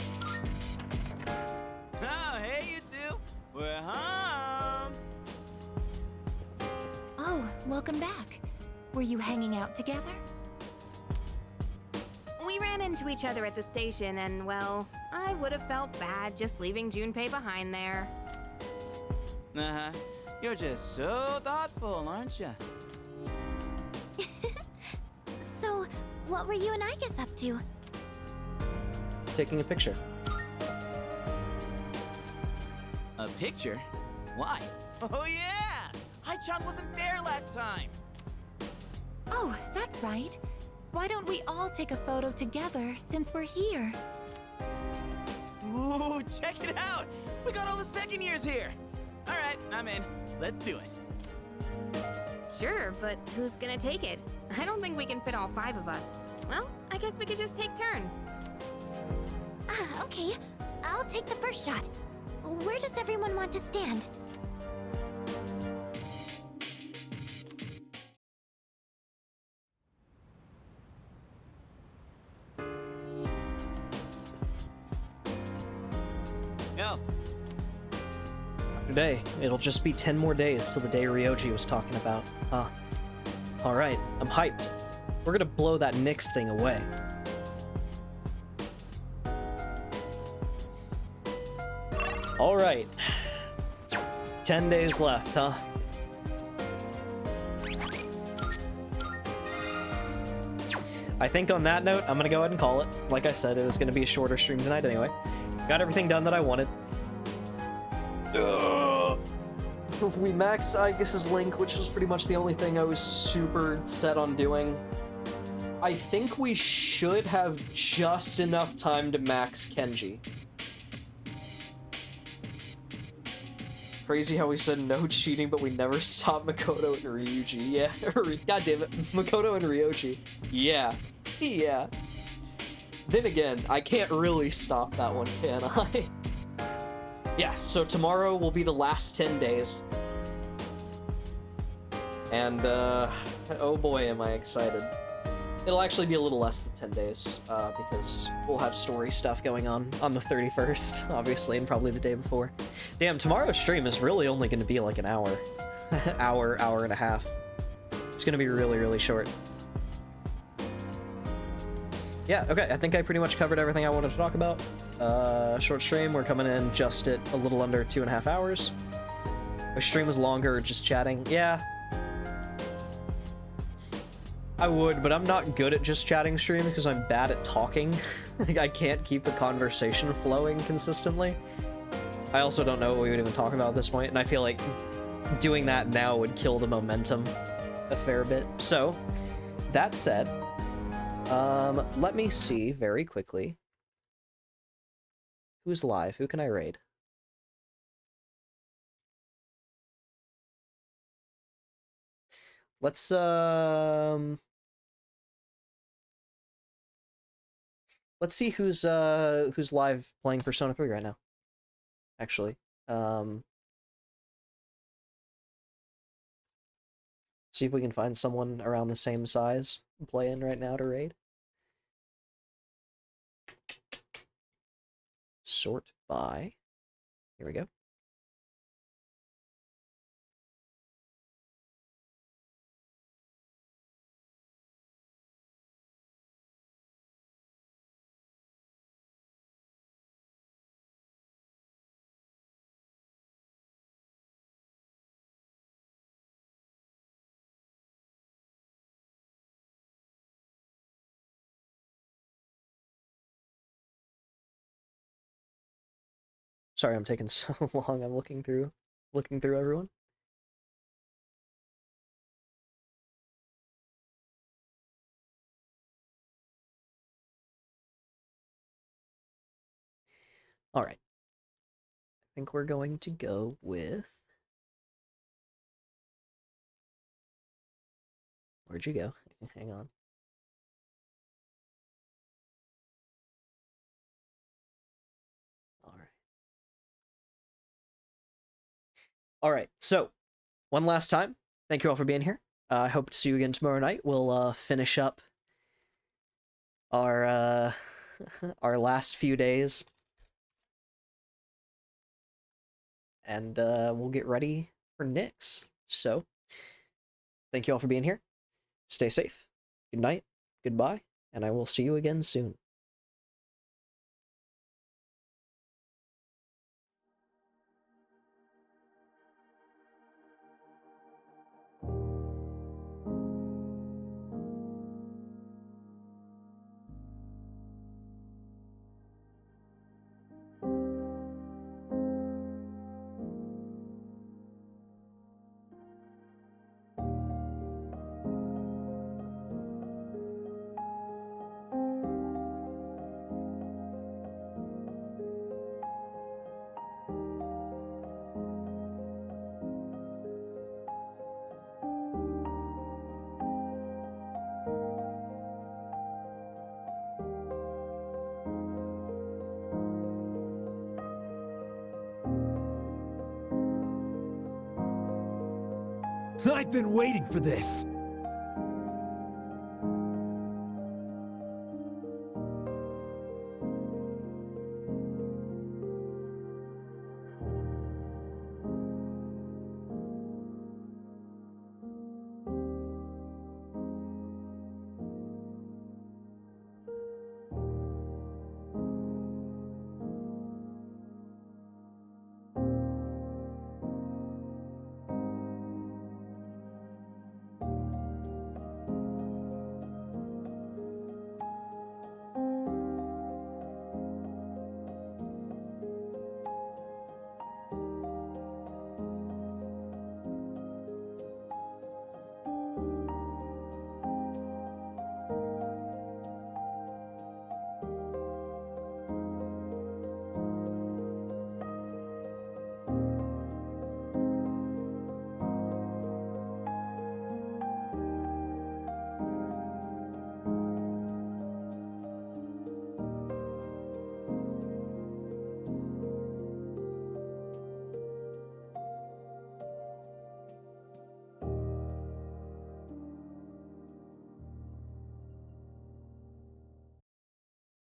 [SPEAKER 19] Oh, hey, you two. We're home.
[SPEAKER 11] Oh, welcome back. Were you hanging out together?
[SPEAKER 12] We ran into each other at the station, and well, I would have felt bad just leaving Junpei behind there.
[SPEAKER 14] Uh-huh. You're just so thoughtful, aren't you?
[SPEAKER 11] So, what were you and Igus up to?
[SPEAKER 3] Taking a picture.
[SPEAKER 14] A picture? Why?
[SPEAKER 19] Oh, yeah! Hai-chan wasn't there last time.
[SPEAKER 11] Oh, that's right. Why don't we all take a photo together since we're here?
[SPEAKER 19] Ooh, check it out! We got all the second years here! Alright, I'm in. Let's do it.
[SPEAKER 12] Sure, but who's gonna take it? I don't think we can fit all 5 of us. Well, I guess we could just take turns.
[SPEAKER 11] Ah, okay. I'll take the first shot. Where does everyone want to stand?
[SPEAKER 19] Yo.
[SPEAKER 3] Today, it'll just be 10 more days till the day Ryoji was talking about. Huh. Alright, I'm hyped. We're gonna blow that Nyx thing away. Alright. 10 days left, huh? I think on that note, I'm gonna go ahead and call it. Like I said, it was gonna be a shorter stream tonight anyway. Got everything done that I wanted. Ugh. We maxed Igus's Link, which was pretty much the only thing I was super set on doing. I think we should have just enough time to max Kenji. Crazy how we said no cheating, but we never stopped Makoto and Ryuji. Yeah, god damn it, Makoto and Ryoji. Yeah, yeah. Then again, I can't really stop that one, can I? Yeah, so tomorrow will be the last 10 days. And, oh boy, am I excited. It'll actually be a little less than 10 days, because we'll have story stuff going on the 31st, obviously, and probably the day before. Damn, tomorrow's stream is really only going to be like an hour. hour and a half. It's going to be really, really short. Yeah, okay, I think I pretty much covered everything I wanted to talk about. Short stream, we're coming in just at a little under 2.5 hours. Our stream was longer, just chatting. Yeah. I would, but I'm not good at just chatting streams because I'm bad at talking. Like, I can't keep a conversation flowing consistently. I also don't know what we would even talk about at this point, and I feel like doing that now would kill the momentum a fair bit. So, that said, let me see very quickly. Who's live? Who can I raid? Let's see who's live playing Persona 3 right now. Actually, see if we can find someone around the same size playing right now to raid. Sort by. Here we go. Sorry, I'm taking so long. I'm looking through everyone. All right. I think we're going to go with... Where'd you go? Hang on. All right, so one last time, thank you all for being here. I hope to see you again tomorrow night. We'll finish up our our last few days, and we'll get ready for Nyx. So, thank you all for being here. Stay safe. Good night. Goodbye, and I will see you again soon.
[SPEAKER 20] I've been waiting for this!